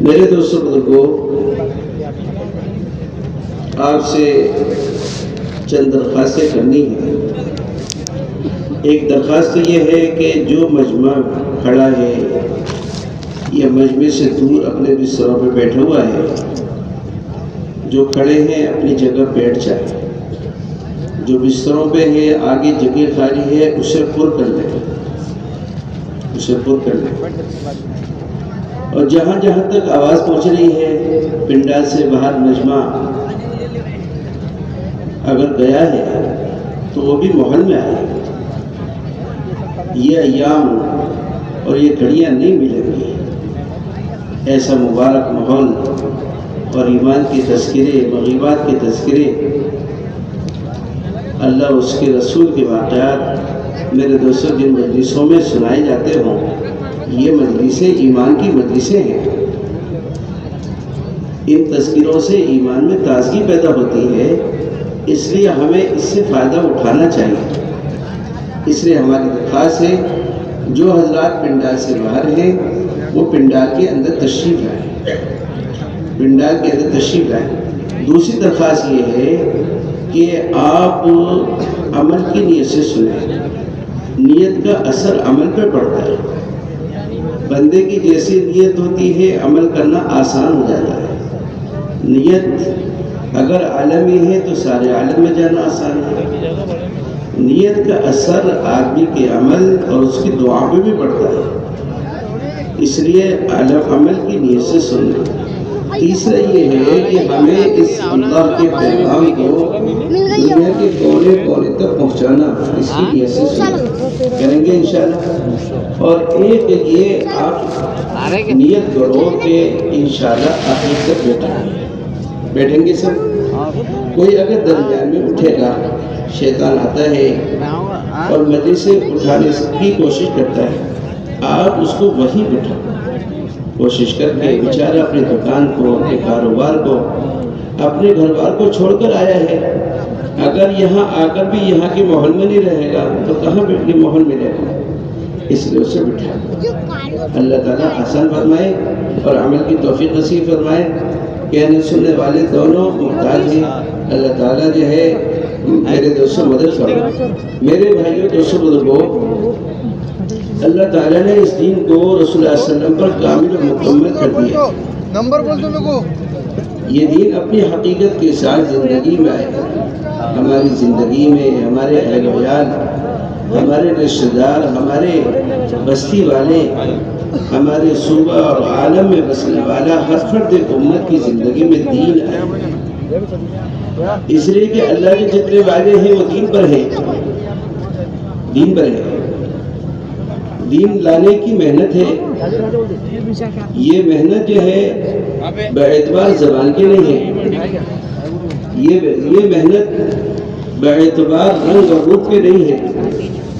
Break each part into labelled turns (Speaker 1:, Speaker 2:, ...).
Speaker 1: میرے دوستوں بزرگوں، آپ سے چند درخواستیں کرنی ہیں۔ ایک درخواست یہ ہے کہ جو مجمع کھڑا ہے یا مجمع سے دور اپنے بستروں پہ بیٹھا ہوا ہے، جو کھڑے ہیں اپنی جگہ بیٹھ جائیں، جو بستروں پہ ہے آگے جگہ خالی ہے اسے پر کر لیں، اور جہاں جہاں تک آواز پہنچ رہی ہے پنڈال سے باہر مجمع اگر گیا ہے تو وہ بھی محل میں آئے۔ یہ ایام اور یہ گھڑیاں نہیں ملیں گی۔ ایسا مبارک ماحول اور ایمان کے تذکرے، مغیبات کے تذکرے، اللہ اس کے رسول کے واقعات میرے دوستوں جن مجلسوں میں سنائے جاتے ہوں، یہ مجلسیں ایمان کی مجلسیں ہیں۔ ان تذکروں سے ایمان میں تازگی پیدا ہوتی ہے، اس لیے ہمیں اس سے فائدہ اٹھانا چاہیے۔ اس لیے ہماری درخواست ہے جو حضرات پنڈال سے باہر ہیں وہ پنڈال کے اندر تشریف لائیں، پنڈال کے اندر تشریف لائیں۔ دوسری درخواست یہ ہے کہ آپ عمل کی نیت سے سنیں۔ نیت کا اثر عمل پہ پڑتا ہے۔ بندے کی جیسی نیت ہوتی ہے عمل کرنا آسان ہو جاتا ہے۔ نیت اگر عالمی ہے تو سارے عالم میں جانا آسان ہے۔ نیت کا اثر آدمی کے عمل اور اس کی دعا میں بھی پڑتا ہے، اس لیے عمل کی نیت سے سننا۔ تیسرا یہ ہے کہ ہمیں اس اللہ کے پیغام کو دنیا کے کونے کونے تک پہنچانا، اس کی نیت سے سننا کریں گے انشاءاللہ۔ اور ایک یہ آپ نیت کرو کہ انشاءاللہ آخر تک بیٹھیں گے سب۔ کوئی اگر درمیان میں اٹھے گا، شیطان آتا ہے اور مجلس سے اٹھانے کی کوشش کرتا ہے، آپ اس کو وہیں بٹھا کوشش کر کے، بیچارہ اپنے دکان کو، اپنے کاروبار کو، اپنے گھر بار کو چھوڑ کر آیا ہے، اگر یہاں آ کر بھی یہاں کے ماحول میں نہیں رہے گا تو کہاں اپنے ماحول میں رہے گا؟ اس لیے اسے بٹھا۔ اللہ تعالیٰ آسان فرمائے اور عمل کی توفیق نصیب فرمائے۔ کہنے سننے والے دونوں محتاج ہیں، اللہ تعالیٰ جو ہے میرے دوستوں مدد فرمائے۔ میرے بھائیوں، دوستوں، بزرگوں، اللہ تعالیٰ نے اس دین کو رسول اللہ صلی اللہ علیہ وسلم پر کامل و مکمل کر دیا۔
Speaker 2: نمبر بول دو لوگوں۔
Speaker 1: یہ دین اپنی حقیقت کے ساتھ زندگی میں آئے، ہماری زندگی میں ہمارے اہل و عیال، ہمارے رشتہ دار، ہمارے بستی والے، ہمارے صوبہ اور عالم میں بسنے والا ہر فرد امت کی زندگی میں دین آئے۔ اس لیے کہ اللہ کے جتنے وعدے ہیں وہ دین پر ہیں، دین پر ہے۔ دین لانے کی محنت ہے، یہ محنت جو ہے باعتبار زبان کے نہیں ہے، یہ محنت باعتبار رنگ اور روپ کے نہیں ہے،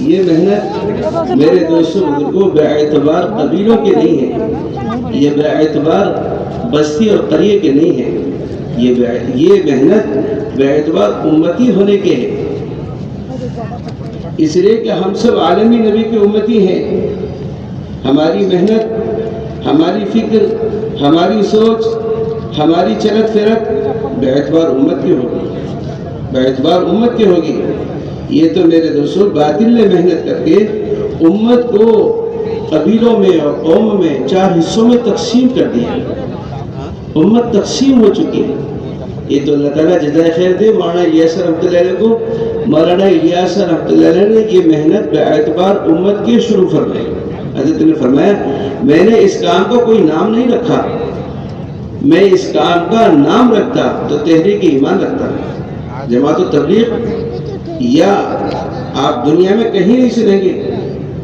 Speaker 1: یہ محنت میرے دوستوں بزرگوں باعتبار قبیلوں کے نہیں ہے، یہ باعتبار بستی اور قریے کے نہیں ہے، یہ محنت باعتبار امتی ہونے کے ہے۔ اس لیے کہ ہم سب عالمی نبی کے امتی ہیں۔ ہماری محنت، ہماری فکر، ہماری سوچ، ہماری چلت فرت باعتبار امت کی ہوگی، باعتبار امت کی ہوگی۔ یہ تو میرے دوستوں باطل نے محنت کر کے امت کو قبیلوں میں اور قوم میں 4 حصوں میں تقسیم کر دیا، امت تقسیم ہو چکی ہے۔ یہ تو اللہ تعالیٰ جزائے خیر دے مولانا الیاس رحمۃ اللہ علیہ کو، مولانا الیاس رحمۃ اللہ علیہ نے یہ محنت باعتبار امت کے شروع فرمائی۔ حضرت نے فرمایا میں نے اس کام کو کوئی نام نہیں رکھا، میں اس کام کا نام رکھتا تو تحریک ایمان رکھتا، جماعت و تبلیغ، یا آپ دنیا میں کہیں نہیں سنیں گے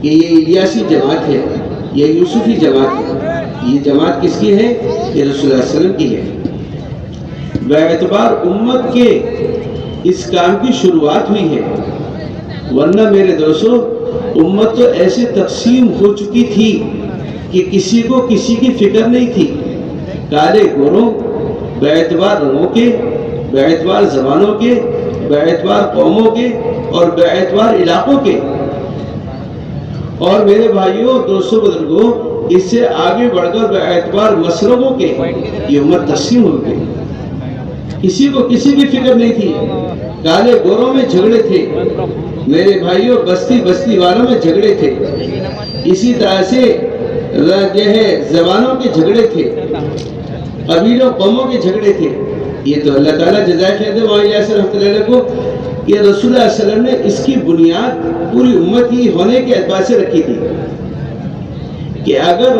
Speaker 1: کہ یہ الیاسی جماعت ہے، یہ یوسفی جماعت ہے۔ یہ جماعت کس کی ہے؟ یہ رسول اللہ صلی اللہ علیہ وسلم کی ہے۔ باعتبار امت کے اس کام کی شروعات ہوئی ہے، ورنہ میرے دوستو امت تو ایسے تقسیم ہو چکی تھی کہ کسی کو کسی کی فکر نہیں تھی۔ کالے گوروں، باعتبار رنگوں کے، باعتبار زبانوں کے، باعتبار قوموں کے اور باعتبار علاقوں کے۔ اور میرے بھائیوں، دوستوں، بزرگوں، اس سے آگے بڑھ کر بے اعتبار مسلکوں کے یہ امت تقسیم ہو گئی. کسی کو کسی کی فکر نہیں تھی. کالے گوروں میں جھگڑے تھے میرے بھائیوں، بستی بستی والوں میں جھگڑے تھے. اسی طرح سے جو ہے زبانوں کے جھگڑے تھے، قبیلوں قوموں کے جھگڑے تھے. یہ تو اللہ تعالیٰ جزائے خیر دے وہاں علیہ رحمۃ اللہ علیہ کو کہ رسول اللہ علیہ وسلم نے اس کی بنیاد پوری امت کی ہونے کے اعتبار سے رکھی تھی کہ اگر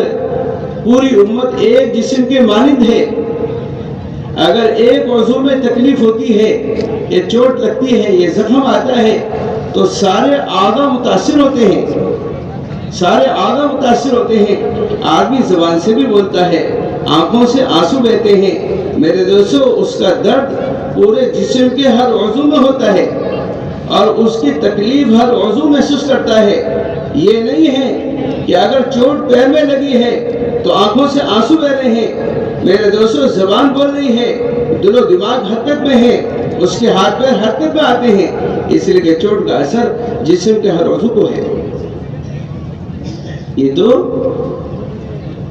Speaker 1: پوری امت ایک جسم کے مانند ہے، اگر ایک عضو میں تکلیف ہوتی ہے، یہ چوٹ لگتی ہے، یہ زخم آتا ہے، تو سارے اعضاء متاثر ہوتے ہیں. سارے اعضاء متاثر ہوتے ہیں. آدمی زبان سے بھی بولتا ہے، آنکھوں سے آنسو بہتے ہیں. میرے دوستو، اس کا درد پورے جسم کے ہر عضو میں ہوتا ہے اور اس کی تکلیف ہر عضو محسوس کرتا ہے. یہ نہیں ہے کہ اگر چوٹ پیر میں لگی ہے تو آنکھوں سے آنسو بہ رہے ہیں. میرے دوستو، زبان بول رہی ہے، دل و دماغ حرکت میں ہے، اس کے ہاتھ پیر حرکت میں آتے ہیں، اس لیے کہ چوٹ کا اثر جسم کے ہر عضو کو ہے. یہ تو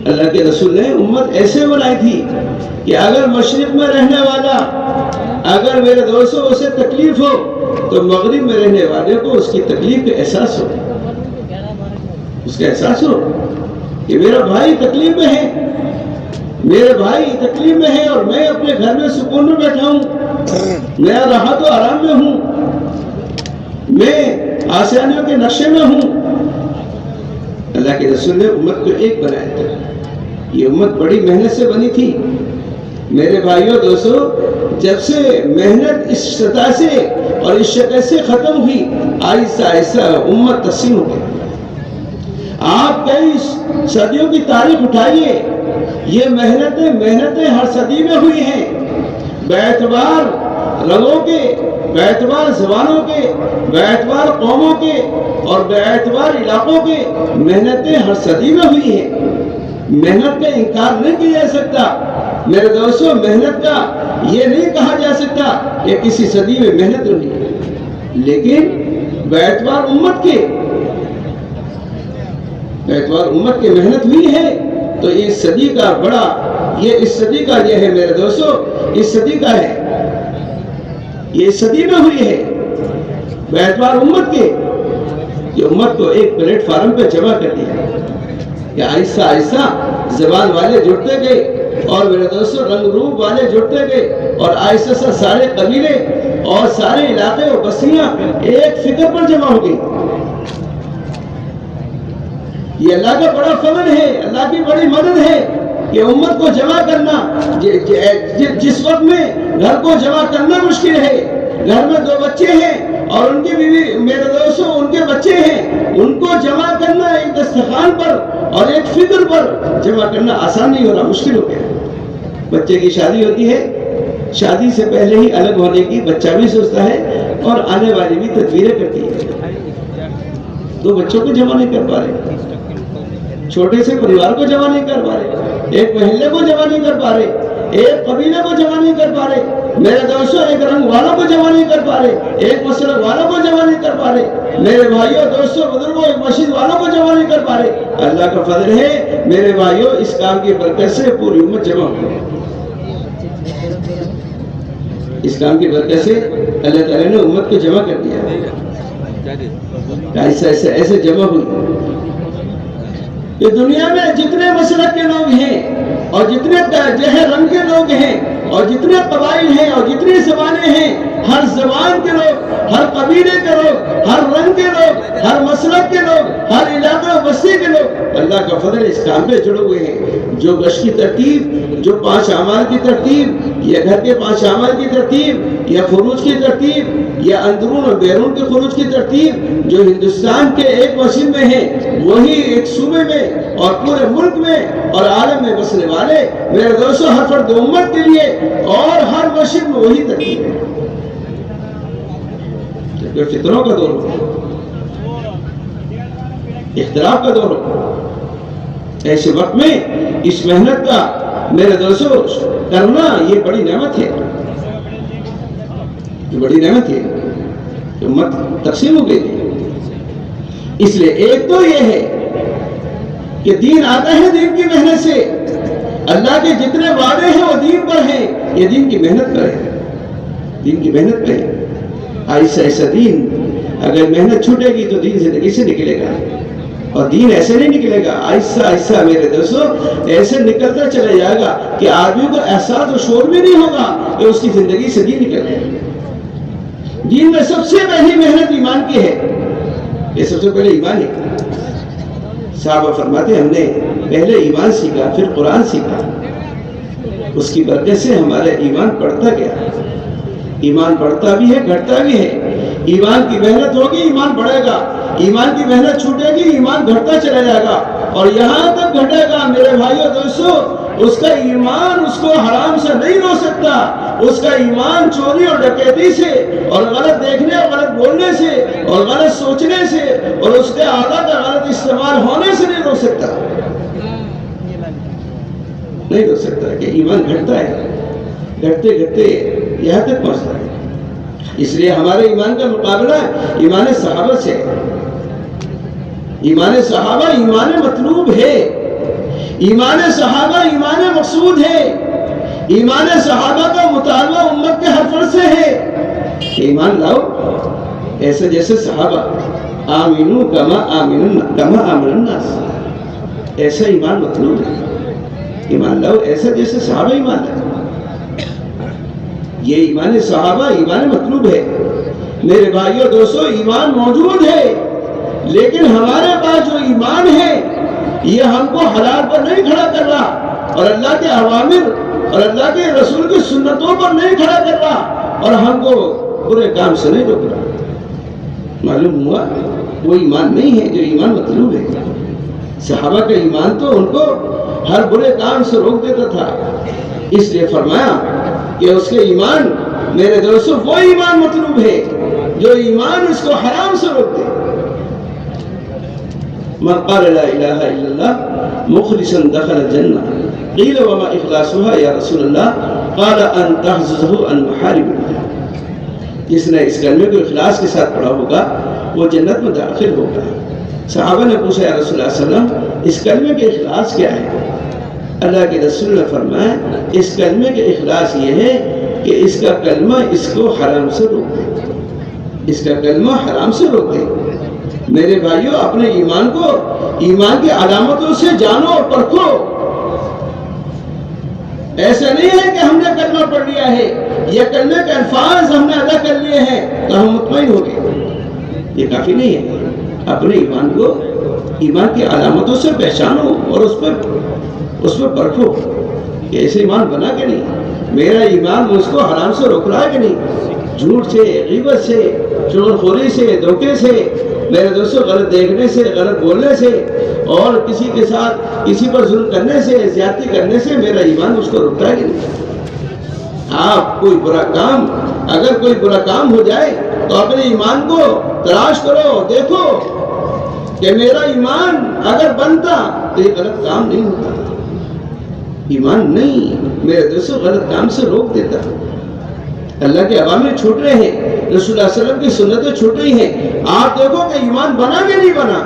Speaker 1: اللہ کے رسول نے امت ایسے بنائی تھی کہ اگر مشرق میں رہنے والا، اگر میرے دوستوں اسے تکلیف ہو تو مغرب میں رہنے والے کو اس کی تکلیف کا احساس ہو، اس کا احساس ہو کہ میرا بھائی تکلیف میں ہے، میرے بھائی تکلیف میں ہے اور میں اپنے گھر میں سکون میں بیٹھا ہوں، میں راحت و آرام میں ہوں، میں آسانیوں کے نقشے میں ہوں. اللہ کے رسول نے امت کو ایک بنایا تھا. یہ امت بڑی محنت سے بنی تھی. میرے بھائیوں دوستو، جب سے محنت اس سطح سے اور اس شکل سے ختم ہوئی، آہستہ آہستہ امت تقسیم ہو گئی. آپ کئی صدیوں کی تاریخ اٹھائیے، یہ محنتیں ہر صدی میں ہوئی ہیں. بے اعتبار رنگوں کے، بے اعتبار زبانوں کے، بے اعتبار قوموں کے اور بے اعتبار علاقوں کے محنتیں ہر صدی میں ہوئی ہیں. محنت کا انکار نہیں کیا جا سکتا. میرے دوستوں، محنت کا یہ نہیں کہا جا سکتا کہ کسی صدی میں محنت نہیں ہے، لیکن بے اعتبار امت کے محنت ہوئی ہے. تو اس صدی کا بڑا، یہ اس صدی کا یہ ہے میرے دوستوں، اس صدی کا ہے، یہ اس صدی میں ہوئی ہے. بے اعتبار امت کے، یہ امت کو ایک پلیٹ فارم پہ جمع کر دیا کہ آہستہ آہستہ زبان والے جڑتے گئے اور میرے دوستوں رنگ روپ والے جڑتے گئے اور آہستہ آہستہ سارے قبیلے اور سارے علاقے اور بستیاں ایک فکر پر جمع ہو گئی. یہ اللہ کا بڑا فضل ہے، اللہ کی بڑی مدد ہے کہ امت کو جمع کرنا. جس وقت میں گھر کو جمع کرنا مشکل ہے، گھر میں 2 بچے ہیں اور ان کی بیوی، میرے دوستوں ان کے بچے ہیں، ان کو جمع کرنا ایک دسترخوان پر اور ایک فکر پر جمع کرنا آسان نہیں ہو رہا، مشکل ہو گیا. بچے کی شادی ہوتی ہے، شادی سے پہلے ہی الگ ہونے کی بچہ بھی سوچتا ہے اور آنے والی بھی تدبیریں کرتی ہے. 2 بچوں کو جمع نہیں کر پا رہے، چھوٹے سے پریوار کو جمع نہیں کر پا رہے، ایک محلے کو جمع نہیں کر پا رہے، ایک قبیلے کو جمع نہیں کر پا رہے. میرے دوستوں، ایک رنگ والوں کو جمع نہیں کر پا رہے، ایک مسلک والوں کو جمع نہیں کر پا رہے. میرے بھائیوں دوستوں بزرگوں، ایک مسجد والوں کو جمع نہیں کر پا رہے. اللہ کا فضل ہے میرے بھائیوں، اس کام کی برکت سے پوری امت جمع ہو گئی. اس کام کی برکت سے اللہ تعالیٰ نے امت کو جمع کر دیا. ایسے جمع ہوئی کہ دنیا میں جتنے مسلک کے لوگ ہیں اور جتنے رنگ کے لوگ ہیں اور جتنے قبائل ہیں اور جتنی زبانیں ہیں، ہر زبان کے لوگ، ہر قبیلے کے لوگ، ہر رنگ کے لوگ، ہر مسلک کے لوگ، ہر علاقے و بستی کے لوگ اللہ کا فضل اس کام پہ جڑے ہوئے ہیں. جو گشت کی ترتیب، جو 5 اعمال کی ترتیب، یا گھر کے 5 اعمال کی ترتیب، یا خروج کی ترتیب، یا اندرون اور بیرون کے خروج کی ترتیب جو ہندوستان کے ایک مسجد میں ہے، وہی ایک صوبے میں اور پورے ملک میں اور عالم میں بسنے والے میرے دوستوں ہر فرد امت کے لیے اور ہر مسجد میں وہی ترتیب ہے. فطروں کا دور ہو، اختلاف کا دور ہو، ایسے وقت میں اس محنت کا میرے دوستوں کرنا یہ بڑی نعمت ہے، یہ بڑی نعمت ہے. امت تقسیم ہو گئی. اس لیے ایک تو یہ ہے کہ دین آتا ہے دین کی محنت سے. اللہ کے جتنے وعدے ہیں وہ دین پر ہیں. یہ دین کی محنت پر ہے, دین کی محنت پر ہے. ایسا ایسا دین اگر محنت چھوٹے گی تو دین زندگی سے نکلے گا, اور دین ایسے نہیں نکلے گا. ایسا ایسا میرے دوستو ایسے نکلتا چلا جائے گا کہ آدمی کو احساس و شعور بھی نہیں ہوگا کہ اس کی زندگی سے دین نکل رہا ہے. دین میں سب سے پہلی محنت ایمان کی ہے. یہ سب سے پہلے ایمان ہے. صحابہ فرماتے ہم نے پہلے ایمان سیکھا پھر قرآن سیکھا. اس کی برکت سے ہمارا ایمان بڑھتا گیا. ایمان بڑھتا بھی ہے گھٹتا بھی ہے. ایمان کی محنت ہوگی ایمان بڑھے گا, ایمان کی محنت چھوٹے گی ایمان گھٹتا چلا جائے گا. اور یہاں تک گھٹے گا میرے بھائیو دوستو, اس کا ایمان اس کو حرام سے نہیں روک سکتا. اس کا ایمان چوری اور ڈکیتی سے اور غلط دیکھنے اور غلط بولنے سے اور غلط سوچنے سے اور اس کے اعضاء کا غلط استعمال ہونے سے نہیں روک سکتا. نہیں روک سکتا کہ ایمان گھٹتا ہے, گھٹتے گھٹتے یہاں تک پہنچتا ہے. اس لیے ہمارے ایمان کا مقابلہ ایمان صحابہ سے. ایمان صحابہ ایمان مطلوب ہے. ایمان صحابہ ایمان مقصود ہے. ایمان صحابہ کا مطالبہ امت کے ہر فرد سے ہے. ایمان لاؤ ایسے جیسے صحابہ, آمینو کما آمن الناس. ایسا ایمان مطلوب ہے. ایمان لاؤ ایسا جیسے صحابہ ایمان لاؤ. یہ ایمان صحابہ ایمان مطلوب ہے. میرے بھائیوں دوستو ایمان موجود ہے, لیکن ہمارے پاس جو ایمان ہے یہ ہم کو حلال پر نہیں کھڑا کر رہا, اور اللہ کے اوامر اور اللہ کے رسول کی سنتوں پر نہیں کھڑا کر رہا, اور ہم کو برے کام سے نہیں روک رہا. معلوم ہوا وہ ایمان نہیں ہے جو ایمان مطلوب ہے. صحابہ کا ایمان تو ان کو ہر برے کام سے روک دیتا تھا. اس لیے فرمایا کہ اس کے ایمان میرے دوستو وہ ایمان مطلوب ہے جو ایمان اس کو حرام سے روک دے. من قال لا الہ الا اللہ مخلصا دخل الجنہ. قیل وما اخلاصها یا رسول اللہ, قال ان تحفظه عن محارم اللہ. جس نے اس کلمے کو اخلاص کے ساتھ پڑھا ہوگا وہ جنت میں داخل ہوگا. صحابہ نے پوچھا یا رسول اللہ صلی اللہ علیہ وسلم اس کلمے کے اخلاص کیا ہے؟ اللہ کے رسول نے فرمایا اس کلمے کے اخلاص یہ ہے کہ اس کا کلمہ اس کو حرام سے روک دے. اس کا کلمہ حرام سے روک دے. میرے بھائیوں اپنے ایمان کو ایمان کی علامتوں سے جانو اور پرکھو. ایسا نہیں ہے کہ ہم نے کلمہ پڑھ لیا ہے, یہ کلمے کے الفاظ ہم نے ادا کر لیے ہیں تو ہم مطمئن ہو گئے. یہ کافی نہیں ہے. اپنے ایمان کو ایمان کی علامتوں سے پہچانو اور اس پر پرکھو کہ ایسے ایمان بنا کہ نہیں. میرا ایمان مجھ کو حرام سے روک رہا ہے کہ نہیں. جھوٹ سے, غیبت سے, چغلخوری سے, دھوکے سے, میرے دوستوں غلط دیکھنے سے, غلط بولنے سے, اور کسی کے ساتھ کسی پر ظلم کرنے سے, زیادتی کرنے سے میرا ایمان مجھ کو روکتا ہے کہ نہیں. آپ کوئی برا کام, اگر کوئی برا کام ہو جائے تو اپنے ایمان کو تلاش کرو, دیکھو کہ میرا ایمان اگر بنتا تو یہ غلط کام نہیں ہوتا. ایمان نہیں میرے دوستوں غلط کام سے روک دیتا. اللہ کے عوامر چھوٹ رہے ہیں, رسول اللہ صلی اللہ علیہ وسلم کی سنتیں چھوٹ رہی ہیں. آپ دیکھو کہ ایمان بنا کہ نہیں بنا.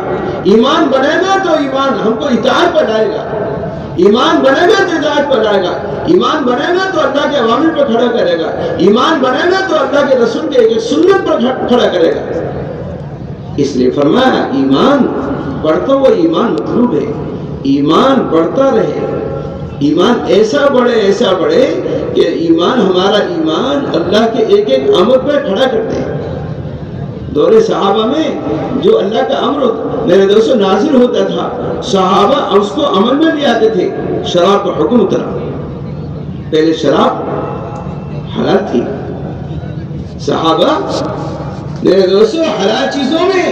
Speaker 1: ایمان بنے گا تو ایمان ہم کو اطاعت پر لائے گا. ایمان بنے گا تو اطاعت پر لائے گا. ایمان بنے گا تو اللہ کے عوامر پر کھڑا کرے گا. ایمان بنے گا تو اللہ کے رسول کے ایک سنت پر کھڑا کرے گا. اس لیے فرمایا ایمان بڑھتا ہوا ایمان مطلوب ہے. ایمان بڑھتا رہے, ایمان ایسا بڑھے کہ ایمان ہمارا ایمان اللہ کے ایک ایک امر پر کھڑا کرتے ہیں. دور صحابہ میں جو اللہ کا امر میرے دوستوں نازل ہوتا تھا, صحابہ اس کو عمل میں لے آتے تھے. شراب کا حکم اترا. پہلے شراب حلال تھی. صحابہ میرے دوستوں حلال چیزوں میں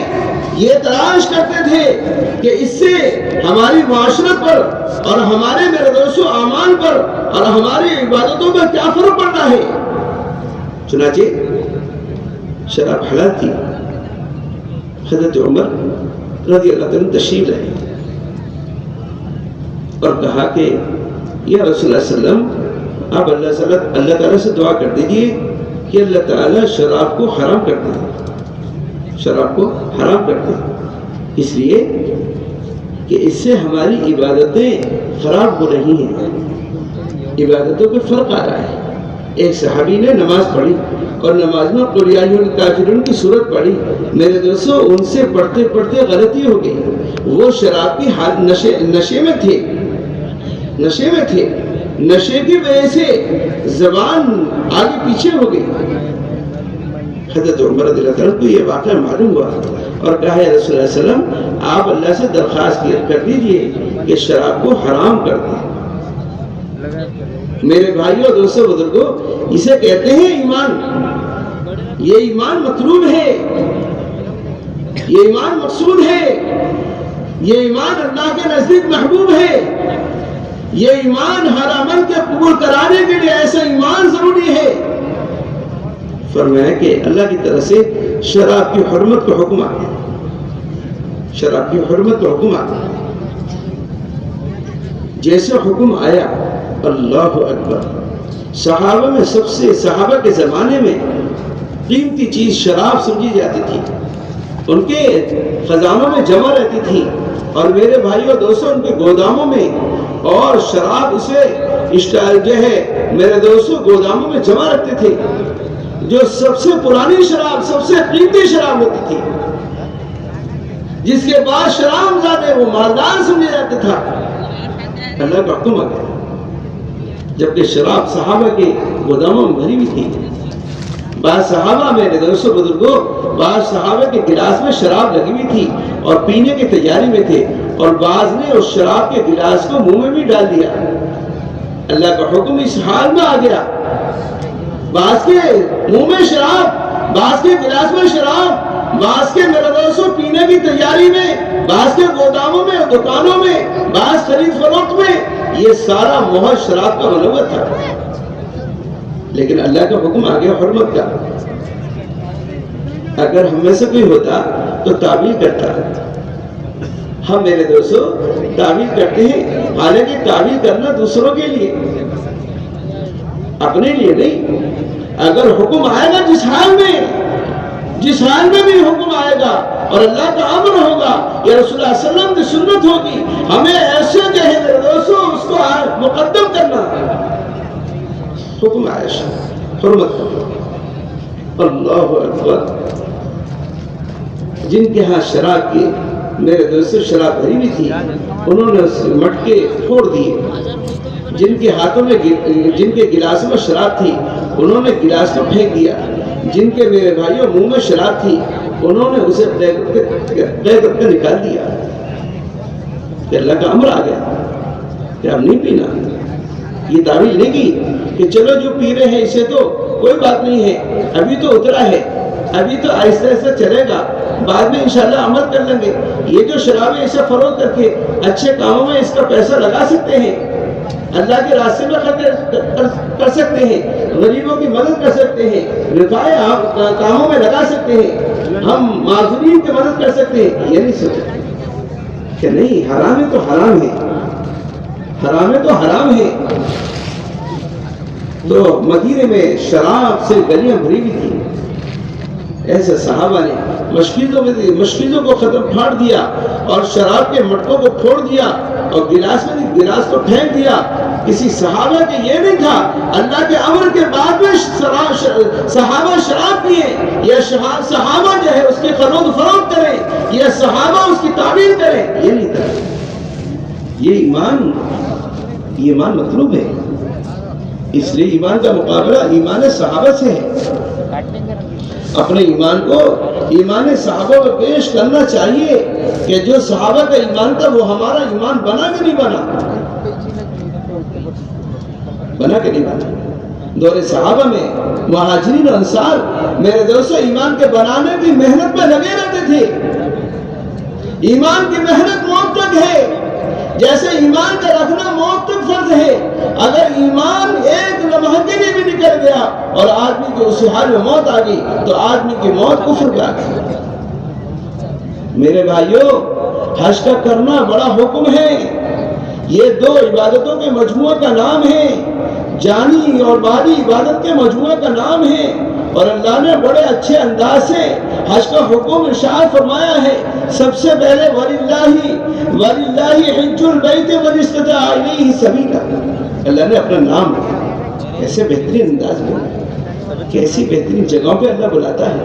Speaker 1: یہ تلاش کرتے تھے کہ اس سے ہماری معاشرت پر اور ہمارے میرے دوستوں اعمال پر اور ہماری عبادتوں پر کیا فرق پڑتا ہے. چنانچہ شراب حلال تھی. حضرت عمر رضی اللہ عنہ تشریف لائے اور کہا کہ یا رسول اللہ صلی اللہ علیہ وسلم آپ اللہ تعالیٰ سے دعا کر دیجئے کہ اللہ تعالیٰ شراب کو حرام کر دے. شراب کو حرام کر دے. اس لیے کہ اس سے ہماری عبادتیں خراب ہو رہی ہیں، عبادتوں پہ فرق آ رہا ہے۔ ایک صحابی نے نماز پڑھی اور نماز میں قل یا ایھا الکافرون کی صورت پڑھی، میرے دوستو ان سے پڑھتے پڑھتے غلطی ہو گئی، وہ شراب کی نشے میں تھے، نشے کی وجہ سے زبان آگے پیچھے ہو گئی۔ حضرت عمر رضی اللہ عنہ کو یہ واقعہ معلوم ہوا اور کہا یا رسول اللہ صلی اللہ علیہ وسلم آپ اللہ سے درخواست کر دیجئے کہ شراب کو حرام کر دیں۔ میرے بھائیوں دوستوں بزرگوں، اسے کہتے ہیں ایمان۔ یہ ایمان مطلوب ہے، یہ ایمان مقصود ہے، یہ ایمان اللہ کے نزدیک محبوب ہے، یہ ایمان ہر عمل کے قبول کرانے کے لیے ایسا ایمان ضروری ہے۔ فرمایا کہ اللہ کی طرف سے شراب کی حرمت کو حکم آ گیا، شراب کی حرمت کو حکم آ گیا۔ جیسے حکم آیا، اللہ اکبر، صحابہ میں صحابہ کے زمانے میں قیمتی چیز شراب سمجھی جاتی تھی، ان کے خزانوں میں جمع رہتی تھی، اور میرے بھائیوں دوستوں ان کے گوداموں میں اور شراب اسے جو ہے میرے دوستوں گوداموں میں جمع رکھتے تھے۔ جو سب سے پرانی شراب، سب سے قیمتی شراب ہوتی تھی، جس کے بعد شراب زادے وہ مالدار سمجھا جاتا تھا، اللہ کا حکم آ گیا۔ جبکہ شراب صحابہ کے گوداموں میں بھری ہوئی تھی۔ بعض صحابہ میرے دوستوں بزرگوں، بعض صحابہ کے گلاس میں شراب لگی ہوئی تھی اور پینے کی تیاری میں تھے، اور بعض نے اس شراب کے گلاس کو منہ میں بھی ڈال دیا۔ اللہ کا حکم اس حال میں آ گیا، بعض کے منہ میں شراب، بعض کے گلاس میں شراب، بعض کے میرے دوستوں پینے کی تیاری میں، بعض کے گوداموں میں، دکانوں میں، بعض خرید فروخت میں، یہ سارا محض شراب کا بنا ہوا تھا۔ لیکن اللہ کا حکم آ گیا حرمت کا۔ اگر ہم میں سے کوئی ہوتا تو تعبیر کرتا۔ ہم میرے دوستوں تعبیر کرتے ہیں، حالانکہ تعبیر کرنا دوسروں کے لیے، اپنے لیے نہیں۔ اگر حکم آئے گا جس حال میں بھی حکم آئے گا اور اللہ کا امر ہوگا یا رسول اللہ صلی اللہ علیہ وسلم کی سنت ہوگی، ہمیں ایسے کہے میرے دوستوں اس کو مقدم کرنا۔ حکم عائشہ حرمت کرنا، اللہ اکبر۔ جن کے ہاں شراب کی میرے دوستوں شراب بھری ہوئی تھی، انہوں نے اس مٹکے پھوڑ دیے۔ جن کے ہاتھوں میں جن کے گلاس میں شراب تھی، انہوں نے گلاس کو پھینک دیا۔ جن کے میرے بھائیوں منہ میں شراب تھی، انہوں نے اسے قید کر کے نکال دیا۔ کہ اللہ کا امر آ گیا کہ اب نہیں پینا۔ یہ تعویل نہیں کی کہ چلو جو پی رہے ہیں اسے تو کوئی بات نہیں ہے، ابھی تو اترا ہے، ابھی تو آہستہ آہستہ چلے گا، بعد میں انشاءاللہ عمل کر لیں گے۔ یہ جو شراب ہے اسے فروخت کر کے اچھے کاموں میں اس کا پیسہ لگا سکتے ہیں، اللہ کے راستے میں کر سکتے ہیں، غریبوں کی مدد کر سکتے ہیں، رفاع کاموں میں لگا سکتے ہیں، ہم معذورین کی مدد کر سکتے ہیں۔ یہ نہیں سوچا کہ نہیں، حرام ہے تو حرام ہے، حرام ہے تو حرام ہے۔ تو مدینے میں شراب سے گلیاں بھری ہوئی تھی۔ ایسے صحابہ نے مشکلوں کو پھاڑ دیا اور شراب کے مٹکوں کو پھوڑ دیا اور گلاس کو پھینک دیا۔ کسی صحابہ کے یہ نہیں تھا اللہ کے امر کے بعد میں صحابہ شراب پیے، یا صحابہ جو ہے اس کی خرید فروخت کریں، یا صحابہ اس کی تعبیر کریں، یہ نہیں تھا۔ یہ ایمان مطلوب ہے، اس لیے ایمان کا مقابلہ ایمان صحابہ سے ہے۔ اپنے ایمان کو ایمان صحابہ میں پیش کرنا چاہیے کہ جو صحابہ کا ایمان تھا وہ ہمارا ایمان بنا کہ نہیں بنا، بنا کہ نہیں بنا۔ دور صحابہ میں مہاجرین و انصار میرے دوستوں ایمان کے بنانے کی محنت میں لگے رہتے تھے۔ ایمان کی محنت موت تک ہے، جیسے ایمان کا رکھنا موت تک فرض ہے۔ اگر ایمان ایک لمحے کے لیے بھی نکل گیا اور آدمی کی اسی حال میں موت آ گئی تو آدمی کی موت کفر کا ہے۔ میرے بھائیوں، حج کا کرنا بڑا حکم ہے۔ یہ دو عبادتوں کے مجموعہ کا نام ہے، جانی اور مالی عبادت کے مجموعہ کا نام ہے، اور اللہ نے بڑے اچھے انداز سے حج کا حکم ارشاد فرمایا ہے۔ سب سے پہلے وَلِلَّهِ حِجُّ الْبَيْتِ مَنِ اسْتَطَاعَ إِلَيْهِ سَبِيلًا. اللہ نے اپنا نام ایسے بہترین انداز میں کیسی بہترین جگہوں پہ اللہ بلاتا ہے.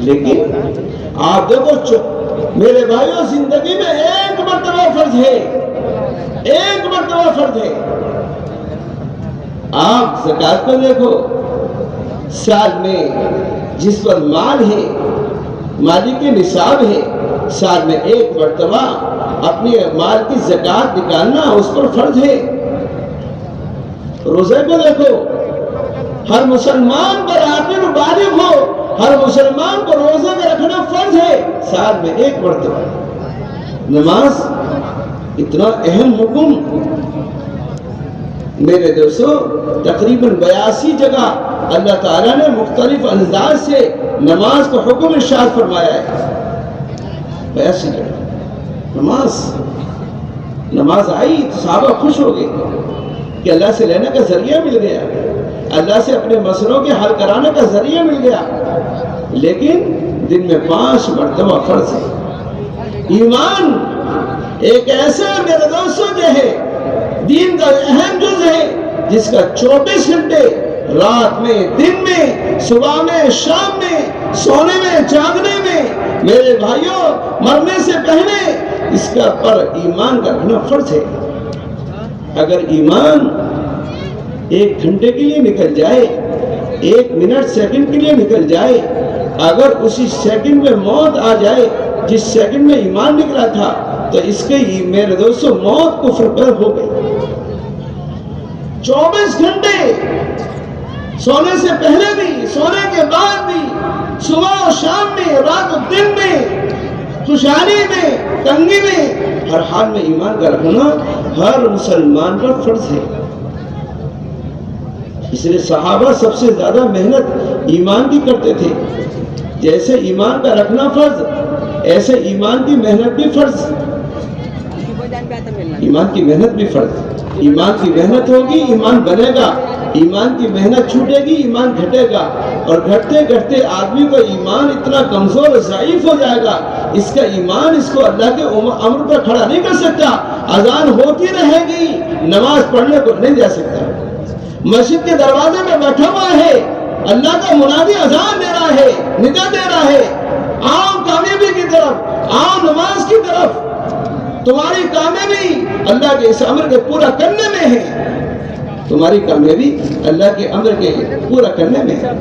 Speaker 1: لیکن آپ دیکھو میرے بھائیوں، زندگی میں ایک مرتبہ فرض ہے، ایک مرتبہ فرض ہے. آپ زکات کو دیکھو، سال میں جس پر مال ہے، مالی کے نصاب ہے، سال میں ایک مرتبہ اپنے مال کی زکات نکالنا اس پر فرض ہے. روزے کو دیکھو، ہر مسلمان پر عاقل بالغ ہو، ہر مسلمان کو روزے میں رکھنا فرض ہے، سال میں ایک مرتبہ. نماز اتنا اہم حکم، میرے دوستو تقریباً 82 جگہ اللہ تعالیٰ نے مختلف انداز سے نماز کو حکم ارشاد فرمایا ہے. 82 جگہ نماز آئی تو صحابہ خوش ہو گئے کہ اللہ سے لینے کا ذریعہ مل گیا، اللہ سے اپنے مسئلوں کے حل کرانے کا ذریعہ مل گیا. لیکن دن میں 5 مرتبہ فرض ہے. ایمان ایک ایسا میرے دوستوں جو ہے دین کا اہم جز ہے، جس کا 24 گھنٹے رات میں، دن میں، صبح میں، شام میں، سونے میں، جاگنے میں، میرے بھائیوں مرنے سے پہلے اس کا پر ایمان کا رکھنا فرض ہے. اگر ایمان 1 گھنٹے کے لیے نکل جائے، 1 منٹ سیکنڈ کے لیے نکل جائے، اگر اسی سیکنڈ میں موت آ جائے جس سیکنڈ میں ایمان نکلا تھا، تو اس کے میرے دوستوں موت کفر پر ہو گئی. 24 گھنٹے سونے سے پہلے بھی، سونے کے بعد بھی، صبح و شام میں، رات و دن میں، خوشحالی میں، تنگی میں، ہر حال میں ایمان کا رکھنا ہر مسلمان پر فرض ہے. اس لیے صحابہ سب سے زیادہ محنت ایمان کی کرتے تھے. جیسے ایمان کا رکھنا فرض، ایسے ایمان کی محنت بھی فرض. ایمان کی محنت بھی فرض. ایمان کی محنت ہوگی، ایمان بنے گا. ایمان کی محنت چھوٹے گی، ایمان گھٹے گا. اور گھٹتے گھٹتے آدمی کا ایمان اتنا کمزور و ضعیف ہو جائے گا، اس کا ایمان اس کو اللہ کے امر پر کھڑا نہیں کر سکتا. اذان ہوتی رہے گی، نماز پڑھنے کو نہیں جا سکتا. مسجد کے دروازے میں بیٹھا ہوا ہے، اللہ کا منادی اذان دے رہا ہے، ندا دے رہا ہے، آؤ کامیابی کی طرف، آؤ نماز کی طرف. تمہاری کامیابی اللہ کے اس امر کے پورا کرنے میں ہے. تمہاری کامیابی اللہ کے امر کے پورا کرنے میں ہے.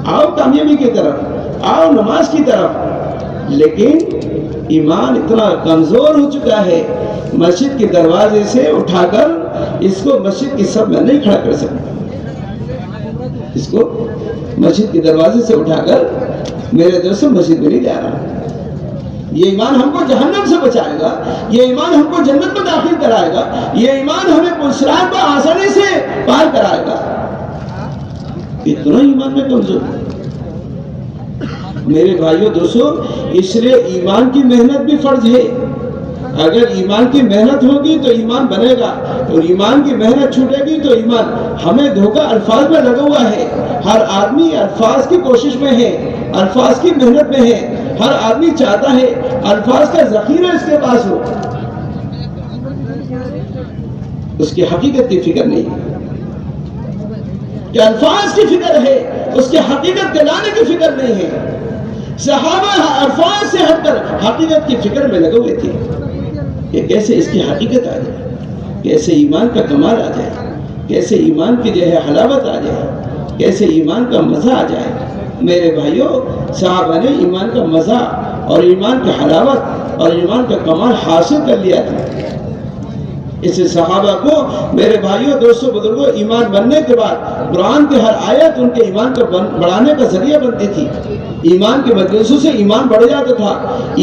Speaker 1: آؤ کامیابی کی طرف، آؤ نماز کی طرف. لیکن ایمان اتنا کمزور ہو چکا ہے، مسجد کے دروازے سے اٹھا کر اس کو مسجد کی صف میں نہیں کھڑا کر سکتا. اس کو مسجد کے دروازے سے اٹھا کر میرے دوستوں مسجد میں نہیں جا رہا. یہ ایمان ہم کو جہنم سے بچائے گا، یہ ایمان ہم کو جنت میں داخل کرائے گا، یہ ایمان ہمیں پرصراط پر آسانی سے پار کرائے گا. اتنا ایمان میں کمزور میرے بھائیوں دوستوں. اس لیے ایمان کی محنت بھی فرض ہے. اگر ایمان کی محنت ہوگی تو ایمان بنے گا، اور ایمان کی محنت چھوٹے گی تو ایمان. ہمیں دھوکہ الفاظ میں لگا ہوا ہے. ہر آدمی الفاظ کی کوشش میں ہے، الفاظ کی محنت میں ہے. ہر آدمی چاہتا ہے الفاظ کا ذخیرہ اس کے پاس ہو، اس کی حقیقت کی فکر نہیں کہ الفاظ کی فکر ہے، اس کی حقیقت کے لانے کی فکر نہیں ہے. صحابہ الفاظ سے ہٹ کر حقیقت کی فکر میں لگے ہوئے تھے کہ کیسے اس کی حقیقت آ جائے، کیسے ایمان کا کمال آ جائے، کیسے ایمان کی جو ہے حلاوت آ جائے، کیسے ایمان کا مزہ آ جائے. میرے بھائیوں صحابہ نے ایمان کا مزہ اور ایمان کی حلاوت اور ایمان کا کمال حاصل کر لیا تھا. اس صحابہ کو میرے بھائیوں دوستوں بزرگوں ایمان بننے کے بعد قرآن کی ہر آیت ان کے ایمان کو بڑھانے کا ذریعہ بنتی تھی. ایمان کے مجلسوں سے ایمان بڑھ جاتا تھا،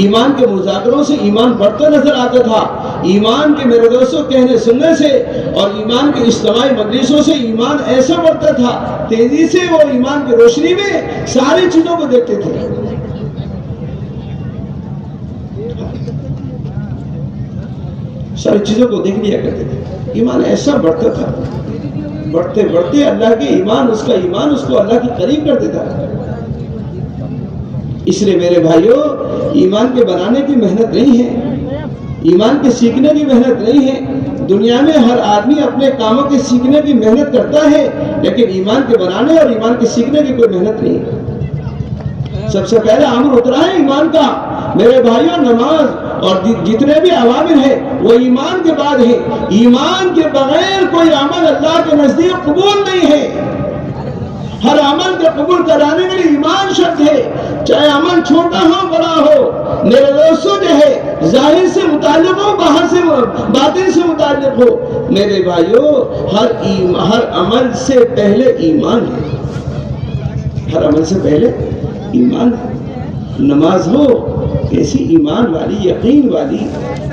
Speaker 1: ایمان کے مذاکروں سے ایمان بڑھتا نظر آتا تھا، ایمان کے میرے دوستوں کہنے سننے سے اور ایمان کے اجتماعی مجلسوں سے ایمان ایسا بڑھتا تھا، تیزی سے وہ ایمان کی روشنی میں ساری چیزوں کو دیکھتے تھے. ساری چیزوں کو دیکھ لیا کرتے تھے. ایمان ایسا بڑھتا تھا، بڑھتے بڑھتے اللہ کے ایمان اس کو اللہ کے قریب کر دیتا. اس لیے میرے بھائیوں ایمان کے بنانے کی محنت نہیں ہے، ایمان کے سیکھنے کی محنت نہیں ہے۔ دنیا میں ہر آدمی اپنے کاموں کے سیکھنے کی محنت کرتا ہے، لیکن ایمان کے بنانے اور ایمان کے سیکھنے کی کوئی محنت نہیں ہے۔ سب سے پہلے امر اترا ہے ایمان کا، میرے بھائیوں، نماز اور جتنے بھی عوامر ہیں وہ ایمان کے بعد ہیں۔ ایمان کے بغیر کوئی عمل اللہ کے نزدیک قبول نہیں ہے۔ ہر عمل کے قبول کرانے کے لیے ایمان شرط ہے، چاہے عمل چھوٹا ہو بڑا ہو۔ میرے دوستوں جو ہے ظاہر سے متعلق ہو، باہر سے باطن سے متعلق ہو، میرے بھائیوں ہر عمل سے پہلے ایمان ہے۔ ہر عمل سے پہلے ایمان ہے۔ نماز ہو کیسی ایمان والی، یقین والی،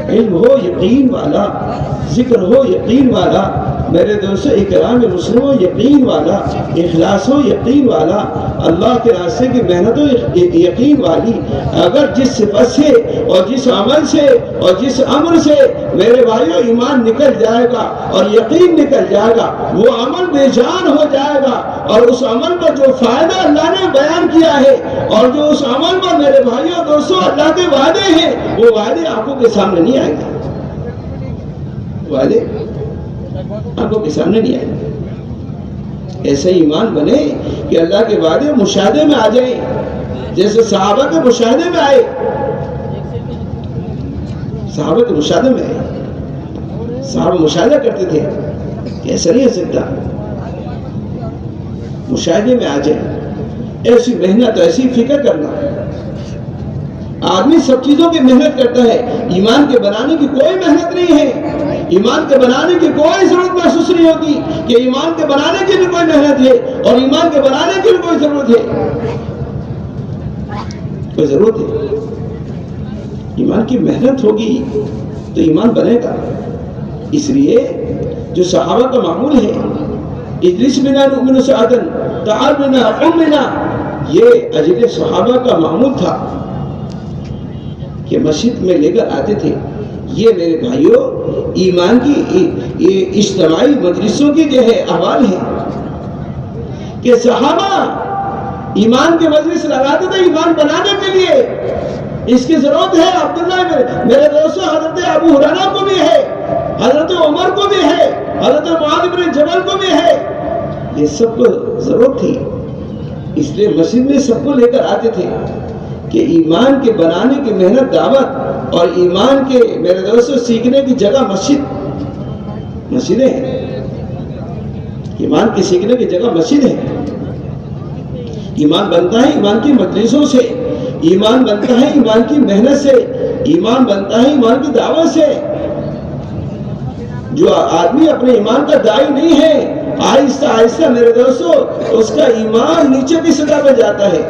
Speaker 1: علم ہو یقین والا، ذکر ہو یقین والا، میرے دوستو اکرام مسلم ہو یقین والا، اخلاص ہو یقین والا، اللہ کے راستے کی محنت ہو یقین والی۔ اگر جس صفت سے اور جس عمل سے اور جس امر سے میرے بھائیوں ایمان نکل جائے گا اور یقین نکل جائے گا، وہ عمل بے جان ہو جائے گا، اور اس عمل پر جو فائدہ اللہ نے بیان کیا ہے اور جو اس عمل پر میرے بھائیوں دوستوں اللہ کے وعدے ہیں، وہ وعدے آنکھوں کے سامنے نہیں آئے گا۔ وعدے آنکھوں کے سامنے نہیں آئے گا۔ ایسا ایمان بنے کہ اللہ کے وعدے مشاہدے میں آ جائیں، جیسے صحابہ کے مشاہدے میں آئے۔ صحابہ کے مشاہدے میں آئے، صحابہ مشاہدہ کرتے تھے کہ ایسا نہیں ہو سکتا، مشاہدے میں آ جائے۔ ایسی محنت، ایسی فکر کرنا۔ آدمی سب چیزوں کی محنت کرتا ہے، ایمان کے بنانے کی کوئی محنت نہیں ہے۔ ایمان کے بنانے کی کوئی ضرورت محسوس نہیں ہوتی کہ ایمان کے بنانے کی بھی کوئی محنت ہے اور ایمان کے بنانے کی بھی کوئی ضرورت ہے۔ کوئی ضرورت ہے؟ ایمان کی محنت ہوگی تو ایمان بنے گا۔ اس لیے جو صحابہ کا معمول ہے، اجلس بنا نؤمن ساعتن تعال بنا قم بنا، یہ اجل صحابہ کا معمول تھا کہ مسجد میں لے کر آتے تھے۔ یہ میرے بھائیوں ایمان کی اجتماعی مجلسوں کی جو ہے احوال ہے کہ صحابہ ایمان کے مجلس لگاتے تھے ایمان بنانے کے لیے۔ اس کی ضرورت ہے عبداللہ میرے دوستوں، حضرت ابو ہریرہ کو بھی ہے، حضرت عمر کو بھی ہے، حضرت معاذ بن جبل کو بھی ہے۔ یہ سب کو ضرورت تھی، اس لیے مسجد میں سب کو لے کر آتے تھے کہ ایمان کے بنانے کی محنت، دعوت اور ایمان کے میرے دوستوں سیکھنے کی جگہ مسجدیں ہیں۔ ایمان کے سیکھنے کی جگہ مسجد ہے۔ ایمان بنتا ہے ایمان کی مجلسوں سے، ایمان بنتا ہے ایمان کی محنت سے، ایمان بنتا ہے ایمان کی دعوت سے۔ جو آدمی اپنے ایمان کا داعی نہیں ہے، آہستہ آہستہ میرے دوستوں اس کا ایمان نیچے کی سطح پہ جاتا ہے۔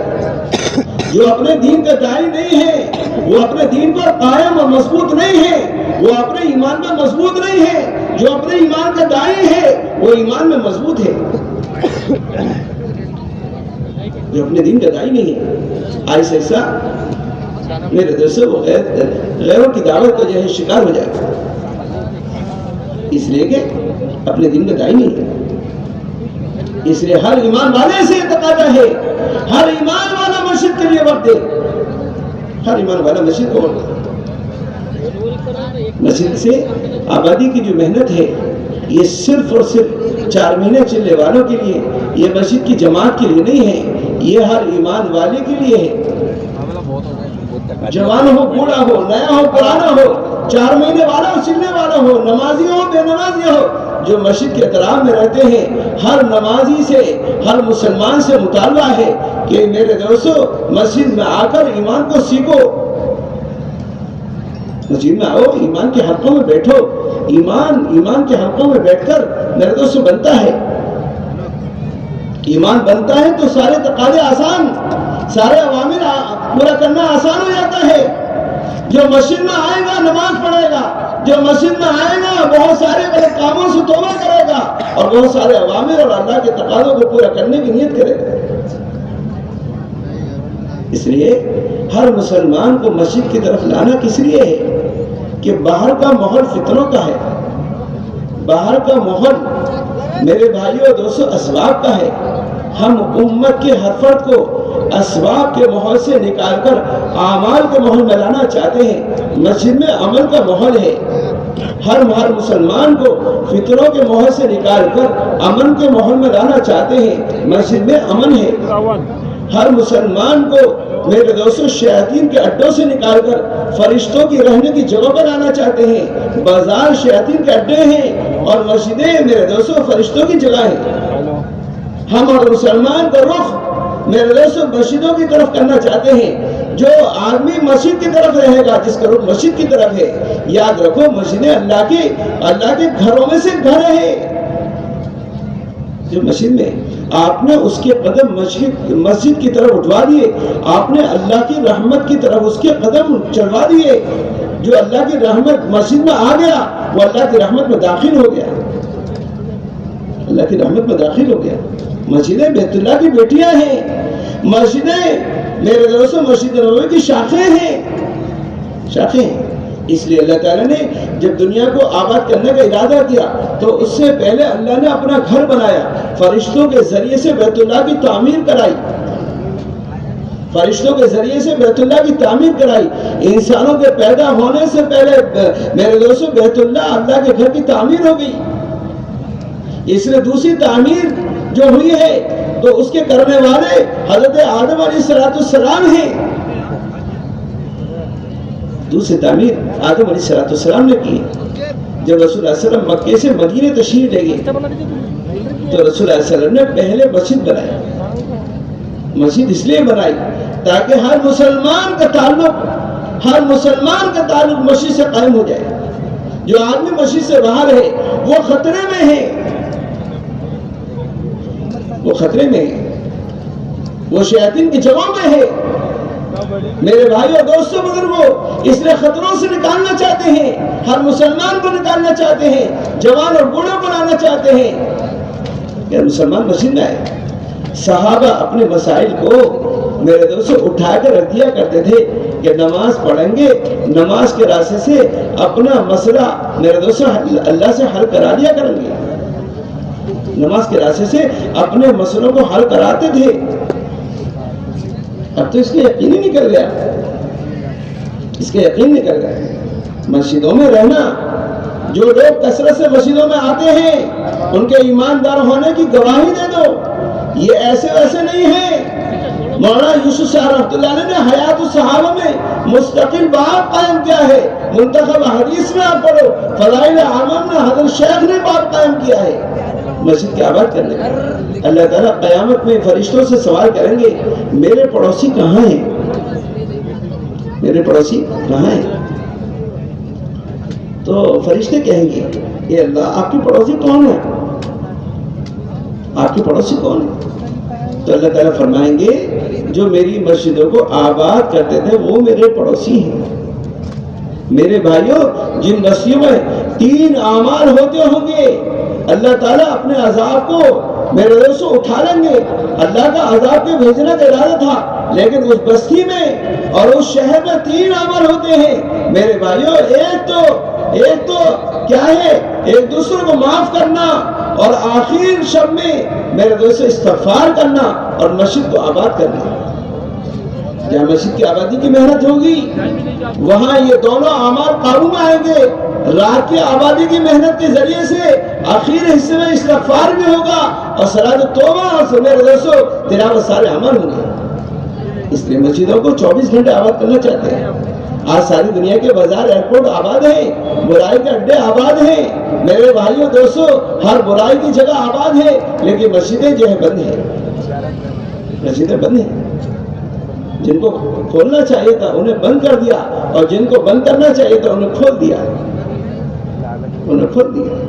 Speaker 1: جو اپنے دین کا داعی نہیں ہے، وہ اپنے دین پر قائم اور مضبوط نہیں ہے، وہ اپنے ایمان میں مضبوط نہیں ہے۔ جو اپنے ایمان کا داعی ہے وہ ایمان میں مضبوط ہے۔ جو اپنے دین کا داعی نہیں ہے، آہستہ آہستہ میرے دوستوں وہ غیروں کی دعوت کا جو ہے شکار ہو جائے گا، اس لیے کہ اپنے دین کا داعی نہیں ہے۔ اس لیے ہر ایمان والے سے یہ تقاضا ہے، ہر ایمان والا مسجد کے لیے وقت دے، ہر ایمان والا مسجد کو وقت دے۔ مسجد سے آبادی کی جو محنت ہے یہ صرف اور صرف 4 مہینے چلنے والوں کے لیے، یہ مسجد کی جماعت کے لیے نہیں ہے، یہ ہر ایمان والے کے لیے ہے۔ جوان ہو، بوڑھا ہو، نیا ہو، پرانا ہو، 4 مہینے والا ہو، چلنے والا ہو، نمازی ہو، بے نمازی ہو، جو مسجد کے احترام میں رہتے ہیں، ہر نمازی سے، ہر مسلمان سے مطالبہ ہے کہ میرے دوستو مسجد میں آ کر ایمان کو سیکھو، مسجد میں آؤ، ایمان کے حلقوں میں بیٹھو۔ ایمان کے حلقوں میں بیٹھ کر میرے دوستو بنتا ہے، ایمان بنتا ہے تو سارے تقاضے آسان، سارے عوامر پورا کرنا آسان ہو جاتا ہے۔ جو مسجد میں آئے گا نماز پڑھے گا، جو مسجد میں آئے گا بہت سارے غلط کاموں سے توبہ کرے گا اور بہت سارے عوامر اور اللہ کے تقاضوں کو پورا کرنے کی نیت کرے گا۔ اس لیے ہر مسلمان کو مسجد کی طرف لانا کس لیے ہے کہ باہر کا ماحول فتنوں کا ہے، باہر کا ماحول میرے بھائیوں دوستوں اسباب کا ہے، ہم امت کے ہر فرد کو اسباب کے ماحول سے نکال کر اعمال کے ماحول میں لانا چاہتے ہیں۔ مسجد میں عمل کا ماحول ہے، ہر مسلمان کو فطروں کے ماحول سے نکال کر امن کے ماحول میں لانا چاہتے ہیں۔ مسجد میں امن ہے، ہر مسلمان کو میرے دوستوں شیاطین کے اڈوں سے نکال کر فرشتوں کی رہنے کی جگہ پر لانا چاہتے ہیں۔ بازار شیاطین کے اڈے ہیں اور مسجدیں میرے دوستوں فرشتوں کی جگہ ہیں۔ ہم اور مسلمان کا رخ میرے دوستوں مسجدوں کی طرف کرنا چاہتے ہیں۔ جو آدمی مسجد کی طرف رہے گا، جس کا رخ مسجد کی طرف ہے، یاد رکھو مسجدیں اللہ کے گھروں میں سے گھر ہے۔ جو مسجد میں آپ نے اس کے قدم مسجد کی طرف اٹھوا دیے، آپ نے اللہ کی رحمت کی طرف اس کے قدم چلوا دیے۔ جو اللہ کی رحمت مسجد میں آ گیا وہ اللہ کی رحمت میں داخل ہو گیا، اللہ کی رحمت میں داخل ہو گیا۔ مسجدیں بیت اللہ کی بیٹیاں ہیں، مسجدیں میرے دوستوں مسجد نبوی کی شاخیں ہیں، شاخیں ہیں۔ اس لیے اللہ تعالیٰ نے جب دنیا کو آباد کرنے کا ارادہ کیا تو اس سے پہلے اللہ نے اپنا گھر بنایا، فرشتوں کے ذریعے سے بیت اللہ کی تعمیر کرائی، فرشتوں کے ذریعے سے بیت اللہ کی تعمیر کرائی۔ انسانوں کے پیدا ہونے سے پہلے میرے دوستوں بیت اللہ کے گھر کی تعمیر ہو گئی۔ اس لیے دوسری تعمیر جو ہوئی ہے تو اس کے کرنے والے حضرت آدم علیہ السلام ہیں۔ دوسری تعمیر آدم علیہ السلام نے کی۔ جب رسول اللہ علیہ وسلم مکے سے مدینے تشریف لے گئے تو رسول اللہ علیہ وسلم نے پہلے مسجد بنائی۔ مسجد اس لیے بنائی تاکہ ہر مسلمان کا تعلق مسجد سے قائم ہو جائے۔ جو آدمی مسجد سے باہر ہے وہ خطرے میں ہے، وہ خطرے میں ہے، وہ شیاطین کی جگہوں میں ہے۔ میرے بھائی اور دوستوں بزرگوں، اس لیے خطروں سے نکالنا چاہتے ہیں، ہر مسلمان کو نکالنا چاہتے ہیں، جوان اور بوڑھوں کو لانا چاہتے ہیں کہ مسلمان مسجد میں آئے۔ صحابہ اپنے مسائل کو میرے دوستوں اٹھا کر رکھ دیا کرتے تھے کہ نماز پڑھیں گے، نماز کے راستے سے اپنا مسئلہ میرے دوستوں اللہ سے حل کرا دیا کریں گے۔ نماز کے راستے سے اپنے مسئلوں کو حل کراتے تھے۔ اب تو اس کے یقین ہی نکل گیا، اس کے یقین نکل گیا۔ مسجدوں میں رہنا، جو لوگ کثرت سے مسجدوں میں آتے ہیں ان کے ایماندار ہونے کی گواہی دے دو، یہ ایسے ویسے نہیں ہیں۔ مولانا یوسف صاحب رحمۃ اللہ علیہ نے حیات الصحابہ میں مستقل باب قائم کیا ہے، منتخب حدیث میں آپ پڑھو، فضائل اعمال میں حضرت شیخ نے باب قائم کیا ہے مسجد کے آباد کرنے کا۔ اللہ تعالیٰ قیامت میں فرشتوں سے سوال کریں گے میرے پڑوسی کہاں ہیں، میرے پڑوسی کہاں ہیں؟ تو فرشتے کہیں گے اے اللہ آپ کی پڑوسی کون ہے، آپ کی پڑوسی کون ہے؟ تو اللہ تعالیٰ فرمائیں گے جو میری مسجدوں کو آباد کرتے تھے وہ میرے پڑوسی ہیں۔ میرے بھائیوں، جن مسجدوں میں 3 اعمال ہوتے ہوں گے اللہ تعالیٰ اپنے عذاب کو میرے دوستوں اٹھا لیں گے۔ اللہ کا عذاب کے بھیجنے کا ارادہ تھا، لیکن اس بستی میں اور اس شہر میں 3 عمل ہوتے ہیں میرے بھائیوں۔ ایک تو کیا ہے، ایک دوسرے کو معاف کرنا، اور آخر شب میں میرے دوستوں استغفار کرنا، اور مسجد کو آباد کرنا۔ جہاں مسجد کی آبادی کی محنت ہوگی وہاں یہ دونوں اعمال قابو میں آئیں گے۔ رات کی آبادی کی محنت کے ذریعے سے آخر حصے میں استغفار بھی ہوگا اور صلاۃ توبہ اور میرے دوستوں تلاوت سارے عمل ہوں گے۔ اس لیے مسجدوں کو 24 گھنٹے آباد کرنا چاہتے ہیں۔ آج ساری دنیا کے بازار ایئرپورٹ آباد ہیں، برائی کے اڈے آباد ہیں میرے بھائیوں دوستوں، ہر برائی کی جگہ آباد ہے، لیکن مسجدیں جو ہے بند ہیں، مسجدیں بند ہیں۔ جن کو کھولنا چاہیے تھا انہیں بند کر دیا، اور جن کو بند کرنا چاہیے تھا انہیں کھول دیا، انہیں کھول دیا۔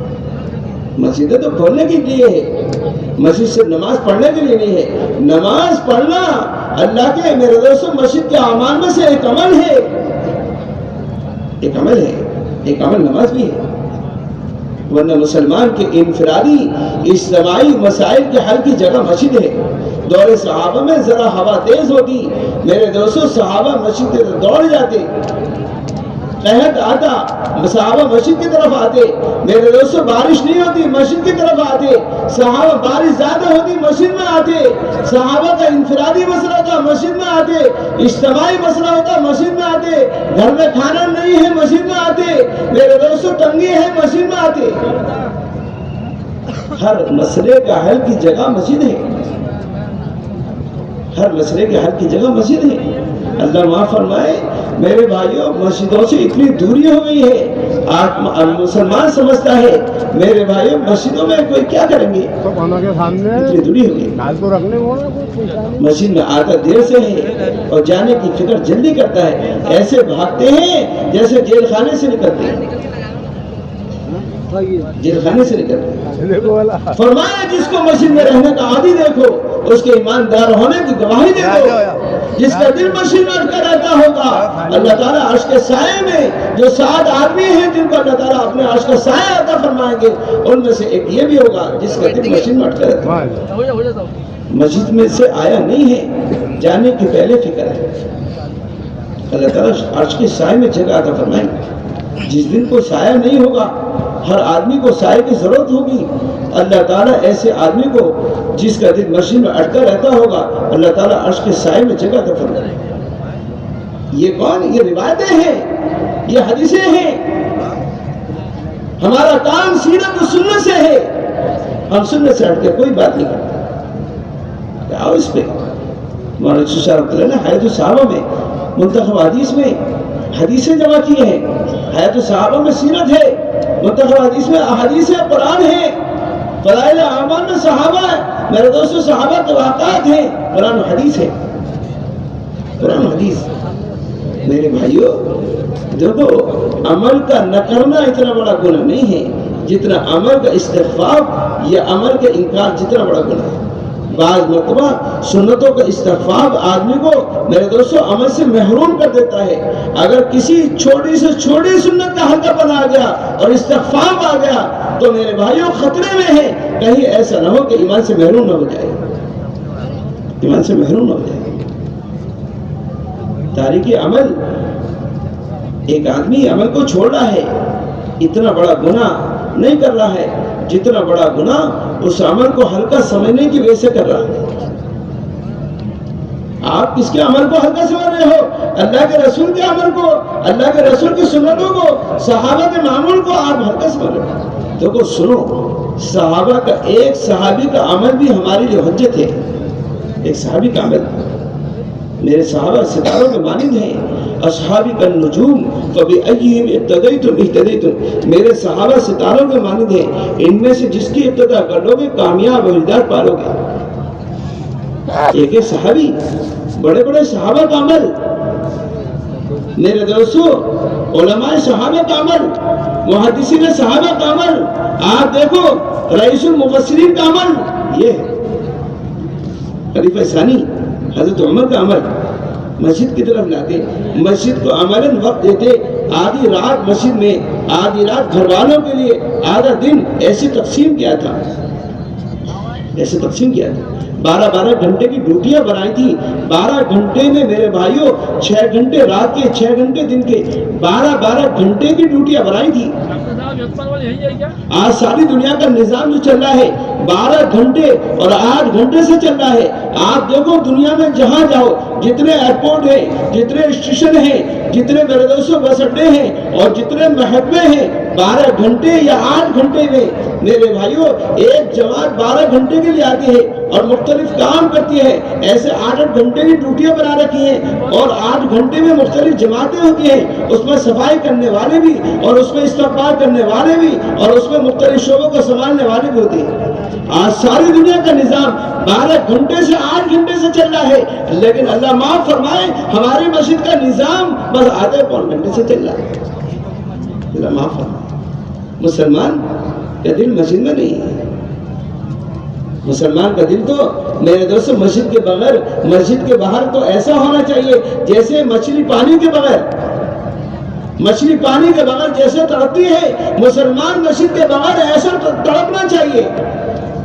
Speaker 1: مسجدیں تو کھولنے کے لیے ہے، مسجد سے نماز پڑھنے کے لیے نہیں ہے۔ نماز پڑھنا اللہ کے میرے دوستوں مسجد کے اعمال میں سے ایک عمل ہے، ایک عمل ہے، ایک عمل نماز بھی ہے۔ ورنہ مسلمان کے انفرادی اجتماعی مسائل کے حل کی جگہ مسجد ہے۔ دور صحابہ میں ذرا ہوا تیز ہوتی میرے دوستوں صحابہ مسجد کے دوڑ جاتے، قحط آتا صحابہ مسجد کی طرف آتے، میرے دوستو بارش نہیں ہوتی مسجد کی طرف آتے، صحابہ بارش زیادہ ہوتی مسجد میں آتے، صحابہ کا انفرادی مسئلہ ہوتا مسجد میں آتے، اجتماعی مسئلہ ہوتا مسجد میں آتے، گھر میں کھانا نہیں ہے مسجد میں آتے، میرے دوستو تنگی ہے مسجد میں آتے۔ ہر مسئلے کا حل کی جگہ مسجد ہے، ہر مسئلے کے حل کی جگہ مسجد ہے۔ اللہ معاف فرمائے میرے بھائیوں، مسجدوں سے اتنی دوری ہو گئی ہے، آج مسلمان سمجھتا ہے میرے بھائیوں مسجدوں میں کوئی کیا کریں گے، اتنی دوری ہو گئی۔ مسجد میں آتا دیر سے ہے اور جانے کی فکر جلدی کرتا ہے، ایسے بھاگتے ہیں جیسے جیل خانے سے نکلتے ہیں، جیل خانے سے نکلتے ہیں۔ فرمایا جس کو مسجد میں رہنے کا عادی دیکھو اس کے ایماندار ہونے کی گواہی دیکھو، جس کا دل مسجد میں اٹکا رہتا ہوگا اللہ تعالیٰ عرش کے سائے میں، جو 7 آدمی ہیں جن کو اللہ تعالیٰ اپنے عرش کا سایہ عطا فرمائیں گے، ان میں سے ایک یہ بھی ہوگا جس کا دل مسجد میں اٹکا رہتا ہے، مسجد میں سے آیا نہیں ہے، جانے کی پہلے فکر ہے۔ اللہ تعالیٰ عرش کے سائے میں جگہ عطا فرمائیں گے، جس دن کو سایہ نہیں ہوگا، ہر آدمی کو سائے کی ضرورت ہوگی، اللہ تعالیٰ ایسے آدمی کو جس کا دل مسجد میں اٹکا رہتا ہوگا اللہ تعالیٰ عرش کے سائے میں جگہ عطا فرمائے گا۔ یہ کون؟ یہ روایتیں ہیں، یہ حدیثیں ہیں، ہمارا کام سیرت و سنت سے ہے، ہم سنت سے ہٹ کے کوئی بات نہیں کرتے۔ آؤ اس پہ مولانا شاہ رحمۃ اللہ نے حیات الصحابہ میں منتخب حدیث میں حدیثیں جمع کی ہیں، حیات الصحابہ میں سیرت ہے، منتخب حدیث میں احادیث قرآن ہے، فضائل اعمال میں صحابہ ہے، میرے دوستو صحابہ کے واقعات ہیں، قرآن و حدیث ہے، قرآن و حدیث۔ میرے بھائیو دیکھو، عمل کا نہ کرنا اتنا بڑا گناہ نہیں ہے جتنا عمل کا استخفاف یا عمل کا انکار جتنا بڑا گناہ ہے۔ بعض مرتبہ سنتوں کا استخفاف آدمی کو میرے دوستو عمل سے محروم کر دیتا ہے۔ اگر کسی چھوٹی سے چھوٹی سنت کا حلقہ بنا گیا اور استخفاف آ گیا تو میرے بھائیوں خطرے میں ہے، کہیں ایسا نہ ہو کہ ایمان سے محروم نہ ہو جائے، ایمان سے محروم نہ ہو جائے۔ تاریک عمل، ایک آدمی عمل کو چھوڑ رہا ہے، اتنا بڑا گناہ نہیں کر رہا ہے جتنا بڑا گناہ اس عمل کو ہلکا سمجھنے کی وجہ سے کر رہا ہے۔ آپ کس کے عمل کو ہلکا سمجھ رہے ہو؟ اللہ کے رسول کے عمل کو، اللہ کے رسول کی سنتوں کو، صحابہ کے معمول کو آپ ہلکا سمجھ رہے ہو۔ دیکھو سنو، صحابہ کا ایک صحابی کا عمل بھی ہماری لیے حجت ہے، ایک صحابی کا عمل۔ میرے صحابہ ستاروں کے مانند ہیں، اصحابی کا نجوم فبأیہم اقتدیتم اہتدیتم، میرے صحابہ ستاروں کے مانند ہیں، ان میں سے جس کی ابتدا کر لو گے کامیاب و ہدایت پالو گے۔ ایک ایک صحابی، بڑے بڑے صحابہ کا عمل، میرے دوستو علماء صحابہ کا عمل، محدثین صحابہ کا عمل، آپ دیکھو رئیس المفسرین کا عمل، یہ خلیفہ ثانی حضرت عمر کا عمل، مسجد کی طرف لاتے، مسجد کو عملاً وقت دیتے، آدھی رات مسجد میں، آدھی رات گھر والوں کے لیے، آدھا دن ایسے تقسیم کیا تھا، ایسے تقسیم کیا تھا۔ 12 گھنٹے کی ڈیوٹیاں بنائی تھی، 12 گھنٹے میں میرے بھائیوں 6 گھنٹے رات کے، 6 گھنٹے دن کے، 12 گھنٹے کی ڈیوٹیاں بنائی تھی۔ آج ساری دنیا کا نظام جو چل رہا ہے 12 گھنٹے اور 8 گھنٹے سے چل رہا ہے۔ آپ دیکھو دنیا میں جہاں جاؤ، جتنے ایئرپورٹ ہیں، جتنے اسٹیشن ہیں، جتنے میرے دوستوں بس اڈے ہیں اور جتنے محکمے ہیں، 12 گھنٹے یا 8 گھنٹے میں میرے بھائیوں ایک جماعت 12 گھنٹے کے لیے آتی ہے اور مختلف کام کرتی ہے۔ ایسے 8 گھنٹے کی ڈیوٹیاں بنا رکھی ہیں اور 8 گھنٹے میں مختلف جماعتیں ہوتی ہیں، اس میں صفائی کرنے والے بھی اور اس میں استقبال کرنے والے بھی اور اس میں مختلف شعبوں کو سنبھالنے والے بھی ہوتے ہیں۔ آج ساری دنیا کا نظام 12 گھنٹے سے 8 گھنٹے سے چل رہا ہے، لیکن اللہ معاف فرمائے ہماری مسجد کا نظام بس آدھے پون گھنٹے سے چل رہا ہے۔ اللہ معاف فرمائے، مسلمان کا دل مسجد میں نہیں ہے۔ مسلمان کا دل تو میرے دوستو مسجد کے بغیر، مسجد کے باہر تو ایسا ہونا چاہیے جیسے مچھلی پانی کے بغیر، مچھلی پانی کے بغیر جیسے تڑپتی ہے، مسلمان مسجد کے بغیر ایسا تڑپنا چاہیے۔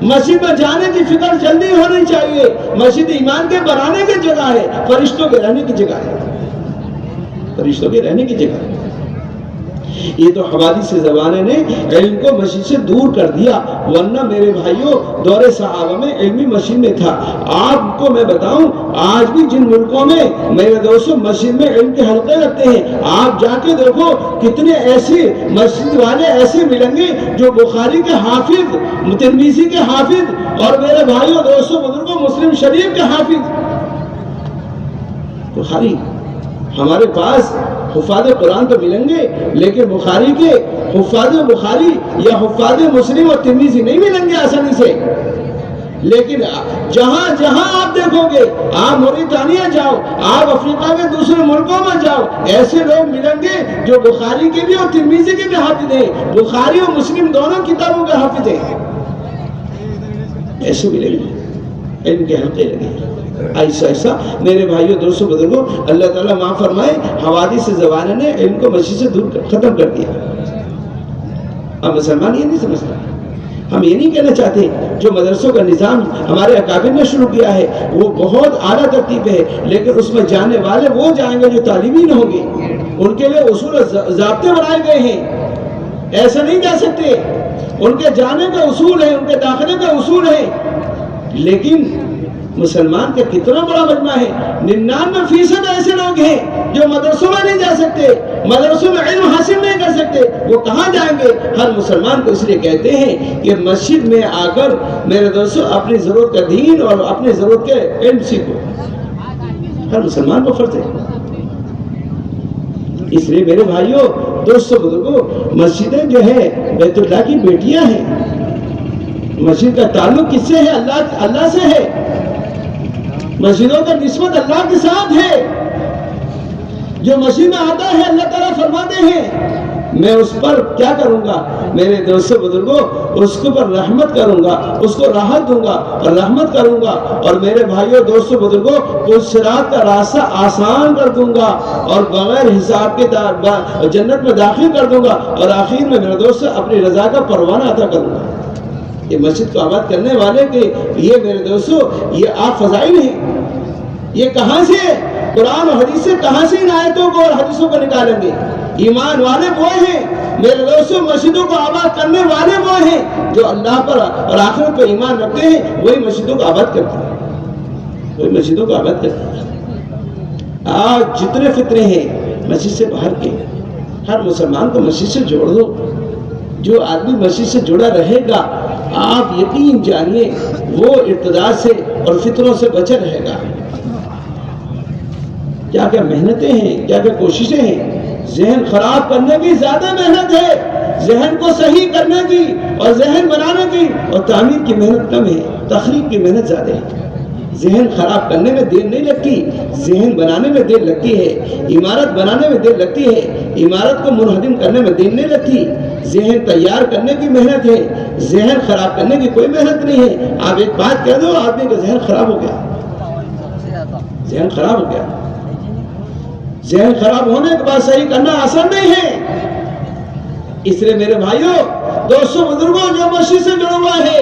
Speaker 1: مسجد میں جانے کی فکر جلدی ہونی چاہیے۔ مسجد ایمان کے بنانے کی جگہ ہے، فرشتوں کے رہنے کی جگہ ہے، فرشتوں کے رہنے کی جگہ ہے۔ یہ تو حوادث زمانے نے علم کو مسجد سے دور کر دیا، ورنہ میرے بھائیوں دور صحابہ میں علمی مسجد میں تھا۔ آپ کو میں بتاؤں آج بھی جن ملکوں میں میرے دوستوں مسجد میں علم کے حلقے لگتے ہیں، آپ جا کے دیکھو کتنے ایسے مسجد والے ایسے ملیں گے جو بخاری کے حافظ، ترمذی کے حافظ، اور میرے بھائیوں دوستوں بزرگوں مسلم شریف کے حافظ۔ بخاری ہمارے پاس حفاظ قرآن تو ملیں گے، لیکن بخاری کے حفاظ بخاری یا حفاظ مسلم اور ترمذی نہیں ملیں گے آسانی سے۔ لیکن جہاں جہاں آپ دیکھو گے، آپ موریتانیہ جاؤ، آپ افریقہ کے دوسرے ملکوں میں جاؤ، ایسے لوگ ملیں گے جو بخاری کے بھی اور ترمذی کے بھی حافظ ہیں، بخاری اور مسلم دونوں کتابوں کے حافظ ہیں، ایسے ملیں گے، علم کے حلقے لگے۔ ایسا ایسا میرے بھائیوں دوستوں بزرگوں، اللہ تعالیٰ معاف فرمائے، حوادث زمانے نے علم کو مسجد سے دور ختم کر دیا۔ اب مسلمان یہ نہیں سمجھتا، ہم یہ نہیں کہنا چاہتے جو مدرسوں کا نظام ہمارے اکابر نے شروع کیا ہے وہ بہت اعلیٰ ترتیب ہے، لیکن اس میں جانے والے وہ جائیں گے جو طالبین ہوں گے، ان کے لیے اصول و ضابطے بنائے گئے ہیں، ایسا نہیں جا سکتے، ان کے جانے کے اصول ہیں، ان کے داخلے کے اصول ہیں۔ لیکن مسلمان کا کتنا بڑا مجمع ہے، 99% ایسے لوگ ہیں جو مدرسوں میں نہیں جا سکتے، مدرسوں میں علم حاصل نہیں کر سکتے، وہ کہاں جائیں گے؟ ہر مسلمان کو اس لیے کہتے ہیں کہ مسجد میں آ کر میرے دوستوں اپنی ضرورت کا دین اور اپنی ضرورت کے علم سیکھو، ہر مسلمان کو فرض ہے۔ اس لیے میرے بھائیوں دوستوں بزرگوں، مسجدیں جو ہے بیت اللہ کی بیٹیاں ہیں، مسجد کا تعلق کس سے ہے؟ اللہ سے ہے، مسجدوں کا نسبت اللہ کے ساتھ ہے۔ جو مسجد میں آتا ہے اللہ تعالیٰ فرماتے ہیں میں اس پر کیا کروں گا میرے دوستوں بزرگوں، اس کے اوپر رحمت کروں گا، اس کو راحت دوں گا اور رحمت کروں گا، اور میرے بھائیوں دوستوں بزرگوں اس صراط کا راستہ آسان کر دوں گا اور بغیر حساب کے جنت میں داخل کر دوں گا، اور آخر میں میرے دوستوں اپنی رضا کا پروانہ عطا کروں گا۔ یہ مسجد کو آباد کرنے والے کے یہ میرے دوستوں یہ آپ فضائل ہیں، یہ کہاں سے قرآن و حدیث سے کہاں سے ان آیتوں کو اور حدیثوں کو نکالیں گے؟ ایمان والے وہ ہیں میرے دوستوں، مسجدوں کو آباد کرنے والے وہ ہیں جو اللہ پر اور آخرت پر ایمان رکھتے ہیں، وہی مسجدوں کو آباد کرتے ہیں، وہی مسجدوں کو آباد کرتے ہیں۔ آج جتنے فتنے ہیں مسجد سے باہر کے، ہر مسلمان کو مسجد سے جوڑ دو، جو آدمی مسجد سے جڑا رہے گا آپ یقین جانیے وہ ارتداد سے اور فتنوں سے بچا رہے گا۔ کیا کیا محنتیں ہیں، کیا کیا کوششیں ہیں، ذہن خراب کرنے کی زیادہ محنت ہے، ذہن کو صحیح کرنے کی اور ذہن بنانے کی اور تعمیر کی محنت کم ہے، تخریب کی محنت زیادہ ہے۔ ذہن خراب کرنے میں دیر نہیں لگتی، ذہن بنانے میں دیر لگتی ہے، عمارت بنانے میں دیر لگتی ہے، عمارت کو منہدم کرنے میں دیر نہیں لگتی، ذہن تیار کرنے کی محنت ہے، ذہن خراب کرنے کی کوئی محنت نہیں ہے۔ آپ ایک بات کہہ دو آدمی کا ذہن خراب ہو گیا، ذہن خراب ہو گیا۔ ذہن خراب ہونے کے بعد صحیح کرنا آسان نہیں ہے۔ اس لیے میرے بھائیوں دوستوں بزرگوں، جو مسجد سے جڑا ہوا ہے،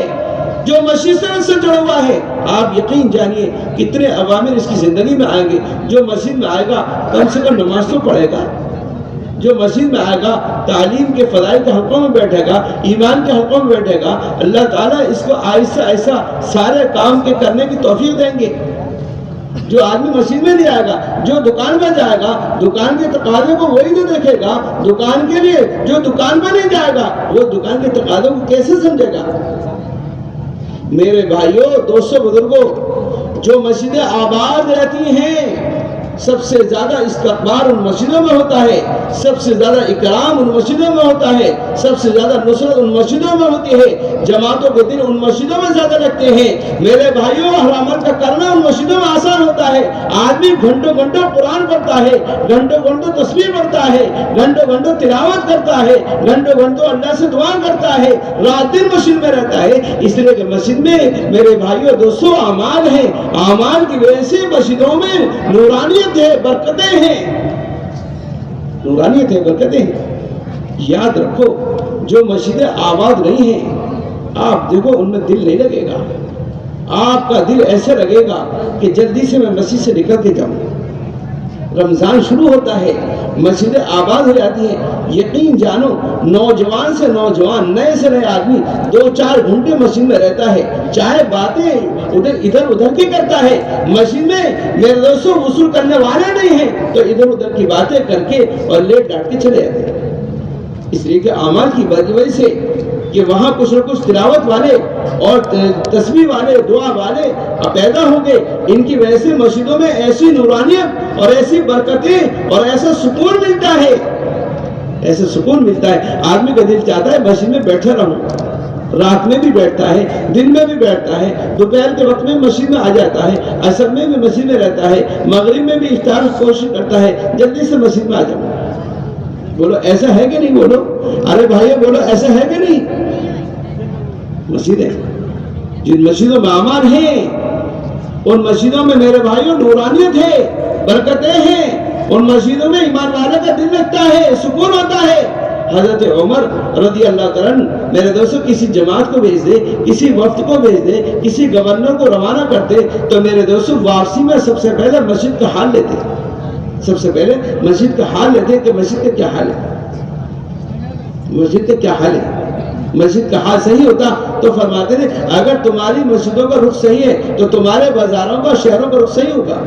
Speaker 1: جو مسجد سے جڑا ہوا ہے، آپ یقین جانیے کتنے عوامل اس کی زندگی میں آئیں گے۔ جو مسجد میں آئے گا کم سے کم نماز تو پڑھے گا، جو مسجد میں آئے گا تعلیم کے فضائل کے حلقوں میں بیٹھے گا، ایمان کے حلقوں میں بیٹھے گا، اللہ تعالیٰ اس کو آہستہ آہستہ سارے کام کے کرنے کی توفیق دیں گے۔ جو آدمی مسجد میں نہیں آئے گا، جو دکان میں جائے گا، دکان کے تقاضے کو وہی تو دیکھے گا، دکان کے لیے جو دکان میں نہیں جائے گا وہ دکان کے تقاضوں کو کیسے سمجھے گا؟ میرے بھائیوں دوستوں بزرگوں، جو مسجدیں آباد رہتی ہیں سب سے زیادہ استقبال ان مسجدوں میں ہوتا ہے، سب سے زیادہ اکرام ان مسجدوں میں ہوتا ہے، سب سے زیادہ نصرت ان مسجدوں میں ہوتی ہے، جماعتوں کے دن ان مسجدوں میں زیادہ لگتے ہیں۔ میرے بھائیوں ہر عمل کا کرنا ان مسجدوں میں آسان ہوتا ہے۔ آدمی گھنٹوں گھنٹوں قرآن پڑھتا ہے، گھنٹوں گھنٹوں تسبیح پڑھتا ہے، گھنٹوں گھنٹوں تلاوت کرتا ہے، گھنٹوں گھنٹوں اللہ سے دعا کرتا ہے، رات دن مسجد میں رہتا ہے، اس لیے کہ مسجد میں میرے بھائیوں دوستوں اعمال ہیں، اعمال کی وجہ سے مسجدوں میں نورانیت ہے، برکتیں ہیں، نورانیت ہے، برکتیں ہیں۔ یاد رکھو جو مسجدیں آباد نہیں ہیں آپ دیکھو ان میں دل نہیں لگے گا، آپ کا دل ایسے لگے گا کہ جلدی سے میں مسجد سے نکل کے جاؤں۔ رمضان شروع ہوتا ہے مسجدیں آباد ہو جاتی ہیں. یقین جانو نوجوان سے نوجوان نئے سے نئے آدمی 2-4 گھنٹے مسجد میں رہتا ہے, چاہے باتیں ادھر ادھر کی کرتا ہے. مسجد میں میرے دوستوں وصول کرنے والے نہیں ہیں تو ادھر ادھر کی باتیں کر کے اور لیٹ ڈاٹ کے چلے جاتے ہیں. اس لیے کہ اعمال کی وجہ سے کہ وہاں کچھ نہ کچھ تلاوت والے اور تسبیح والے دعا والے پیدا ہوں گے. ان کی وجہ سے مسجدوں میں ایسی نورانیت اور ایسی برکتیں اور ایسا سکون ملتا ہے, ایسا سکون ملتا ہے. آدمی کا دل چاہتا ہے مسجد میں بیٹھے رہوں, رات میں بھی بیٹھتا ہے, دن میں بھی بیٹھتا ہے, دوپہر کے وقت میں مسجد میں آ جاتا ہے, عصر میں بھی مسجد میں رہتا ہے, مغرب میں بھی افطار کی کوشش کرتا ہے جلدی سے مسجد میں آ جاؤں. بولو ایسا ہے کہ نہیں؟ بولو ارے بھائی بولو ایسا ہے کہ نہیں؟ مسجدیں جن مسجدوں میں اعمال ہیں ان مسجدوں میں میرے بھائیوں نورانیت ہے, برکتیں ہیں. ان مسجدوں میں ایمان والے کا دل لگتا ہے, سکون ہوتا ہے. حضرت عمر رضی اللہ تعالیٰ میرے دوستوں کسی جماعت کو بھیج دے, کسی وفد کو بھیج دے, کسی گورنر کو روانہ کرتے تو میرے دوستوں واپسی میں سب سے پہلے مسجد کا حال لیتے, سب سے پہلے مسجد کا حال لیتے کہ مسجد کا کیا حال ہے, مسجد کا کیا حال ہے. مسجد کا حال صحیح ہوتا تو فرماتے تھے اگر تمہاری مسجدوں کا رخ صحیح ہے تو تمہارے بازاروں کا شہروں کا رخ صحیح ہوگا.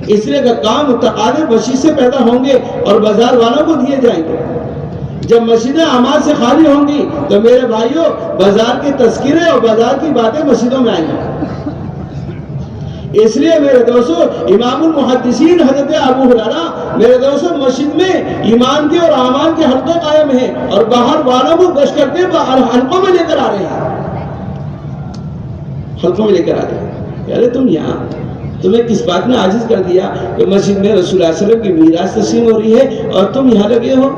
Speaker 1: اس لیے کہ کام تقاضے مسجد سے پیدا ہوں گے اور بازار والوں کو دیے جائیں گے. جب مسجدیں اعمال سے خالی ہوں گی تو میرے بھائیوں بازار کے تذکرے اور بازار کی باتیں مسجدوں میں آئیں گی. اس لیے میرے دوستو امام المحدثین حضرت ابو ہریرہ میرے دوستو مسجد میں ایمان کے اور اعمال کے حلقے قائم ہیں اور باہر والوں کو گشت کرتے حلقوں میں لے کر آ رہے ہیں, حلقوں میں لے کر آ رہے ہیں. یار تم یہاں تمہیں کس بات نے عاجز کر دیا کہ مسجد میں رسول اللہ صلی اللہ علیہ وسلم کی میراث تقسیم ہو رہی ہے اور تم یہاں لگے ہو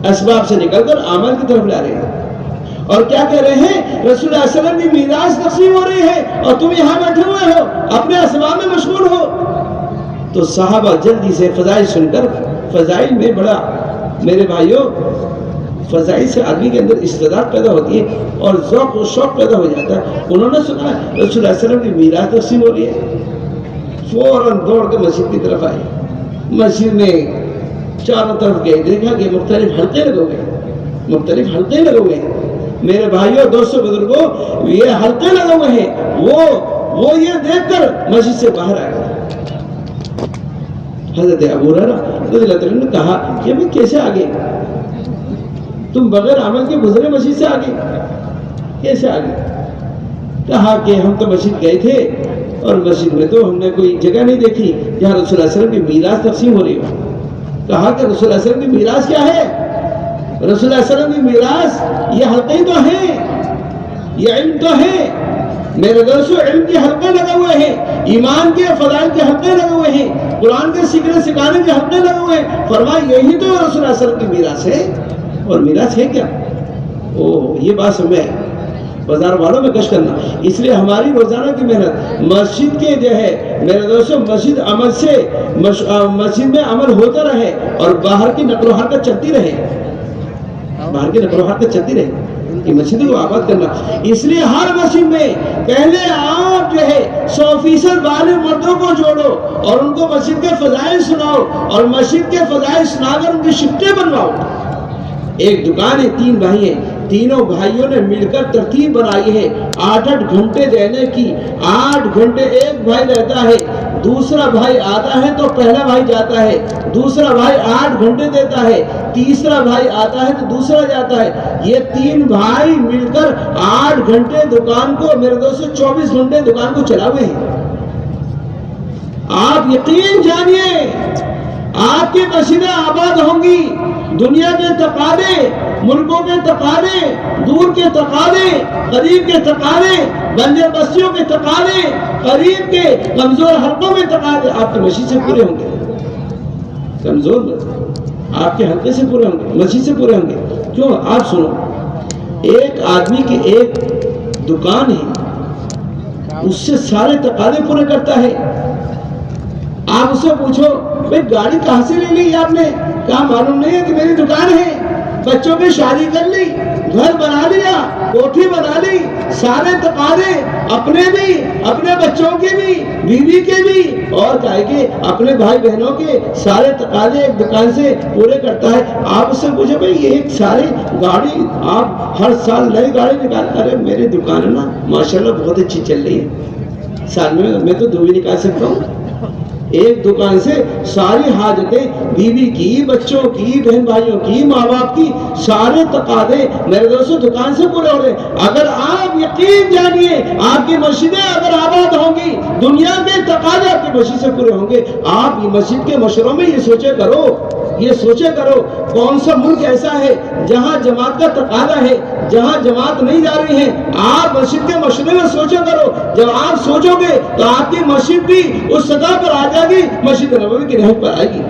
Speaker 1: اسباب سے نکل کر اعمال کی طرف لا رہے ہیں اور کیا کہہ رہے ہیں رسول اللہ صلی اللہ علیہ وسلم کی میراث تقسیم ہو رہی ہے اور تم یہاں بیٹھے ہوئے ہو اپنے اسباب میں مشغول ہو. تو صحابہ جلدی سے فضائل سن کر, فضائل میں بڑا میرے بھائیوں فضائل سے آدمی کے اندر استعداد پیدا ہوتی ہے اور ذوق و شوق پیدا ہو جاتا ہے. انہوں نے سنا رسول اللہ صلی اللہ علیہ وسلم کی میراث تقسیم ہو رہی ہے, فوراً دوڑ کے مسجد کی طرف آئے. مسجد میں چاروں طرف گئے, دیکھا کہ مختلف حلقے لگے ہوئے, مختلف حلقے لگے ہوئے ہیں. میرے بھائیوں دوستوں بزرگوں یہ حلقے لگے ہوئے ہیں, وہ یہ دیکھ کر مسجد سے باہر آ گئے. حضرت ابو ہریرہ رضی اللہ عنہ نے کہا کہ میں کیسے آگے, تم بغیر عمل کے گزرے مسجد سے آگے, کیسے آگے؟ کہا کہ ہم تو مسجد گئے تھے اور مسجد میں تو ہم نے کوئی جگہ نہیں دیکھی جہاں رسول اللہ صلی اللہ علیہ وسلم کی میراث تقسیم ہو رہی ہو. کہا کہ رسول اللہ صلی اللہ علیہ وسلم کی میراث کیا ہے؟ رسول اللہ صلی اللہ علیہ وسلم کی میراث یہ حلقے تو ہیں, یہ علم تو ہے. میرے دوستو علم کے حلقے لگے ہوئے ہیں, ایمان کے فضائل کے حلقے لگے ہوئے ہیں, قرآن کے سیکھنے سکھانے کے حلقے لگے ہوئے ہیں. فرمایا یہی تو رسول اللہ صلی اللہ علیہ وسلم کی میراث ہے. اور میراث ہے کیا؟ یہ بات سمجھے بازار والوں میں کش کرنا. اس لیے ہماری روزانہ کی محنت مسجد کے جو ہے میرے دوستو مسجد عمل سے مسجد میں عمل ہوتا رہے اور باہر کی نقل و حرکت چلتی رہے, باہر کی نقل و حرکت چلتی رہے کہ مسجد کو آباد کرنا. اس لیے ہر مسجد میں پہلے آپ جو ہے 100% والے مردوں کو جوڑو اور ان کو مسجد کے فضائل سناؤ اور مسجد کے فضائل سنا کر ان کی شفٹیں بنواؤ. ایک دکان ہے, 3 بھائی ہیں, تینوں بھائیوں نے مل کر ترتیب بنائی ہے 8-8 گھنٹے دینے کی. 8 گھنٹے ایک بھائی رہتا ہے, دوسرا بھائی آتا ہے تو پہلا بھائی جاتا ہے, دوسرا بھائی 8 گھنٹے دیتا ہے, تیسرا بھائی آتا ہے تو دوسرا جاتا ہے. یہ 3 بھائی مل کر 8 گھنٹے دکان کو میرے دوستو 24 گھنٹے دکان کو چلا ہوئے ہیں. آپ یقین جانیے آپ کی مسجدیں آباد ہوں گی. دنیا کے تقاضے, ملکوں کے تقاضے, دور کے تقاضے, قریب کے تقاضے, بنجر بستیوں کے تقاضے, قریب کے کمزور حلقوں میں تقاضے آپ کی مسجد سے پورے ہوں گے. کمزور آپ کے حلقے سے پورے ہوں گے, مسجد سے پورے ہوں گے. کیوں؟ آپ سنو, ایک آدمی کی ایک دکان ہے, اس سے سارے تقاضے پورے کرتا ہے. آپ اس سے پوچھو بھئی گاڑی کہاں سے لے لی آپ نے؟ کہا معلوم نہیں ہے کہ میری دکان ہے. بچوں کی شادی کر لی, گھر بنا لیا, کوٹھی بنا لی,
Speaker 2: سارے تقاضے اپنے بھی، اپنے بچوں کے بھی، بیوی کے بھی، اور کہے کہ اپنے بھائی بہنوں کے سارے تقاضے ایک دکان سے پورے کرتا ہے۔ آپ اس سے پوچھے بھائی یہ ایک ساری گاڑی آپ ہر سال نئی گاڑی نکالتے، ارے میری دکان ہے نا ماشاءاللہ بہت اچھی چل رہی ہے، سال میں تو 2 بھی نکال سکتا ہوں۔ ایک دکان سے ساری حاجتیں بیوی کی، بچوں کی، بہن بھائیوں کی، ماں باپ کی، سارے تقاضے میرے دوستوں دکان سے پورے ہو رہے۔ اگر آپ یقین جانیے آپ کی مسجدیں اگر آباد ہوں گی، دنیا کے تقاضے آپ کی مسجد سے پورے ہوں گے۔ آپ یہ مسجد کے مشوروں میں یہ سوچے کرو کون سا ملک ایسا ہے جہاں جماعت کا تقاضا ہے، جہاں جماعت نہیں جا رہی ہے۔ آپ مسجد کے مشورے میں سوچا کرو، جب آپ سوچو گے تو آپ کی مسجد بھی اس سطح پر آ جائے گی، مسجد نبوی کی رحمت پر آئے گی۔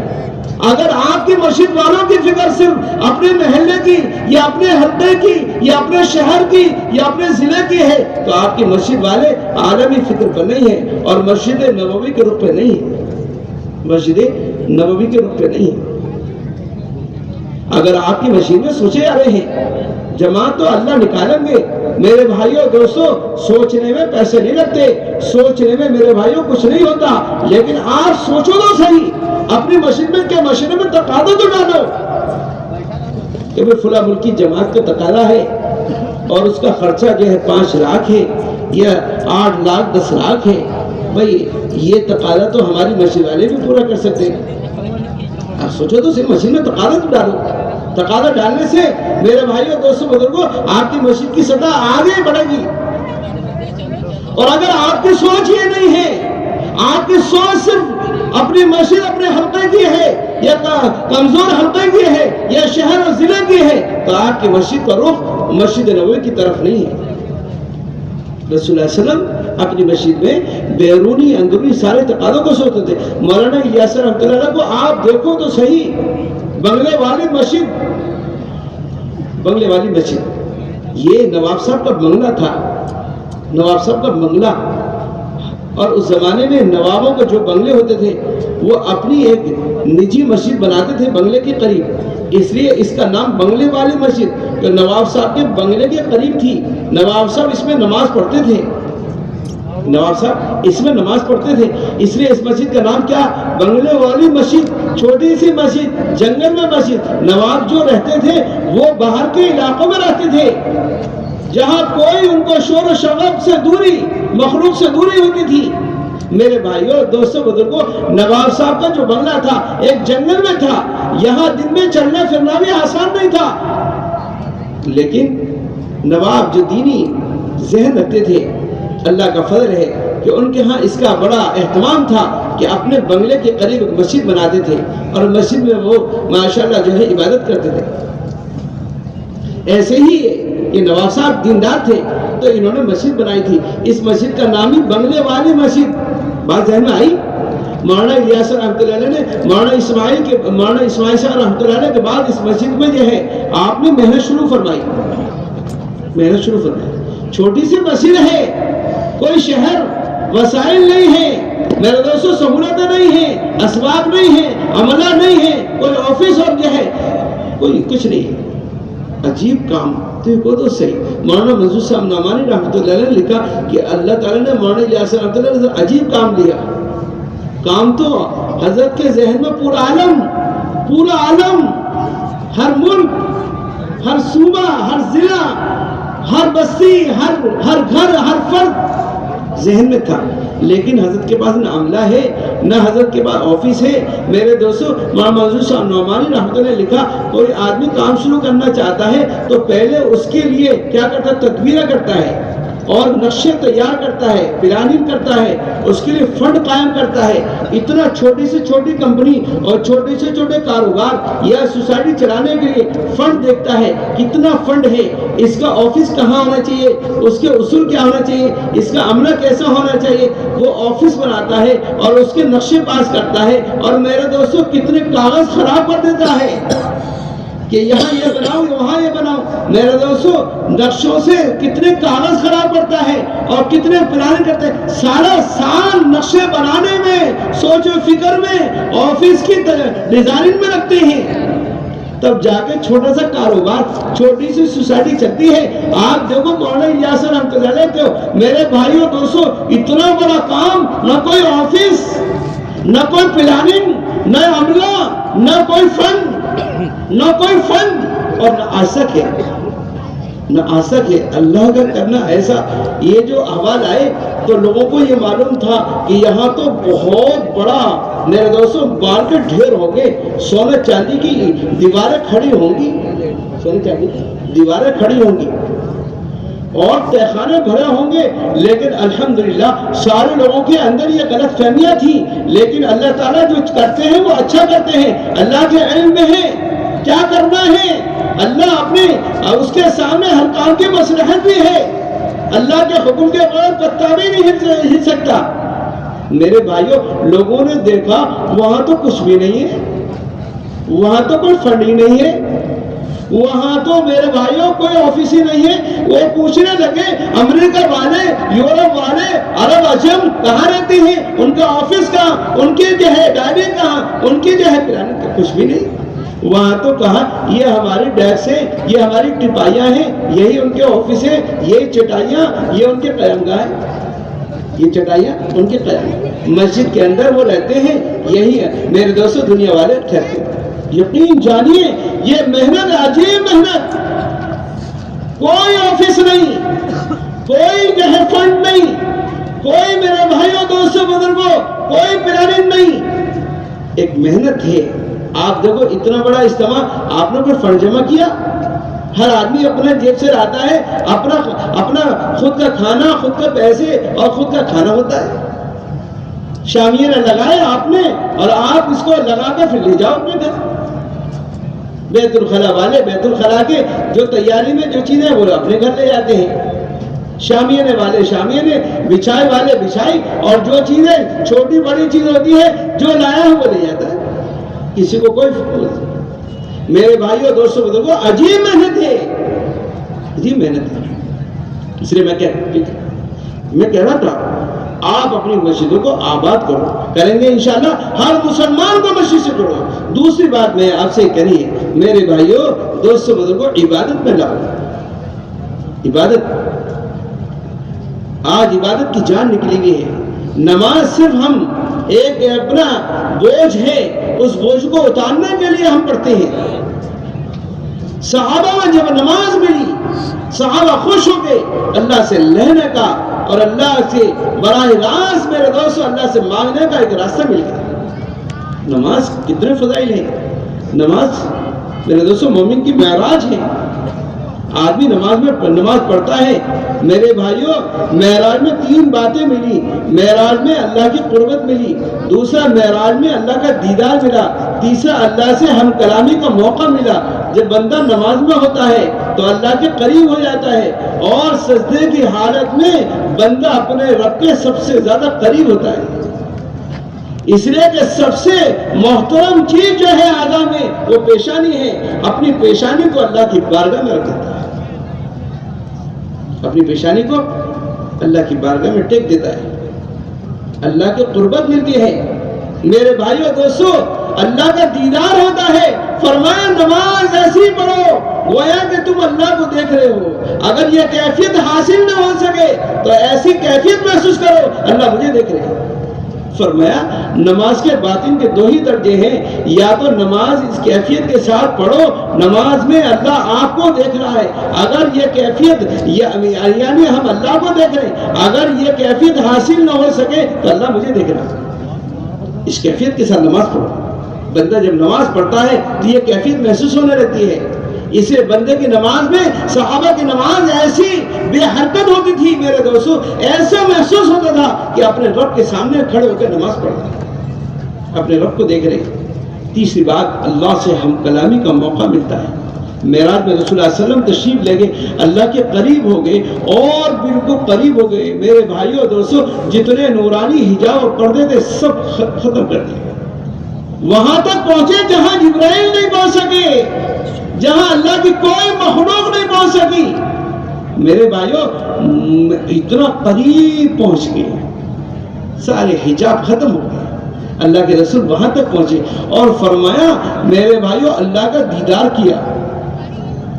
Speaker 2: اگر آپ کی مسجد والوں کی فکر صرف اپنے محلے کی یا اپنے حلقے کی یا اپنے شہر کی یا اپنے ضلع کی ہے تو آپ کی مسجد والے عالمی فکر پر نہیں ہے اور مسجد نبوی کے رخ پہ نہیں ہے، مسجد نبوی کے رخ پہ نہیں ہے۔ اگر آپ کی مسجد میں سوچے جا رہے ہیں، جماعت تو اللہ نکالیں گے میرے بھائیوں دوستوں، سوچنے میں پیسے نہیں لگتے، سوچنے میں میرے بھائیوں کچھ نہیں ہوتا، لیکن آپ سوچو تو صحیح، اپنی مسجد میں کے مشورے میں تقاضا تو ڈالو کہ بھئی فلاں ملک کی جماعت کا تقاضا ہے اور اس کا خرچہ جو ہے 5 لاکھ ہے یا 8 لاکھ 10 لاکھ ہے، بھئی یہ تقاضا تو ہماری مسجد والے بھی پورا کر سکتے ہیں۔ آپ سوچو تو صرف مسجد میں تقاضا تو ڈالو، تقاضا ڈالنے سے میرے بھائیوں دوستوں بزرگوں آپ کی مسجد کی سطح آگے بڑھے گی۔ اور اگر آپ کی سوچ یہ نہیں ہے، آپ کی سوچ صرف اپنی مسجد اپنے حلقے کی ہے یا کمزور حلقے کی ہے یا شہر اور ضلع کی ہے تو آپ کی مسجد کا رخ مسجد نبوی کی طرف نہیں ہے۔ رسول اللہ علیہ وسلم اپنی مسجد میں بیرونی اندرونی سارے تقاضوں کو سوچتے تھے۔ مولانا الیاس رحمۃ اللہ علیہ کو آپ دیکھو تو صحیح، بنگلے والی مسجد یہ نواب صاحب کا بنگلہ تھا، نواب صاحب کا بنگلہ، اور اس زمانے میں نوابوں کے جو بنگلے ہوتے تھے وہ اپنی ایک نجی مسجد بناتے تھے بنگلے کے قریب، اس لیے اس کا نام بنگلے والی مسجد، جو نواب صاحب کے بنگلے کے قریب تھی۔ نواب صاحب اس میں نماز پڑھتے تھے، نواب صاحب اس میں نماز پڑھتے تھے، اس لیے اس مسجد کا نام کیا؟ بنگلے والی مسجد، چھوٹی سی مسجد، جنگل میں مسجد۔ نواب جو رہتے تھے وہ باہر کے علاقوں میں رہتے تھے جہاں کوئی ان کو شور و شغب سے دوری، مخلوق سے دوری ہوتی تھی۔ میرے بھائیوں دوستوں بزرگوں، نواب صاحب کا جو بنگلہ تھا ایک جنگل میں تھا، یہاں دن میں چلنا پھرنا بھی آسان نہیں تھا، لیکن نواب جو دینی ذہن رکھتے تھے، اللہ کا فضل ہے کہ ان کے ہاں اس کا بڑا اہتمام تھا کہ اپنے بنگلے کے قریب ایک مسجد بناتے تھے اور مسجد میں وہ ماشاءاللہ جو ہے عبادت کرتے تھے۔ ایسے ہی یہ نواب صاحب دیندار تھے تو انہوں نے مسجد بنائی تھی، اس مسجد کا نام ہی بنگلے والی مسجد۔ بات ذہن میں آئی؟ مولانا الیاس رحمۃ اللہ علیہ نے مولانا اسماعیل صاحب رحمۃ اللہ علیہ کے بعد اس مسجد میں جو ہے آپ نے محنت شروع فرمائی۔ چھوٹی سی مسجد ہے، کوئی شہر، وسائل نہیں ہے میرے دوستوں، سہولتیں نہیں ہیں، اسباب نہیں ہیں، عملہ نہیں ہے، کوئی آفس اور جو ہے کوئی کچھ نہیں ہے۔ عجیب کام دیکھو تو صحیح، مولانا منظور صاحب نعمانی رحمۃ اللہ علیہ نے لکھا کہ اللہ تعالیٰ نے مولانا الیاس رحمۃ اللہ علیہ سے عجیب کام لیا۔ کام تو حضرت کے ذہن میں پورا عالم، ہر ملک، ہر صوبہ، ہر ضلع، ہر بستی، ہر گھر، ہر فرد ذہن میں تھا، لیکن حضرت کے پاس نہ عملہ ہے نہ حضرت کے پاس آفس ہے۔ میرے دوستو مولانا منظور صاحب نعمانی رحمۃ اللہ نے لکھا کوئی آدمی کام شروع کرنا چاہتا ہے تو پہلے اس کے لیے کیا کرتا ہے؟ تدبیرہ کرتا ہے اور نقشے تیار کرتا ہے، پلاننگ کرتا ہے، اس کے لیے فنڈ قائم کرتا ہے۔ اتنا چھوٹی سے چھوٹی کمپنی اور چھوٹے سے چھوٹے کاروبار یا سوسائٹی چلانے کے لیے فنڈ دیکھتا ہے، کتنا فنڈ ہے، اس کا آفس کہاں ہونا چاہیے، اس کے اصول کیا ہونا چاہیے، اس کا عملہ کیسا ہونا چاہیے، وہ آفس بناتا ہے اور اس کے نقشے پاس کرتا ہے، اور میرے دوستوں کتنے کاغذ خراب کر دیتا ہے کہ یہاں یہ بناؤ وہاں یہ بناؤ۔ میرے دوستو نقشوں سے کتنے کاغذ خراب کرتا ہے اور کتنے پلان کرتے ہیں، سارا سال نقشے بنانے میں، سوچ و فکر میں، آفس کی ڈیزائننگ میں لگتے ہیں۔ تب جا کے چھوٹا سا کاروبار، چھوٹی سی سوسائٹی چلتی ہے۔ آپ دیکھو مولانا الیاس رحمۃ اللہ علیہ کے میرے بھائیوں دوستوں اتنا بڑا کام، نہ کوئی آفس، نہ کوئی پلاننگ، نہ عملہ، نہ کوئی فن اور نہ آسک ہے اللہ کا کرنا ایسا۔ یہ جو احوال آئے تو لوگوں کو یہ معلوم تھا کہ یہاں تو بہت بڑا میرے دوستوں مال کے ڈھیر ہوں گے، سونے چاندی کی دیواریں کھڑی ہوں گی، سونے چاندی کی دیواریں کھڑی ہوں گی اور تہخانے بھرے ہوں گے، لیکن الحمدللہ سارے لوگوں کے اندر یہ غلط فہمیاں تھی، لیکن اللہ تعالیٰ جو کرتے ہیں وہ اچھا کرتے ہیں، اللہ کے علم میں ہے کیا کرنا ہے، اللہ اپنے اس کے سامنے ہر کام کی مصلحت بھی ہے، اللہ کے حکم کے بغیر پتا بھی نہیں ہل سکتا۔ میرے بھائیوں لوگوں نے دیکھا وہاں تو کچھ بھی نہیں ہے، وہاں تو کوئی فنڈ ہی نہیں ہے، وہاں تو میرے بھائیوں کوئی آفس ہی نہیں ہے۔ وہ پوچھنے لگے امریکہ والے، یورپ والے، عرب عجم کہاں رہتے ہیں، ان کا آفس کہاں، ان کی جو ہے ڈائری کہاں، ان کی جو ہے پلاننگ، کچھ بھی نہیں۔ وہاں تو کہا یہ ہماری ڈیسک ہے، یہ ہماری ٹپائیاں ہیں، یہی ان کے آفس ہے، یہی چٹائیاں، یہ ان کے قیام گاہ ہے، یہ چٹائیاں ان کے قیام، مسجد کے اندر وہ رہتے ہیں، یہی ہے میرے دوستوں دنیا والے ٹھہرتے ہیں۔ یقین جانیے یہ محنت عجیب محنت، کوئی آفس نہیں، کوئی جو ہے فنڈ نہیں، کوئی میرے بھائیوں دوستوں بزرگوں کوئی پلاننگ نہیں، ایک محنت ہے۔ آپ دیکھو اتنا بڑا اجتماع، آپ نے کوئی فنڈ جمع کیا؟ ہر آدمی اپنے جیب سے لاتا ہے، اپنا خود کا کھانا، خود کا پیسے اور خود کا کھانا ہوتا ہے۔ شامیہ نے لگایا آپ نے اور آپ اس کو لگا کے پھر لے جاؤ اپنے گھر۔ بیت الخلا والے بیت الخلا کے جو تیاری میں جو چیزیں وہ اپنے گھر لے جاتے ہیں، شامیانے والے شامیانے، بچھائی والے بچھائی، اور جو چیزیں چھوٹی بڑی چیز ہوتی ہے جو لایا ہے وہ لے جاتا ہے، کسی کو کوئی فکر نہیں۔ میرے بھائیوں دوستوں بزرگوں عجیب محنت ہے، عجیب محنت ہے۔ اس لیے میں کہہ رہا تھا آپ اپنی مسجدوں کو آباد کریں گے انشاءاللہ، ہر مسلمان کو مسجد سے جوڑو۔ دوسری بات میں آپ سے کہنی ہے میرے بھائیوں دوستوں بزرگوں، عبادت میں لاؤ، عبادت۔ آج عبادت کی جان نکلی ہوئی ہے، نماز صرف ہم ایک اپنا بوجھ ہے، اس بوجھ کو اتارنے کے لیے ہم پڑھتے ہیں۔ صحابہ میں جب نماز ملی صحابہ خوش ہو گئے، اللہ سے لینے کا اور اللہ سے براہ راست میرے دوستوں اللہ سے مانگنے کا ایک راستہ مل گیا۔ نماز کتنے فضائل ہیں، نماز میرے دوستوں مومن کی معراج ہے۔ آدمی نماز پڑھتا ہے میرے بھائیوں، معراج میں 3 باتیں ملی۔ معراج میں اللہ کی قربت ملی، دوسرا معراج میں اللہ کا دیدار ملا، تیسرا اللہ سے ہم کلامی کا موقع ملا۔ جب بندہ نماز میں ہوتا ہے تو اللہ کے قریب ہو جاتا ہے، اور سجدے کی حالت میں بندہ اپنے رب کے سب سے زیادہ قریب ہوتا ہے۔ اس لیے کہ سب سے محترم چیز جو ہے اعضاء میں وہ پیشانی ہے، اپنی پیشانی کو اللہ کی بارگاہ میں رکھ دیتا ہے، اپنی پیشانی کو اللہ کی بارگاہ میں ٹیک دیتا ہے، اللہ کی قربت ملتی ہے۔ میرے بھائیوں دوستوں اللہ کا دیدار ہوتا ہے، فرمایا نماز ایسی پڑھو گویا کہ تم اللہ کو دیکھ رہے ہو۔ اگر یہ کیفیت حاصل نہ ہو سکے تو ایسی کیفیت محسوس کرو اللہ مجھے دیکھ رہے ہیں۔ فرمایا نماز کے باطن کے 2 ہی درجے ہیں، یا تو نماز اس کیفیت کے ساتھ پڑھو نماز میں اللہ آپ کو دیکھ رہا ہے، اگر یہ کیفیت یعنی ہم اللہ کو دیکھ رہے ہیں، اگر یہ کیفیت حاصل نہ ہو سکے تو اللہ مجھے دیکھ رہا ہے۔ اس کیفیت کے ساتھ نماز پڑھو۔ بندہ جب نماز پڑھتا ہے تو یہ کیفیت محسوس ہونے لگتی ہے۔ اس لیے بندے کی نماز میں صحابہ کی نماز ایسی بے حرکت ہوتی تھی میرے دوستوں، ایسا محسوس ہوتا تھا کہ اپنے رب کے سامنے کھڑے ہو کے نماز پڑھ رہے، اپنے رب کو دیکھ رہے۔ تیسری بات اللہ سے ہم کلامی کا موقع ملتا ہے۔ معراج میں رسول اللہ صلی اللہ علیہ وسلم تشریف لے گئے، اللہ کے قریب ہو گئے اور بالکل قریب ہو گئے۔ میرے بھائیوں دوستوں جتنے نورانی حجاب اور پردے تھے سب ختم کر دیے، وہاں تک پہنچے جہاں جبرائیل نہیں پہنچ سکے، جہاں اللہ کی کوئی مخلوق نہیں پہنچ سکی۔ میرے بھائیوں اتنا قریب پہنچ گئے، سارے حجاب ختم ہو گئے، اللہ کے رسول وہاں تک پہنچے اور فرمایا میرے بھائیو اللہ کا دیدار کیا،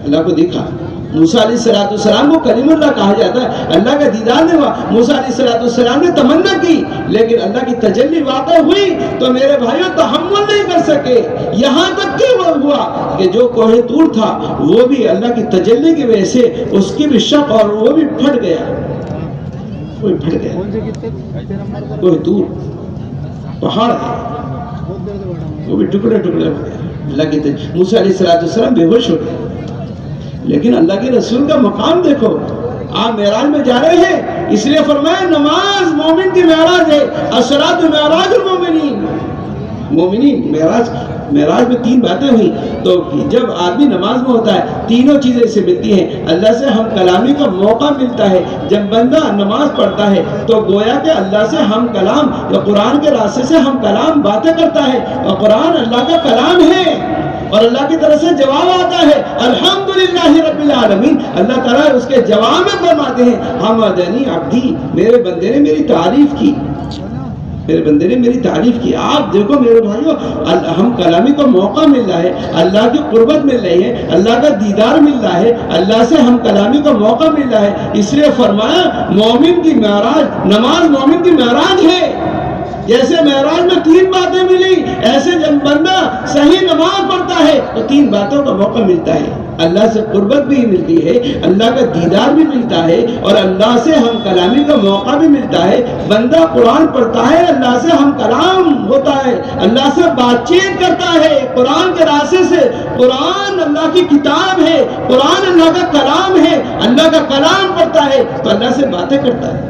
Speaker 2: اللہ کو دیکھا۔ موسیٰ علیہ السلام کو کلیم اللہ کہا جاتا ہے، اللہ کا دیدار نہیں ہوا۔ موسیٰ علیہ السلام نے تمنا کی لیکن اللہ کی تجلی واقع ہوئی تو میرے بھائیوں تحمل نہیں کر سکے، یہاں تک کہ وہ ہوا کہ جو کوہ طور تھا وہ بھی اللہ کی تجلی کی وجہ سے اس کی بھی شق اور وہ بھی پھٹ گیا، وہ بھی پھٹ گیا۔ کوہ طور پہاڑ ہے، وہ بھی ٹکڑے ٹکڑے ہو گیا۔ اللہ کی موسیٰ علیہ السلام بے ہوش ہو گئے، لیکن اللہ کے رسول کا مقام دیکھو، آپ معراج میں جا رہے ہیں، اس لیے فرمایا نماز مومن کی معراج ہے، الصلاۃ معراج المومنین۔ مومنین معراج میں تین باتیں ہوئی، تو جب آدمی نماز میں ہوتا ہے تینوں چیزیں اسے ملتی ہیں، اللہ سے ہم کلامی کا موقع ملتا ہے۔ جب بندہ نماز پڑھتا ہے تو گویا کہ اللہ سے ہم کلام یا قرآن کے راستے سے ہم کلام باتیں کرتا ہے، اور قرآن اللہ کا کلام ہے اور اللہ کی طرف سے جواب آتا ہے الحمدللہ رب العالمین۔ اللہ تعالیٰ اس کے جواب میں فرماتے ہیں حمدنی عبدی، میرے بندے نے میری تعریف کی، میرے بندے نے میری تعریف کی۔ آپ دیکھو میرے بھائیو، ہم کلامی کو موقع مل رہا ہے، اللہ کی قربت مل رہی ہے، اللہ کا دیدار مل رہا ہے، اللہ سے ہم کلامی کو موقع مل رہا ہے، اس لیے فرمایا مومن کی معراج، نماز مومن کی معراج ہے۔ جیسے معراج میں تین باتیں ملی، ایسے جب بندہ صحیح نماز پڑھتا ہے تو تین باتوں کا موقع ملتا ہے، اللہ سے قربت بھی ملتی ہے، اللہ کا دیدار بھی ملتا ہے، اور اللہ سے ہم کلامی کا موقع بھی ملتا ہے۔ بندہ قرآن پڑھتا ہے، اللہ سے ہم کلام ہوتا ہے، اللہ سے بات چیت کرتا ہے قرآن کے راستے سے۔ قرآن اللہ کی کتاب ہے، قرآن اللہ کا کلام ہے، اللہ کا کلام پڑھتا ہے تو اللہ سے باتیں کرتا ہے،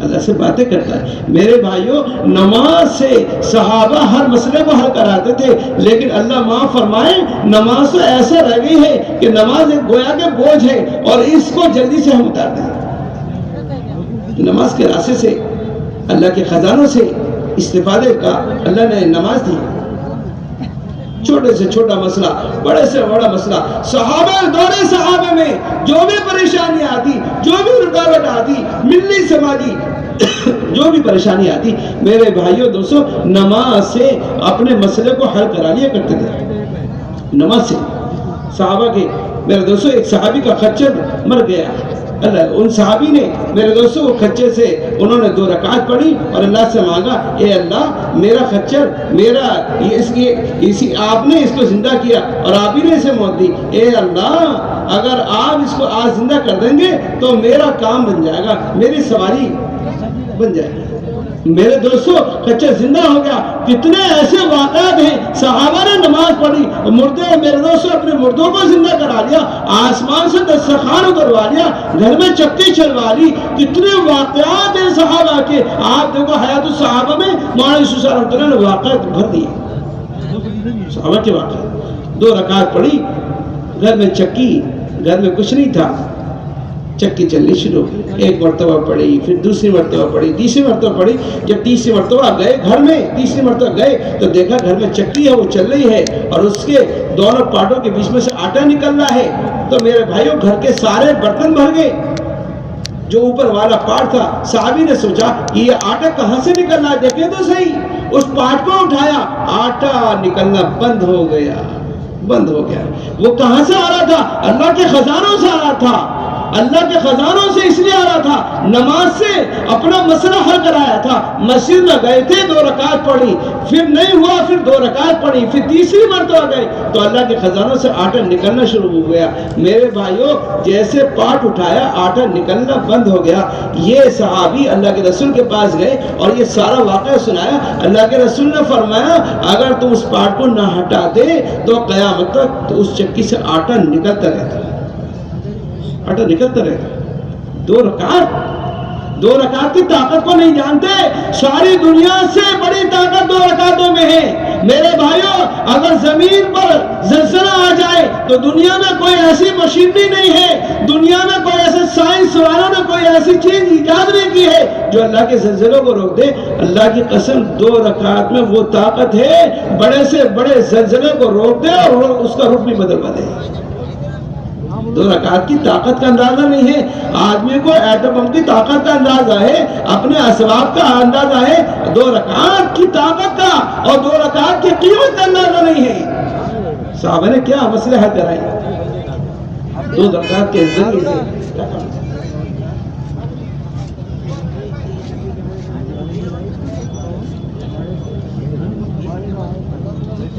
Speaker 2: اللہ سے باتیں کرتا ہے۔ میرے بھائیوں، نماز سے صحابہ ہر مسئلے کو حل کراتے تھے، لیکن اللہ معاف فرمائے نماز تو ایسا رہ گئی ہے کہ نماز ایک گویا کے بوجھ ہے اور اس کو جلدی سے ہم اتار دیں۔ نماز کے راستے سے اللہ کے خزانوں سے استفادے کا اللہ نے نماز دی۔ چھوٹے سے چھوٹا مسئلہ، بڑے سے بڑا مسئلہ، صحابہ دور صحابہ میں جو بھی پریشانی آتی، جو بھی رکاوٹ آتی، ملی سماجی جو بھی پریشانی آتی، میرے بھائیوں دوستوں نماز سے اپنے مسئلے کو حل کرا لیا کرتے تھے۔ نماز سے صحابہ کے، میرے دوستوں ایک صحابی کا خچر مر گیا، اللہ ان صحابی نے میرے دوستوں وہ خچے سے انہوں نے 2 رکعت پڑھی اور اللہ سے مانگا اے اللہ میرا خچر، میرا آپ نے اس کو زندہ کیا اور آپ ہی نے اسے موت دی، اے اللہ اگر آپ اس کو آج زندہ کر دیں گے تو میرا کام بن جائے گا، میری سواری بن جائے گی۔ میرے دوستوں خچر زندہ ہو گیا۔ کتنے ایسے واقعات ہیں، صحابہ نے نماز پڑھی، مردے میرے دوستوں اپنے مردوں کو زندہ کرا لیا، آسمان سے دسترخوان اتروا لیا، گھر میں چکی چلوا لی۔ کتنے واقعات ہیں صحابہ کے، آپ دیکھو حیات الصحابہ میں مولانا یوسف صاحب رحمۃ اللہ نے واقعات بھر دیے، صحابہ کے واقعات۔ 2 رکعت پڑھی، گھر میں چکی، گھر میں کچھ نہیں تھا، چکی چلنی شروع، ایک مرتبہ پڑھی، پھر دوسری مرتبہ پڑھی، تیسری مرتبہ پڑھی۔ جب تیسری مرتبہ گئے گھر میں، تیسری مرتبہ گئے تو دیکھا گھر میں چکی ہے وہ چل رہی ہے اور اس کے دونوں پارٹوں کے بیچ میں سے آٹا نکل رہا ہے۔ تو میرے بھائیوں گھر کے سارے برتن بھر گئے، جو اوپر والا پارٹ تھا، صحابی نے سوچا کہ یہ آٹا کہاں سے نکل رہا ہے، دیکھیں تو صحیح۔ اس پارٹ کو اٹھایا، آٹا نکلنا بند ہو گیا، بند ہو گیا۔ وہ کہاں سے آ رہا تھا؟ اللہ کے خزانوں سے آ رہا تھا، اللہ کے خزانوں سے اس لیے آ رہا تھا، نماز سے اپنا مسئلہ حل کرایا تھا۔ مسجد میں گئے تھے، 2 رکعت پڑھی، پھر نہیں ہوا، پھر 2 رکعت پڑھی، پھر تیسری مرتبہ گئے تو اللہ کے خزانوں سے آٹا نکلنا شروع ہو گیا۔ میرے بھائیوں جیسے پاٹ اٹھایا آٹا نکلنا بند ہو گیا۔ یہ صحابی اللہ کے رسول کے پاس گئے اور یہ سارا واقعہ سنایا۔ اللہ کے رسول نے فرمایا اگر تم اس پاٹ کو نہ ہٹا دے تو قیامت تک تو اس چکی سے آٹا نکلتا رہتا، آٹا نکلتا رہتا۔ 2 رکعت کی طاقت کو نہیں جانتے، ساری دنیا سے بڑی طاقت 2 رکعتوں میں ہے۔ میرے بھائیوں اگر زمین پر زلزلہ آ جائے تو دنیا میں کوئی ایسی مشینری نہیں ہے، دنیا میں کوئی ایسے سائنس والوں نے کوئی ایسی چیز ایجاد نہیں کی ہے جو اللہ کے زلزلوں کو روک دے۔ اللہ کی قسم 2 رکعت میں وہ طاقت ہے بڑے سے بڑے زلزلے کو روک دے اور اس کا رخ بھی بدل دے۔ 2 رکعت کی طاقت کا اندازہ نہیں ہے. آدمی کو ایٹم بم کی طاقت کا اندازہ ہے, اپنے اسباب کا اندازہ ہے, 2 رکعت کی طاقت کا اور 2 رکعت کی قیمت کا اندازہ نہیں ہے. صحابہ نے کیا مسئلے حل کرائے 2 رکعت کے ذریعے سے.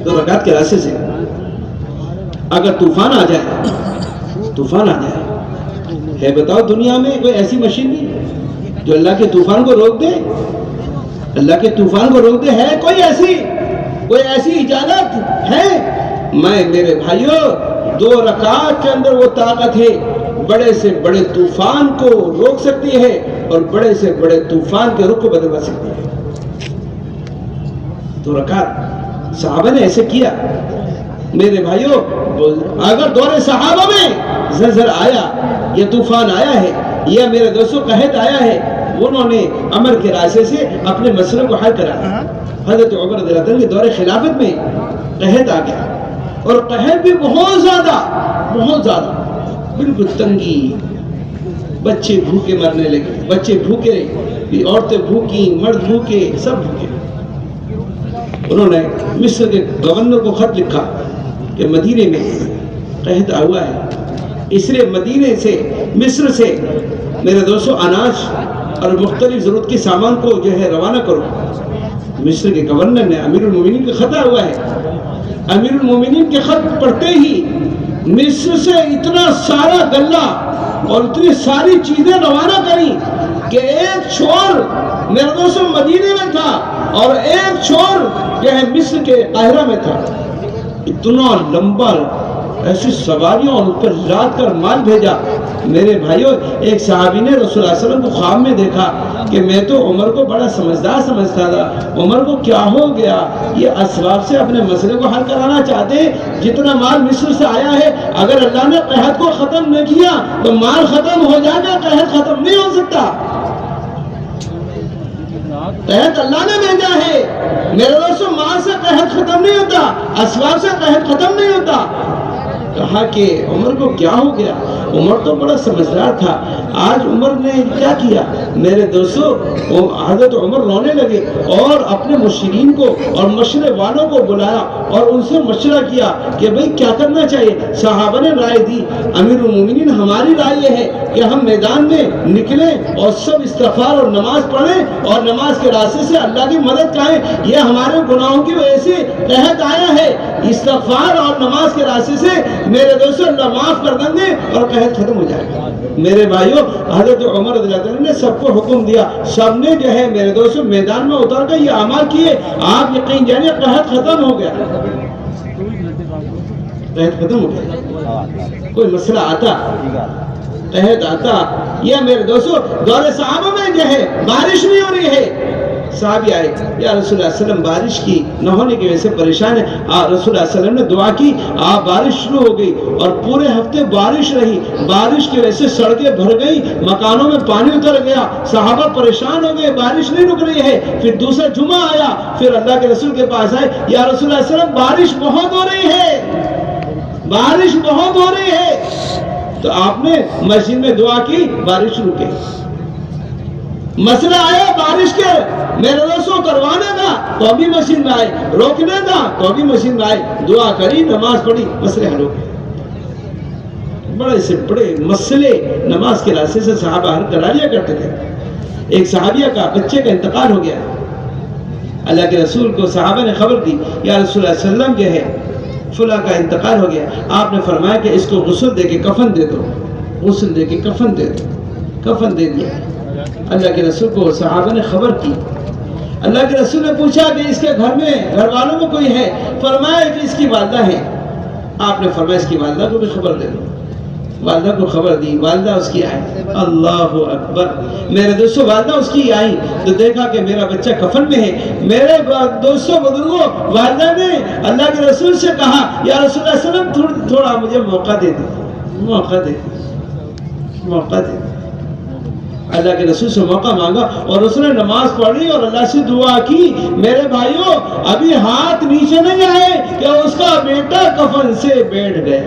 Speaker 2: 2 رکعت کے راستے سے اگر طوفان آ جائے ہے, بتاؤ دنیا میں کوئی ایسی مشین نہیں جو اللہ کے طوفان کو روک دے؟ اللہ کے طوفان کو روک دے ہے کوئی ایسی اجازت ہے؟ میرے بھائیوں 2 رکعت کے اندر وہ طاقت ہے, بڑے سے بڑے طوفان کو روک سکتی ہے اور بڑے سے بڑے طوفان کے رخ کو بدل سکتی ہے. 2 رکعت صحابہ نے ایسے کیا. میرے بھائیوں اگر دور صحابہ میں زلزلہ آیا یا طوفان آیا ہے یا میرے دوستوں قحط آیا ہے, انہوں نے عمل کے راستے سے اپنے مسئلوں کو حل کرا. حضرت عمر رضی اللہ عنہ کے دور خلافت میں قحط آ گیا, اور قحط بھی بہت زیادہ بالکل تنگی, بچے بھوکے مرنے لگے, بچے بھوکے, عورتیں بھوکی, مرد بھوکے, سب بھوکے. انہوں نے مصر کے گورنر کو خط لکھا کہ مدینے میں قحط ہوا ہے, اس لیے مدینے سے مصر سے میرے دوستوں اناج اور مختلف ضرورت کے سامان کو روانہ کرو. مصر کے گورنر نے امیر المومنین کا خط ہوا ہے. امیر المومنین کے خط پڑھتے ہی مصر سے اتنا سارا غلہ اور اتنی ساری چیزیں روانہ کری کہ ایک چھوڑ میرے دوستوں مدینے میں تھا اور ایک چھوڑ مصر کے قاہرہ میں تھا. اتنا لمبا ایسی سواریوں اور اوپر لاد کر مال بھیجا. میرے بھائیوں ایک صحابی نے رسول اللہ صلی اللہ علیہ وسلم کو خواب میں دیکھا کہ میں تو عمر کو بڑا سمجھدار سمجھتا تھا, عمر کو کیا ہو گیا, یہ اسباب سے اپنے مسئلے کو حل کرانا چاہتے ہیں. جتنا مال مصر سے آیا ہے اگر اللہ نے قحط کو ختم نہ کیا تو مال ختم ہو جائے گا, قحط ختم نہیں ہو سکتا. قحط اللہ نے بھیجا ہے. میرے دوستوں مال سے قحط ختم نہیں ہوتا, اسباب سے قحط ختم نہیں ہوتا. کہا کہ عمر کو کیا ہو گیا, عمر تو بڑا سمجھدار تھا, آج عمر نے کیا کیا. میرے دوستوں حضرت عمر رونے لگے اور اپنے مشرین کو اور مشورے والوں کو بلایا اور ان سے مشورہ کیا کہ بھئی کیا کرنا چاہیے. صحابہ نے رائے دی, امیر المومنین ہماری رائے یہ ہے کہ ہم میدان میں نکلیں اور سب استغفار اور نماز پڑھیں اور نماز کے راستے سے اللہ کی مدد چاہیں. یہ ہمارے گناہوں کی وجہ سے قحط آیا ہے, استغفار اور نماز کے راستے سے میرے دوستوں اللہ معاف کر دیں گے اور قحط ختم ہو جائے گا. میرے بھائیوں حضرت عمر رضی اللہ عنہ نے سب کو حکم دیا, سب نے میرے دوستوں میدان میں اتر کر یہ اعمال کیے. آپ یقین جانیے قحط ختم ہو گیا, قحط ختم ہو گیا. کوئی مسئلہ آتا, قحط آتا, یا میرے دوستوں دور صحابہ میں بارش نہیں ہو رہی ہے, صحابی آئے یا رسول اللہ صلی اللہ علیہ وسلم بارش کی نہ ہونے کی وجہ سے پریشان ہے. رسول اللہ صلی اللہ علیہ وسلم نے دعا کی, بارش شروع ہو گئی اور پورے ہفتے بارش رہی. بارش کی وجہ سے سڑکیں بھر گئی, مکانوں میں پانی اتر گیا, صحابہ پریشان ہو گئے, بارش نہیں رک رہی ہے. پھر دوسرا جمعہ آیا, پھر اللہ کے رسول کے پاس آئے, یا رسول اللہ صلی اللہ علیہ وسلم بارش بہت ہو رہی ہے, بارش بہت ہو رہی ہے. تو آپ نے مسجد میں دعا کی, بارش رکے. مسئلہ آیا بارش کے میرے دوستوں کروانے کا تو بھی مسجد میں آئے, روکنے کا تو بھی مسجد میں آئے, دعا کری, نماز پڑھی, مسئلے حل ہو گئے. بڑے سے بڑے مسئلے نماز کے راستے سے صحابہ حل کرا لیا کرتے تھے. ایک صحابیہ کا بچے کا انتقال ہو گیا, اللہ کے رسول کو صحابہ نے خبر دی, یا رسول اللہ صلی اللہ علیہ وسلم فلاں کا انتقال ہو گیا. آپ نے فرمایا کہ اس کو غسل دے کے کفن دے دو, غسل دے کے کفن دے دو. کفن دے دیا. اللہ کے رسول کو صحابہ نے خبر کی. اللہ کے رسول نے پوچھا کہ اس کے گھر والوں میں کوئی ہے؟ فرمایا کہ اس کی والدہ ہے. آپ نے فرمایا اس کی والدہ کو بھی خبر دے دو. والدہ کو خبر دی, والدہ اس کی آئی. اللہ اکبر. میرے دوستوں والدہ اس کی آئی تو دیکھا کہ میرا بچہ کفن میں ہے. میرے دوستوں بزرگوں والدہ نے اللہ کے رسول سے کہا, یا رسول اللہ صلی اللہ علیہ وسلم تھوڑا مجھے موقع دے دیں, موقع دے دیں, موقع دے دیں. اللہ کے رسول سے موقع مانگا اور اس نے نماز پڑھی اور اللہ سے دعا کی. میرے بھائیوں ابھی ہاتھ نیچے نہیں آئے کہ اس کا بیٹا کفن سے بیٹھ گیا.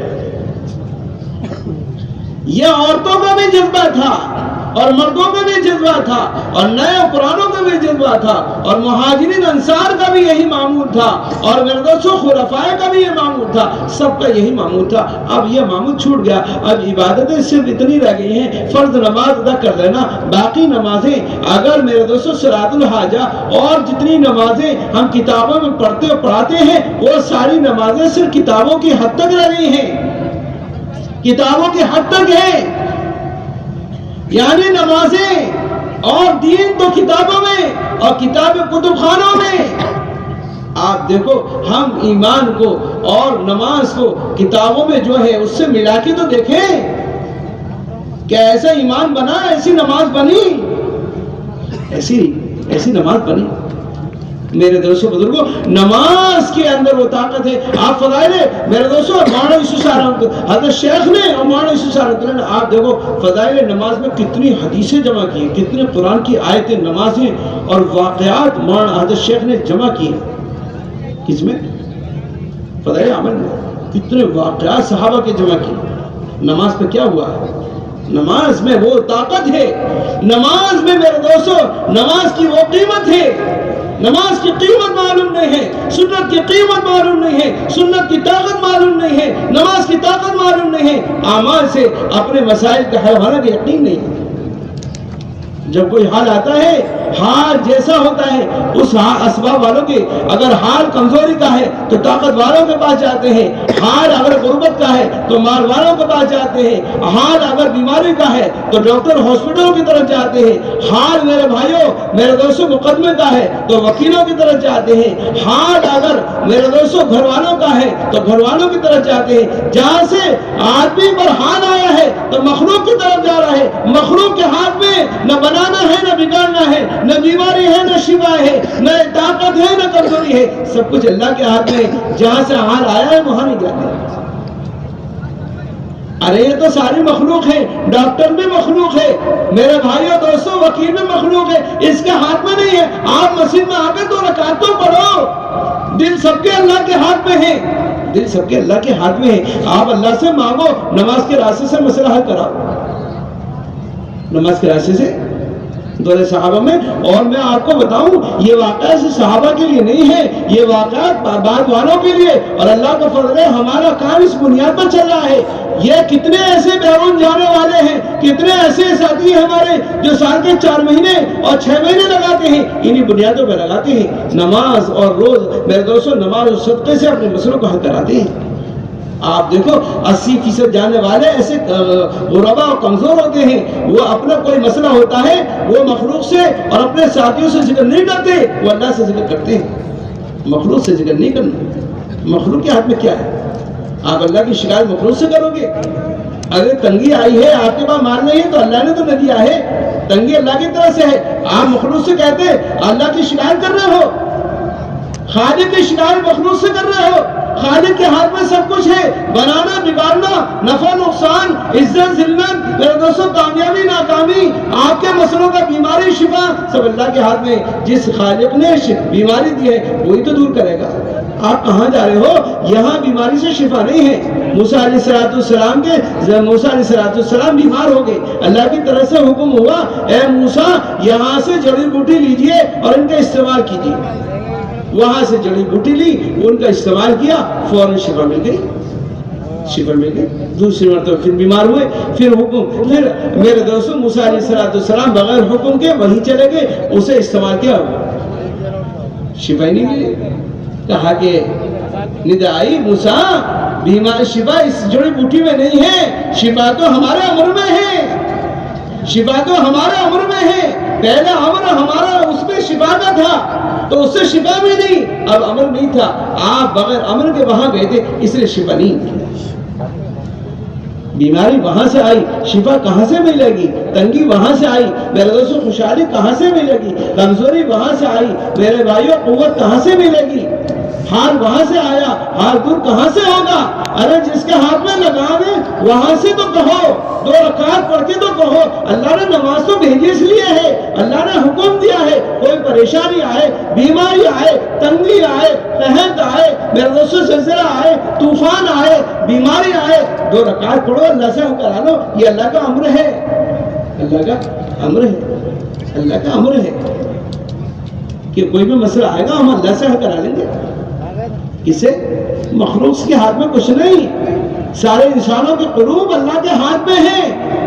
Speaker 2: یہ عورتوں کا بھی جذبہ تھا اور مردوں کا بھی جذبہ تھا اور نئے پرانوں کا بھی جذبہ تھا اور مہاجرین انصار کا بھی یہی معمول تھا اور میرے دوستوں خلفائے کا بھی یہ معمول تھا، سب کا یہی معمول تھا۔ اب یہ معمول چھوٹ گیا، اب عبادتیں صرف اتنی رہ گئی ہیں، فرض نماز ادا کر لینا، باقی نمازیں اگر میرے دوستوں صلاۃ الحاجہ اور جتنی نمازیں ہم کتابوں میں پڑھاتے ہیں وہ ساری نمازیں صرف کتابوں کی حد تک رہ گئی ہیں، کتابوں کی حد تک ہیں، یعنی نمازیں اور دین تو کتابوں میں اور کتاب کتب خانوں میں۔ آپ دیکھو ہم ایمان کو اور نماز کو کتابوں میں جو ہے اس سے ملا کے تو دیکھیں، کیا ایسا ایمان بنا، ایسی نماز بنی، ایسی نماز بنی؟ میرے دوستوں بزرگوں، نماز کے اندر وہ طاقت ہے۔ آپ فضائل میرے دوستوں مولانا یوسف صاحب حضرت شیخ نے اور مولانا یوسف صاحب نے آپ دیکھو فضائل نماز میں کتنی حدیثیں جمع کی ہیں، کتنے قرآن کی آیتیں، نمازیں اور واقعات مولانا حضرت شیخ نے جمع کی ہیں۔ کس میں؟ فضائل عمل میں کتنے واقعات صحابہ کے جمع کی۔ نماز پہ کیا ہوا ہے؟ نماز میں وہ طاقت ہے، نماز میں میرے دوستوں نماز کی وہ قیمت ہے۔ نماز کی قیمت معلوم نہیں ہے، سنت کی قیمت معلوم نہیں ہے، سنت کی طاقت معلوم نہیں ہے، نماز کی طاقت معلوم نہیں ہے، اعمال سے اپنے مسائل کا حل ہونے کا یقین نہیں ہے۔ جب کوئی حال آتا ہے، حال جیسا ہوتا ہے اس اسباب والوں کے، اگر حال کمزوری کا ہے تو طاقت والوں کے پاس جاتے ہیں، حال اگر غربت کا ہے تو مال والوں کے پاس جاتے ہیں، حال اگر بیماری کا ہے تو ڈاکٹر ہاسپٹلوں کی طرف جاتے ہیں، حال میرے بھائیوں میرے دوستوں مقدمے کا ہے تو وکیلوں کی طرف جاتے ہیں، حال اگر میرے دوستوں گھر والوں کا ہے تو گھر والوں کی طرف جاتے ہیں۔ جہاں سے آدمی پر حال آیا ہے تو مخلوق کی طرف جا رہا ہے، مخلوق کے ہاتھ میں نہ بنانا ہے نہ بگاڑنا ہے، نہ بیماری ہے نہ شفا ہے، نہ طاقت ہے نہ کمزوری ہے، سب کچھ اللہ کے ہاتھ میں۔ جہاں سے حال آیا ہے وہاں نہیں جاتے۔ ارے یہ تو ساری مخلوق ہے، ڈاکٹر بھی مخلوق ہے میرے بھائیوں دوستوں، وکیل بھی مخلوق ہے، اس کے ہاتھ میں نہیں ہے۔ آپ مسجد میں آ کے 2 رکعت تو پڑھو، دل سب کے اللہ کے ہاتھ میں ہے، دل سب کے اللہ کے ہاتھ میں ہے۔ آپ اللہ سے مانگو، نماز کے راستے سے مسئلہ حل کراؤ، نماز کے راستے سے دور صحابہ میں۔ اور میں آپ کو بتاؤں یہ واقعہ صحابہ کے لیے نہیں ہے، یہ واقعات بعد والوں کے لیے، اور اللہ کا فضل ہے ہمارا کام اس بنیاد پر چل رہا ہے۔ یہ کتنے ایسے بیرون جانے والے ہیں، کتنے ایسے ساتھی ہیں ہمارے جو سال کے 4 مہینے اور 6 مہینے لگاتے ہیں، انہی بنیادوں پہ لگاتے ہیں، نماز اور روز میرے دوستوں نماز اور صدقے سے اپنے مسئلوں کو حل کراتے ہیں۔ آپ دیکھو 80% جانے والے ایسے غربا اور کمزور ہوتے ہیں، وہ اپنا کوئی مسئلہ ہوتا ہے وہ مخلوق سے اور اپنے ساتھیوں سے ذکر نہیں کرتے، وہ اللہ سے ذکر کرتے ہیں، مخلوق سے ذکر نہیں کرنا۔ مخلوق کے ہاتھ میں کیا ہے؟ آپ اللہ کی شکایت مخلوق سے کرو گے؟ اگر تنگی آئی ہے، آپ کے پاس مال نہیں ہے تو اللہ نے تو نہ دیا ہے، تنگی اللہ کی طرف سے ہے، آپ مخلوق سے کہتے اللہ کی شکایت کر رہے ہو، خالق کی شکایت مخلوق سے کر رہے ہو۔ خالق کے ہاتھ میں سب کچھ ہے، بنانا بگاڑنا، نفع نقصان، عزت ذلت میرے دوستوں، کامیابی ناکامی، آپ کے مسئلوں کا بیماری شفا سب اللہ کے ہاتھ میں۔ جس خالق نے بیماری دی ہے وہی تو دور کرے گا۔ آپ کہاں جا رہے ہو؟ یہاں بیماری سے شفا نہیں ہے۔ موسیٰ علیہ السلام بیمار ہو گئے، اللہ کی طرف سے حکم ہوا اے موسیٰ یہاں سے جڑی بوٹی لیجئے اور ان کا استعمال کیجئے۔ وہاں سے جڑی بوٹی لی، ان کا استعمال کیا، فوراً شفا مل گئی، شفا مل گئی۔ دوسری مرتبہ پھر بیمار ہوئے، پھر حکم، پھر میرے دوستوں موسیٰ علیہ السلام بغیر حکم کے وہیں چلے گئے، اسے استعمال کیا، شفا ہی نہیں ملی۔ کہا کہ ندا آئی موسیٰ بیمار شفا اس جڑی بوٹی میں نہیں ہے، شفا تو ہمارے امر میں ہے، شفا تو ہمارے امر میں ہے۔ پہلا امر ہمارا اس میں شفا کا تھا تو اس سے شفا بھی نہیں، اب امر نہیں تھا، آپ بغیر امر کے وہاں گئے تھے اس لیے شفا نہیں۔ بیماری وہاں سے آئی، شفا کہاں سے ملے گی؟ تنگی وہاں سے آئی میرے دوستوں، خوشحالی کہاں سے ملے گی؟ کمزوری وہاں سے آئی میرے بھائیوں، قوت کہاں سے ملے گی؟ حال وہاں سے آیا، حال دور کہاں سے ہوگا؟ ارے جس کے ہاتھ میں لگام ہے وہاں سے تو کہو، 2 رکعت پڑھ کے تو کہو۔ اللہ نے نماز تو بھیجی اس لیے ہے، اللہ نے حکم دیا ہے، کوئی پریشانی آئے، بیماری آئے، تنگی آئے، قحط آئے، میرے دوستوں زلزلہ آئے، طوفان آئے، بیماری آئے، 2 رکعت پڑھو، اللہ سے کرا لو. یہ اللہ کا امر ہے، اللہ کا امر ہے، اللہ کا امر ہے کہ کوئی بھی مسئلہ آئے گا ہم اللہ سے حل کرا لیں گے. کسے؟ مخلوق کے ہاتھ میں کچھ نہیں. سارے انسانوں کے قلوب اللہ کے ہاتھ میں ہیں.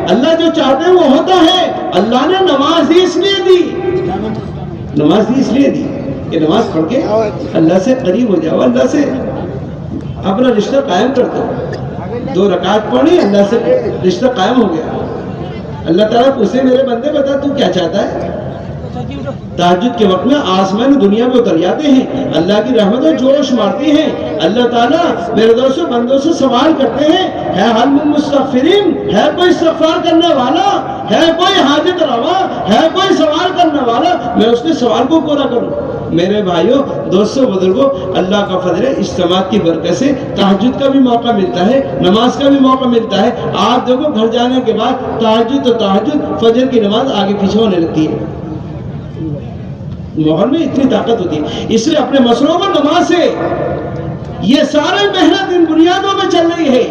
Speaker 2: اللہ جو چاہتے ہیں وہ ہوتا ہے. اللہ نے نماز ہی اس لیے دی، نماز ہی اس لیے دی کہ نماز پڑھ کے اللہ سے قریب ہو جاؤ، اللہ سے اپنا رشتہ قائم کر دو. 2 رکعت پڑھی، اللہ سے رشتہ قائم ہو گیا. اللہ تعالیٰ پوچھے میرے بندے بتا تو کیا چاہتا ہے؟ تہجد کے وقت میں آسمان دنیا میں اتر جاتے ہیں، اللہ کی رحمتیں جوش مارتی ہیں. اللہ تعالیٰ میرے دوستوں بندوں سے سوال کرتے ہیں، ہے حل من مستغفرین، ہے کوئی استغفار کرنے والا، ہے کوئی حاجت روا، ہے کوئی سوال کرنے والا، میں اس کے سوال کو پورا کروں. میرے بھائیوں، دوستوں، بزرگوں، اللہ کا فضل ہے، اجتماع کی برکت سے تہجد کا بھی موقع ملتا ہے، نماز کا بھی موقع ملتا ہے. آپ دیکھو گھر جانے کے بعد تہجد تو تہجد، فجر کی نماز آگے پیچھے ہونے لگتی ہے. ماحول میں اتنی طاقت ہوتی ہے. اس لیے اپنے مسئلوں کو نماز سے، یہ سارے محنت ان بنیادوں میں چل رہی ہے،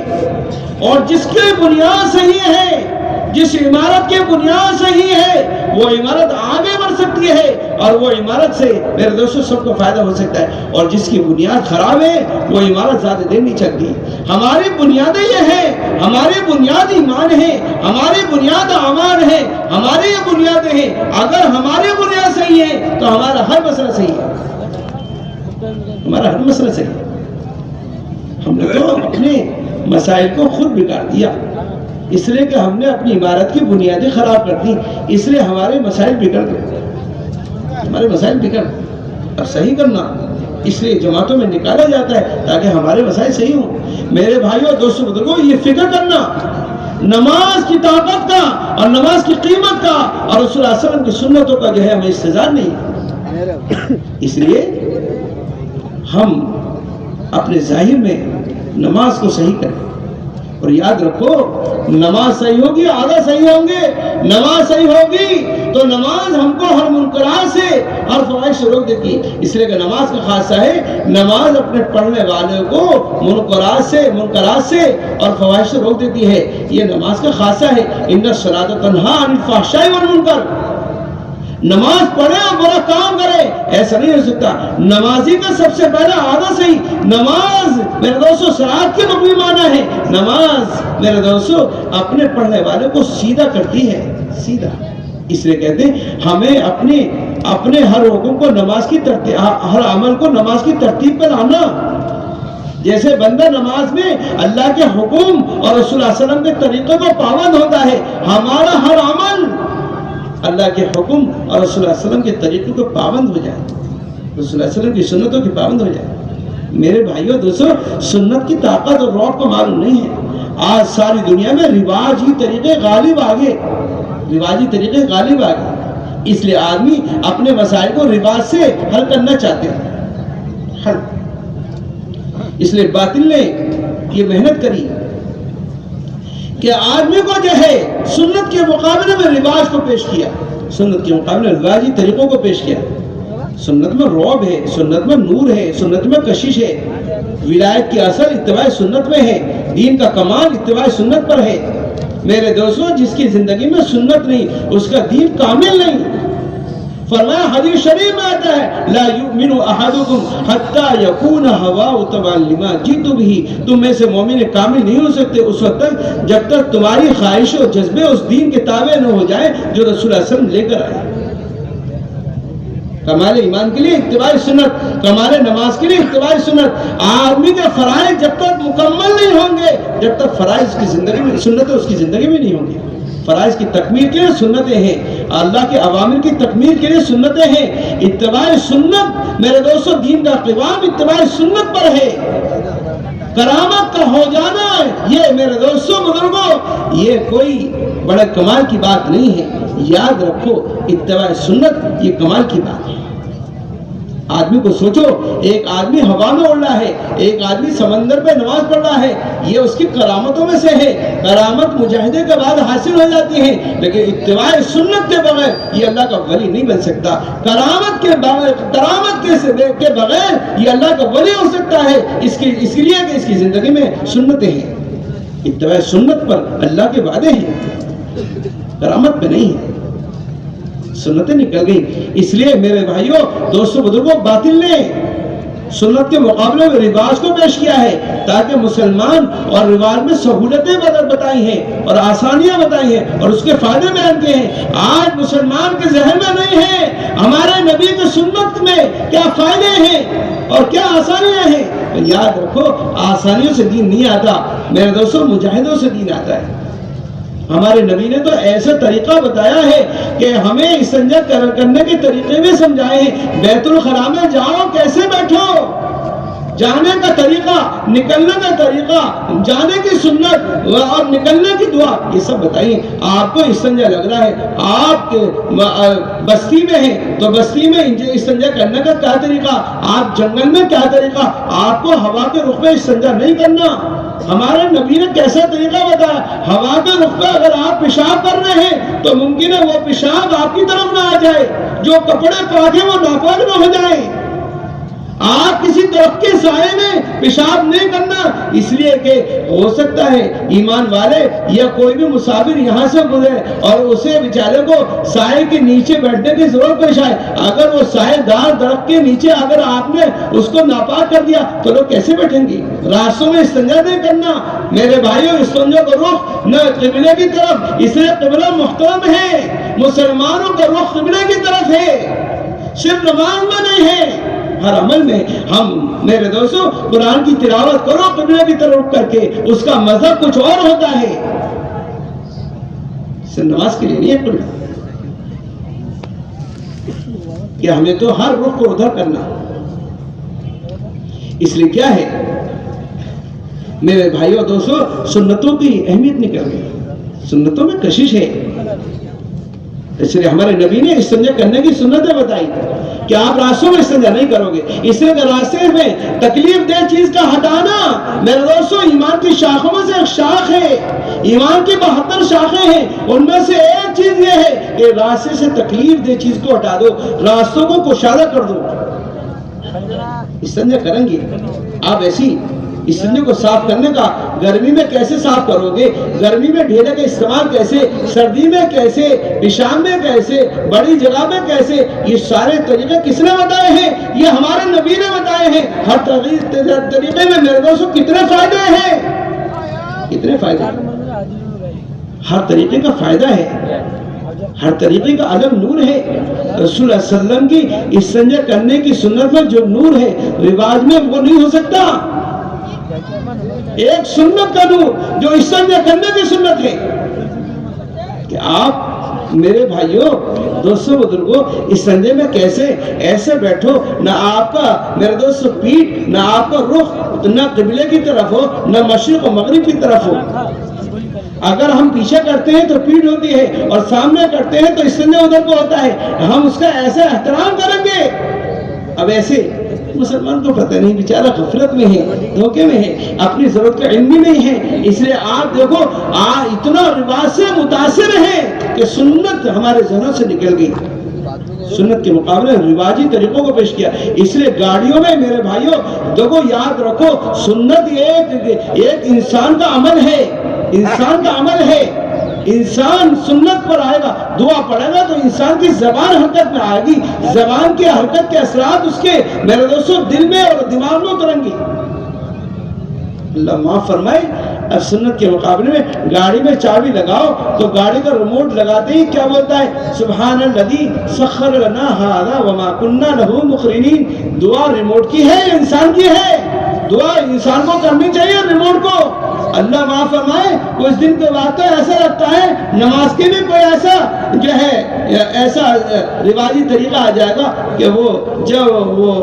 Speaker 2: اور جس کی بنیاد صحیح ہے، جس عمارت کی بنیاد صحیح ہے، وہ عمارت آگے بڑھ سکتی ہے، اور وہ عمارت سے میرے دوستوں سب کو فائدہ ہو سکتا ہے. اور جس کی بنیاد خراب ہے وہ عمارت زیادہ دیر نہیں چلتی. ہماری بنیادیں یہ ہیں، ہماری بنیاد ایمان ہے، ہماری بنیاد اعمال ہے، ہماری یہ بنیادیں ہیں. اگر ہماری بنیاد صحیح ہے تو ہمارا ہر مسئلہ صحیح ہے، ہمارا ہر مسئلہ صحیح ہے. ہم نے تو اپنے مسائل کو خود بگاڑ دیا، اس لیے کہ ہم نے اپنی عمارت کی بنیادیں خراب کر دی. اس لیے ہمارے مسائل بگڑ گئے، ہمارے مسائل بگڑ. اور صحیح کرنا اس لیے جماعتوں میں نکالا جاتا ہے تاکہ ہمارے مسائل صحیح ہوں. میرے بھائیوں، دوستوں، بزرگوں، یہ فکر کرنا نماز کی طاقت کا اور نماز کی قیمت کا اور رسول اللہ علیہ وسلم کی سنتوں کا جو ہے ہمیں استحضار نہیں. اس لیے ہم اپنے ظاہر میں نماز کو صحیح کریں. اور یاد رکھو، نماز صحیح ہوگی آدھا صحیح ہوں گے. نماز صحیح ہوگی تو نماز ہم کو ہر منکرات سے، ہر فواحش سے روک دیتی ہے. اس لیے کہ نماز کا خاصہ ہے، نماز اپنے پڑھنے والے کو منکرات سے اور فواحش سے روک دیتی ہے. یہ نماز کا خاصہ ہے. ان الصلاۃ تنہی عن الفحشاء والمنکر. نماز پڑھے اور برا کام کرے، ایسا نہیں ہو سکتا. نمازی کا سب سے پہلا عادت صحیح. نماز میرے دوستو صراط کے مقبول معنی ہے. نماز میرے دوستو اپنے پڑھنے والے کو سیدھا کرتی ہے، سیدھا. اس لیے کہتے ہیں ہمیں اپنے ہر حکم کو نماز کی ترتیب، ہر عمل کو نماز کی ترتیب پر لانا. جیسے بندہ نماز میں اللہ کے حکم اور رسول اللہ علیہ وسلم کے طریقے کو پابند ہوتا ہے، ہمارا ہر عمل اللہ کے حکم اور رسول اللہ علیہ وسلم کے طریقوں کو پابند ہو جائے، رسول اللہ علیہ وسلم کی سنتوں کی پابند ہو جائے. میرے بھائیوں، دوستو، سنت کی طاقت اور روح کو معلوم نہیں ہے. آج ساری دنیا میں رواجی طریقے غالب آ گئے، رواجی طریقے غالب آ گئے. اس لیے آدمی اپنے مسائل کو رواج سے حل کرنا چاہتے ہیں، حل. اس لیے باطل نے یہ محنت کری کہ آدمی کو جو ہے سنت کے مقابلے میں رواج کو پیش کیا، سنت کے مقابلے میں رواجی طریقوں کو پیش کیا. سنت میں رعب ہے، سنت میں نور ہے، سنت میں کشش ہے. ولایت کی اثر اتباع سنت میں ہے، دین کا کمال اتباع سنت پر ہے. میرے دوستوں، جس کی زندگی میں سنت نہیں اس کا دین کامل نہیں. فرمایا حدیث شریف میں آتا ہے، لا یؤمن احدکم حتی یکون ہواہ تبعا لما جئت بہ. تم میں سے مومن کامل نہیں ہو سکتے اس وقت تک جب تک تمہاری خواہش و جذبے اس دین کے تابع نہ ہو جائے جو رسول اللہ علیہ وسلم لے کر آئے. کمال ایمان کے لیے اتباع سنت، کمال نماز کے لیے اتباع سنت. آدمی کے فرائض جب تک مکمل نہیں ہوں گے، جب تک فرائض کی زندگی میں سنتیں اس کی زندگی میں نہیں ہوں گی. فرائض کی تکمیل کے لیے سنتیں ہیں، اللہ کے اوامر کی تکمیل کے لیے سنتیں ہیں. اتباع سنت میرے دوستو، دین کا قوام اتباع سنت پر ہے. کرامت کا ہو جانا یہ میرے دوستو بزرگوں یہ کوئی بڑا کمال کی بات نہیں ہے. یاد رکھو اتباع سنت یہ کمال کی بات ہے. آدمی کو سوچو، ایک آدمی ہوا میں اڑ رہا ہے، ایک آدمی سمندر پہ نماز پڑھ رہا ہے، یہ اس کی کرامتوں میں سے ہے۔ کرامت مجاہدے کے بعد حاصل ہو جاتی ہے، لیکن اتباع سنت کے بغیر یہ اللہ کا ولی نہیں بن سکتا۔ کرامت کے بغیر یہ اللہ کا ولی ہو سکتا ہے، اس لیے کہ اس کی زندگی میں سنتیں ہیں، اتباع سنت پر اللہ کے وعدے ہیں، کرامت پہ نہیں ہے۔ سنتیں نکل گئی، اس لیے میرے بھائیوں، دوستوں، بزرگوں، باطل نے سنت کے مقابلے میں رواج کو پیش کیا ہے تاکہ مسلمان اور رواج میں سہولتیں بتائی ہیں اور آسانیاں بتائی ہیں اور اس کے فائدے بیان کیے ہیں۔ آج مسلمان کے ذہن میں نہیں ہے ہمارے نبی کی سنت میں کیا فائدے ہیں اور کیا آسانیاں ہیں۔ تو یاد رکھو، آسانیوں سے دین نہیں آتا میرے دوستوں، مجاہدوں سے دین آتا ہے۔ ہمارے نبی نے تو ایسا طریقہ بتایا ہے کہ ہمیں استنجا کرنے کے طریقے میں سمجھائے ہیں۔ بیت الخلا میں جاؤ کیسے بیٹھو، جانے کا طریقہ، نکلنے کا طریقہ، جانے کی سنت اور نکلنے کی دعا، یہ سب بتائیے۔ آپ کو استنجا لگ رہا ہے، آپ بستی میں ہیں تو بستی میں استنجا کرنے کا کیا طریقہ، آپ جنگل میں کیا طریقہ، آپ کو ہوا کے رخ میں استنجا نہیں کرنا۔ ہمارے نبی نے کیسا طریقہ بتایا، ہوا کے رخ پہ اگر آپ پیشاب کر رہے ہیں تو ممکن ہے وہ پیشاب آپ کی طرف نہ آ جائے، جو کپڑے پاک ہیں وہ ناپاک نہ ہو جائیں۔ آپ کسی درخت کے سائے میں پیشاب نہیں کرنا، اس لیے کہ ہو سکتا ہے ایمان والے یا کوئی بھی مسافر یہاں سے گزرے اور اسے بیچارے کو سائے کے نیچے بیٹھنے کی ضرورت پیش آئے، اگر وہ سائے دار درخت کے نیچے اگر آپ نے اس کو ناپاک کر دیا تو لوگ کیسے بیٹھیں گے؟ راستوں میں استنجا نہیں کرنا میرے بھائیوں، استنجا کا رخ نہ قبلے کی طرف، اس لیے قبلہ محترم ہے، مسلمانوں کا رخ قبلے کی طرف ہے، صرف نماز میں نہیں ہے، ہر عمل میں۔ ہم میرے دوستوں قرآن کی تلاوت کرو قبلے کی طرف کر کے، اس کا مزہ کچھ اور ہوتا ہے، صرف نماز کے لیے نہیں ہے قبلہ، کہ ہمیں تو ہر رخ کو ادھر کرنا۔ اس لیے کیا ہے میرے بھائیوں دوستوں، سنتوں کی اہمیت نکل گئی، سنتوں میں کشش ہے۔ اس لیے ہمارے نبی نے استنجا کرنے کی سنتیں بتائی کہ آپ راستوں میں استنجا نہیں کرو گے، اس لیے کہ راستے میں تکلیف دہ چیز کا ہٹانا میرے دوستوں ایمان کی شاخوں میں سے ایک شاخ ہے، ایمان کی 72 شاخیں ہیں، ان میں سے ایک چیز یہ ہے کہ راستے سے تکلیف دہ چیز کو ہٹا دو، راستوں کو کشادہ کر دو۔ استنجا کریں گے آپ ایسی استنجا کو صاف کرنے کا، گرمی میں کیسے صاف کرو گے، گرمی میں ڈھیلے کا استعمال کیسے، سردی میں کیسے، پیشاب میں کیسے، بڑی جگہ میں کیسے، یہ سارے طریقے کس نے بتائے ہیں؟ یہ ہمارے نبی نے بتائے ہیں۔ ہر طریقے میں میرے دوستوں کتنے فائدے ہیں، کتنے فائدے ہیں، ہر طریقے کا فائدہ ہے، ہر طریقے کا الگ نور ہے۔ رسول اللہ صلی اللہ علیہ وسلم کی استنجا کرنے کی سنت میں جو نور ہے رواج میں وہ نہیں ہو سکتا۔ ایک سنت کا نور جو استنجا کرنے کی سنت ہے کہ آپ میرے بھائیوں دوستوں بزرگوں استنجے میں کیسے ایسے بیٹھو، نہ آپ کا میرے دوست پیٹھ، نہ آپ کا رخ نہ قبلے کی طرف ہو نہ مشرق و مغرب کی طرف ہو۔ اگر ہم پیچھے کرتے ہیں تو پیٹھ ہوتی ہے اور سامنے کرتے ہیں تو استنجا ادھر کو ہوتا ہے، ہم اس کا ایسا احترام کریں گے۔ اب ایسے مسلمان کو پتہ نہیں، بیچارہ غفلت میں ہے، دھوکے میں ہے، اپنی ضرورت کا علم بھی نہیں ہے، اس لیے آپ دیکھو اتنا رواج سے متاثر ہے کہ سنت ہمارے ذہنوں سے نکل گئی، سنت کے مقابلے رواجی طریقوں کو پیش کیا۔ اس لیے گاڑیوں میں میرے بھائیوں دیکھو یاد رکھو، سنت ایک انسان کا عمل ہے، انسان کا عمل ہے، انسان سنت پر آئے گا، دعا پڑھے گا تو انسان کی زبان حرکت میں آئے گی، زبان کی حرکت کے اثرات اس کے میرے دوستوں دل میں اور دماغ میں اتریں گے۔ اللہ معاف فرمائے۔ اب سنت کے مقابلے میں گاڑی میں چابی لگاؤ تو گاڑی کا ریموٹ لگاتے ہی کیا بولتا ہے؟ سبحان الذی سخر لنا ھذا وما كنا له مقرنین۔ دعا ریموٹ کی ہے یا انسان کی ہے؟ دعا انسان کو کرنی چاہیے، ریموٹ کو۔ اللہ معاف فرمائے، کچھ دن کے بعد تو ایسا لگتا ہے نماز کے بھی کوئی ایسا جو ہے ایسا رواجی طریقہ آ جائے گا کہ وہ جب وہ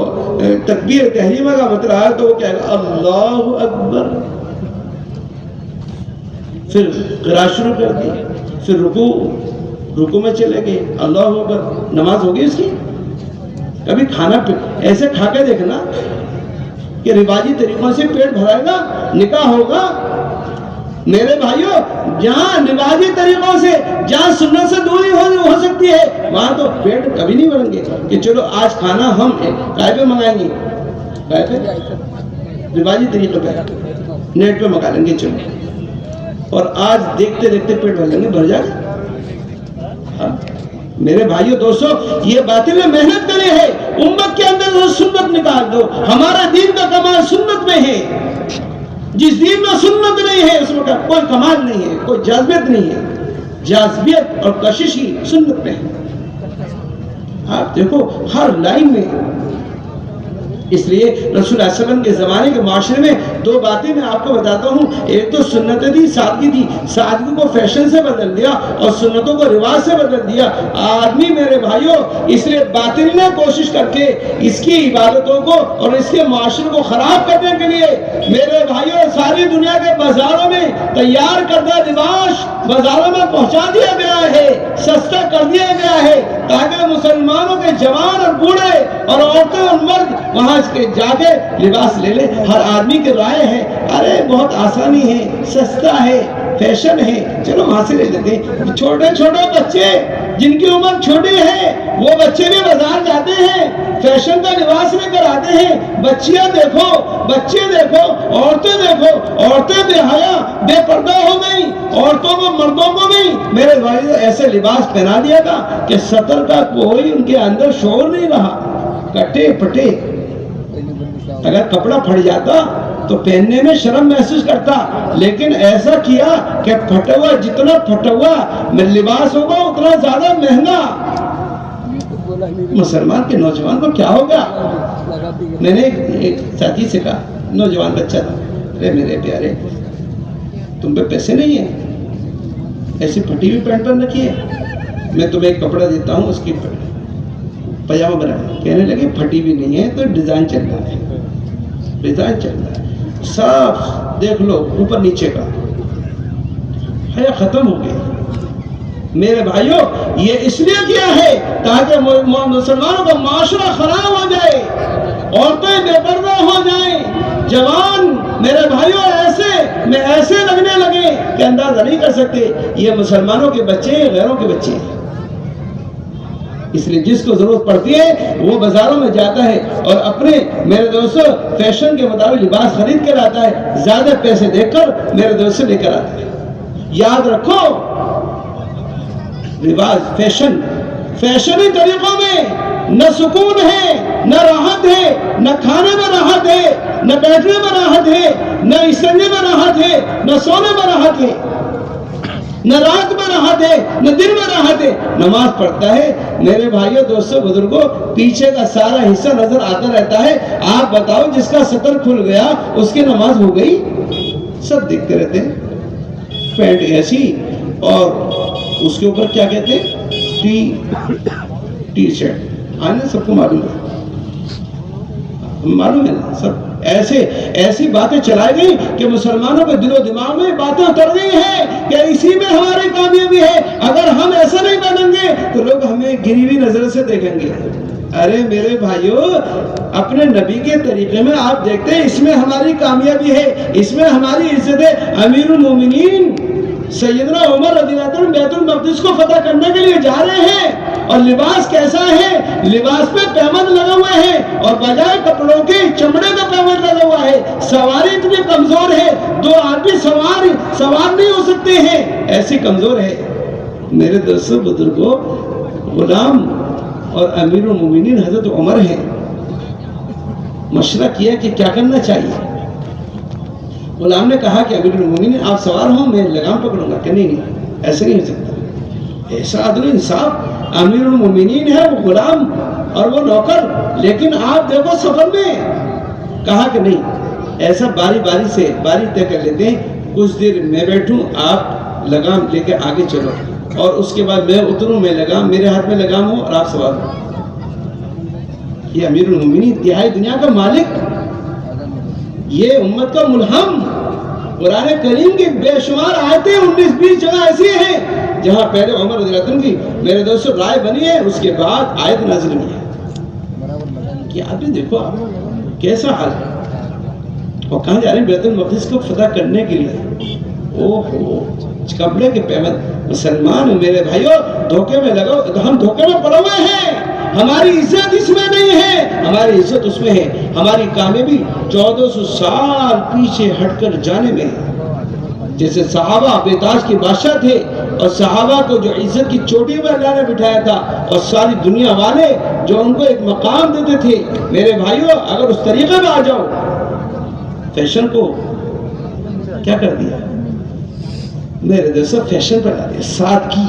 Speaker 2: تکبیر تحریمہ کا مطلب ہے تو وہ کہے گا اللہ اکبر، پھر قرات شروع کر دی، پھر رکوع میں چلے گئے، اللہ اکبر، نماز ہوگی اس کی؟ کبھی کھانا ایسے کھا کے دیکھنا کہ رواجی طریقوں سے پیٹ بھرائے گا، نکاح ہوگا؟ میرے بھائیوں، جہاں رواجی طریقوں سے، جہاں سنت سے دوری ہو سکتی ہے، وہاں تو پیٹ کبھی نہیں بھریں گے کہ چلو آج کھانا ہم کائے پہ منگائیں گے، کائے پہ؟ رواجی طریقے پہ نیٹ پہ منگا لیں گے چلو، اور آج دیکھتے دیکھتے پیٹ بھر لیں گے، بھر جائے گا۔ میرے بھائیوں دوستوں، یہ باتیں میں محنت کرے ہے، امت کے اندر سنت نکال دو۔ ہمارا دین کا کمال سنت میں ہے، جس دین میں سنت نہیں ہے اس میں کوئی کمال نہیں ہے، کوئی جاذبیت نہیں ہے۔ جاذبیت اور کشش ہی سنت میں ہے۔ آپ دیکھو ہر لائن میں، اس لیے رسول اللہ صلی اللہ علیہ وسلم کے زمانے کے معاشرے میں دو باتیں میں آپ کو بتاتا ہوں۔ ایک تو سنت تھی، سادگی تھی، سادگی کو فیشن سے بدل دیا اور سنتوں کو رواج سے بدل دیا آدمی۔ میرے بھائیوں، اس لیے باطل نے کوشش کر کے اس کی عبادتوں کو اور اس کے معاشرے کو خراب کرنے کے لیے، میرے بھائیوں، ساری دنیا کے بازاروں میں تیار کردہ لباس بازاروں میں پہنچا دیا گیا ہے، سستا کر دیا گیا ہے، تاکہ مسلمانوں کے جوان اور بوڑھے اور عورتیں اور مرد وہاں کے جا کے لباس لے لے۔ ہر آدمی کی رائے ہے، ارے بہت آسانی ہے، سستا ہے، فیشن ہے، چلو وہاں سے لے لیتے ہیں۔ چھوٹے چھوٹے بچے جن کی عمر چھوٹی ہے، وہ بچے بھی بازار جاتے ہیں، فیشن کا لباس لے کر آتے ہیں۔ بچیاں دیکھو، بچے دیکھو، عورتیں دیکھو، عورتیں بے حیا بے پردہ ہو گئی، عورتوں کو مردوں کو بھی میرے بھائی ایسے لباس پہنا دیا تھا کہ سطر کا کوئی ان کے اندر شعور نہیں رہا، کٹے پٹے۔ اگر کپڑا پھٹ جاتا تو پہننے میں شرم محسوس کرتا، لیکن ایسا کیا کہ پھٹا ہوا، جتنا پھٹا ہوا لباس ہوگا اتنا زیادہ مہنگا۔ مسلمان کے نوجوان کو کیا ہوگا؟ میں نے ایک ساتھی سے کہا، نوجوان بچہ تھا، ارے میرے پیارے، تم پہ پیسے نہیں ہیں، ایسی پھٹی ہوئی پینٹ پہن رکھی ہے، میں تمہیں ایک کپڑا دیتا ہوں، اس کی پجامہ بنا۔ کہنے لگے پھٹی بھی نہیں ہے تو ڈیزائن چل رہا ہے، ڈیزائن چل رہا ہے، صاف دیکھ لو اوپر نیچے کا، حیا ختم ہو گیا۔ میرے بھائیوں، یہ اس لیے کیا ہے تاکہ مسلمانوں کا معاشرہ خراب ہو جائے، عورتیں بے پردہ ہو جائیں، جوان میرے بھائیوں ایسے لگنے لگے کہ اندازہ نہیں کر سکتے یہ مسلمانوں کے بچے ہیں، غیروں کے بچے ہیں۔ اس لیے جس کو ضرورت پڑتی ہے وہ بازاروں میں جاتا ہے اور اپنے میرے دوستوں فیشن کے مطابق لباس خرید کر آتا ہے، زیادہ پیسے دے کر میرے دوست سے لے کر آتا ہے۔ یاد رکھو، رواج فیشنی طریقوں میں نہ سکون ہے، نہ راحت ہے، نہ کھانے میں راحت ہے، نہ بیٹھنے میں راحت ہے، نہ استنجے میں راحت ہے، نہ سونے میں راحت ہے، نہ رات میں راحت ہے، نہ دن میں راحت ہے۔ نماز پڑھتا ہے میرے بھائیوں دوستوں بزرگوں، پیچھے کا سارا حصہ نظر آتا رہتا ہے۔ آپ بتاؤ جس کا سطر کھل گیا اس کی نماز ہو گئی؟ سب دیکھتے رہتے ہیں، پینٹ ایسی اور اس کے اوپر کیا کہتے ہیں، ٹی شرٹ، آنے سب کو معلوم ہے نا، سب ایسی باتیں چلائی گئی کہ مسلمانوں کے دل و دماغ میں باتیں اتر گئی ہیں کہ اسی میں ہماری کامیابی ہے۔ اگر ہم ایسا نہیں بنیں گے تو لوگ ہمیں گری ہوئی نظر سے دیکھیں گے۔ ارے میرے بھائیوں، اپنے نبی کے طریقے میں آپ دیکھتے ہیں اس میں ہماری کامیابی ہے، اس میں ہماری عزت ہے۔ امیر المومنین سیدنا عمر رضی اللہ عنہ بیت المقدس کو فتح کرنے کے لیے جا رہے ہیں، اور لباس کیسا ہے؟ لباس پہ پیمند لگا ہوا ہے اور بجائے کپڑوں کے چمڑے کا پیمند لگا ہوا ہے۔ سواری اتنی کمزور ہے، دو آدمی سوار نہیں ہو سکتے ہیں، ایسی کمزور ہے۔ میرے دوستوں بزرگوں، غلام اور امیر المومنین حضرت عمر ہیں، مشورہ کیا کہ کیا کرنا چاہیے۔ غلام نے کہا کہ امیر المومنین آپ سوار ہوں، میں لگام پکڑوں گا، کہ نہیں ایسے نہیں ہو سکتا۔ ایسا عدل انصاف، امیر المومنین ہے وہ غلام اور وہ نوکر، لیکن آپ دیکھو سفر میں کہا کہ نہیں، ایسا باری باری سے باری طے کر لیتے ہیں، کچھ دیر میں بیٹھوں، آپ لگام لے کے آگے چلو، اور اس کے بعد میں اتروں، میں لگام میرے ہاتھ میں لگام ہوں اور آپ سوار ہوں۔ یہ امیر المومنین تہائی دنیا کا مالک، یہ امت کا ملہم۔ قرآن کریم کی بے شمار آیتیں 19-20 جگہ ایسی ہیں جہاں پہلے عمر رضی اللہ عنہ کی میرے دوستوں رائے بنی ہے، اس کے بعد آیت نازل ہوئی ہے۔
Speaker 1: یہ آدمی دیکھو آپ کیسا حال ہے، اور کہاں جا رہے ہیں بیت المقدس کو فتح کرنے کے لیے. اوہو کپڑے کے پیمند. مسلمان میرے بھائیو دھوکے میں لگو، ہم دھوکے میں پڑے ہوئے ہیں. ہماری عزت اس میں نہیں ہے، ہماری عزت اس میں ہے. ہماری کامیابی 1400 سال پیچھے ہٹ کر جانے میں ہے. جیسے صحابہ بے تاج کے بادشاہ تھے، اور صحابہ کو جو عزت کی چوٹی پر اللہ نے بٹھایا تھا، اور ساری دنیا والے جو ان کو ایک مقام دیتے تھے. میرے بھائیو اگر اس طریقے میں آ جاؤ، فیشن کو کیا کر دیا میرے دوستو، فیشن پر لا دیا. سادگی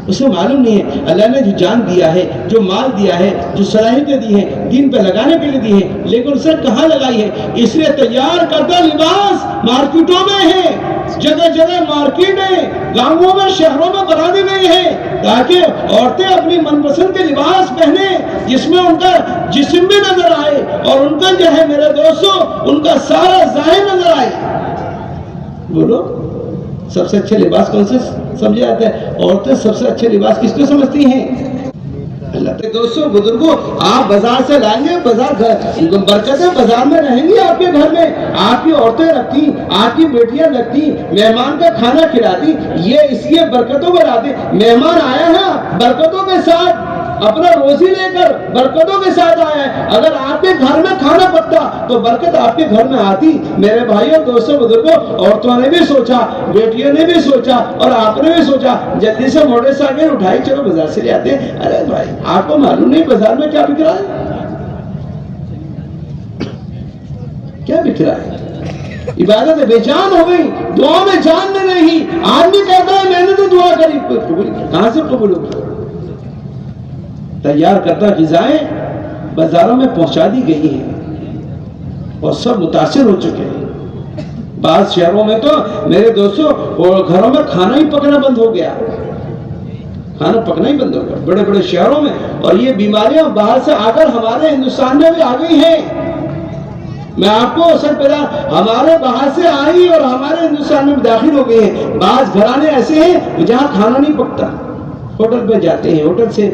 Speaker 1: اسے معلوم نہیں ہے اللہ نے جو جان دیا ہے، جو مال دیا ہے، جو صلاحیتیں دی ہیں دین پہ لگانے کے لیے دی ہیں، لیکن اسے کہاں لگائی ہے؟ اس لیے تیار کردہ لباس مارکیٹوں میں ہے، جگہ جگہ مارکیٹ ہے، گاؤں میں شہروں میں بنا دی گئی ہے، تاکہ عورتیں اپنی من پسند کے لباس پہنے جس میں ان کا جسم بھی نظر آئے، اور ان کا جو ہے میرے دوستو ان کا سارا ظاہر نظر آئے. بولو سب سے اچھے لباس کون سے سمجھے جاتا ہے؟ عورتیں سب سے اچھے لباس کس کو سمجھتی ہیں؟ اللہ کے دوستوں بزرگوں، آپ بازار سے لائیں گے، برکتیں بازار میں رہیں گی. آپ کے گھر میں آپ کی عورتیں رکھتی، آپ کی بیٹیاں رکھتی، مہمان کا کھانا کھلاتی، یہ اس لیے برکتوں میں لاتی. مہمان آیا ہے برکتوں کے ساتھ، اپنا روزی لے کر برکتوں کے ساتھ آیا ہے. اگر آپ کے گھر میں کھانا پکتا تو برکت آپ کے گھر میں آتی. میرے بھائیوں دوستوں بزرگوں، عورتوں نے بھی سوچا، بیٹیوں نے بھی سوچا، اور آپ نے بھی سوچا. جلدی سے موٹر سائیکل اٹھائی، چلو بازار سے لے آتے ہیں. ارے بھائی آپ کو معلوم نہیں بازار میں کیا بک رہا ہے؟ کیا بک رہا ہے؟ عبادت بے جان ہو گئی، دعا میں جان میں نہیں. آدمی کہتا ہے میں نے تو دعا کری، کہاں سے قبول ہوگی؟ تیار کردہ غذائیں بازاروں میں پہنچا دی گئی ہیں، اور سب متاثر ہو چکے ہیں. بعض شہروں میں تو میرے دوستوں گھروں میں کھانا ہی پکنا بند ہو گیا، کھانا پکنا ہی بند ہو گیا بڑے بڑے شہروں میں. اور یہ بیماریاں باہر سے آ کر ہمارے ہندوستان میں بھی آ گئی ہیں. میں آپ کو سب پہلا ہمارے باہر سے آئی اور ہمارے ہندوستان میں داخل ہو گئے ہیں. بعض گھرانے ایسے ہیں جہاں کھانا نہیں پکتا، ہوٹل پہ جاتے ہیں، ہوٹل سے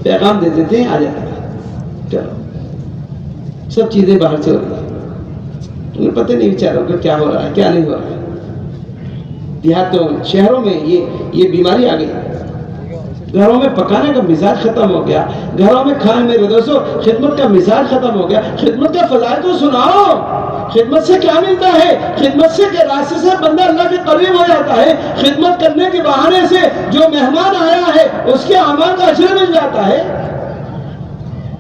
Speaker 1: پیغام دے دیتے ہیں، آ جاتے ہیں، چلو سب چیزیں باہر سے ہو رہی ہیں. انہیں پتہ نہیں بیچاروں کو کیا ہو رہا ہے کیا نہیں ہو رہا ہے. دیہاتوں شہروں میں یہ بیماری آ گئی. گھروں میں پکانے کا مزاج ختم ہو گیا، گھروں میں کھانے میرے دوستوں خدمت کا مزاج ختم ہو گیا. خدمت کا فضائل تو سناؤ. خدمت سے کیا ملتا ہے؟ خدمت سے کے راستے سے بندہ اللہ کے قریب ہو جاتا ہے. خدمت کرنے کے بہانے سے جو مہمان آیا ہے اس کے عمل کا اجر مل جاتا ہے،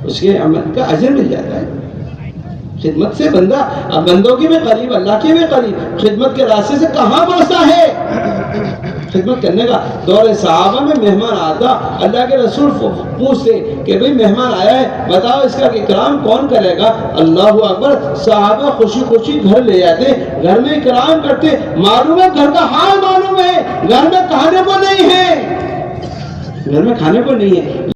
Speaker 1: اس کے عمل کا اجر مل جاتا ہے. خدمت سے بندہ بندوں کی بھی قریب، اللہ کی بھی قریب. خدمت کے راستے سے کہاں پہنچتا ہے؟ خدمت کرنے کا. دور صحابہ میں مہمان آتا، اللہ کے رسول پوچھتے کہ بھئی مہمان آیا ہے، بتاؤ اس کا اکرام کون کرے گا؟ اللہ اکبر. صحابہ خوشی خوشی گھر لے جاتے، گھر میں اکرام کرتے. معلوم ہے گھر کا حال معلوم ہے، گھر میں کھانے کو نہیں ہے، گھر میں کھانے کو نہیں ہے.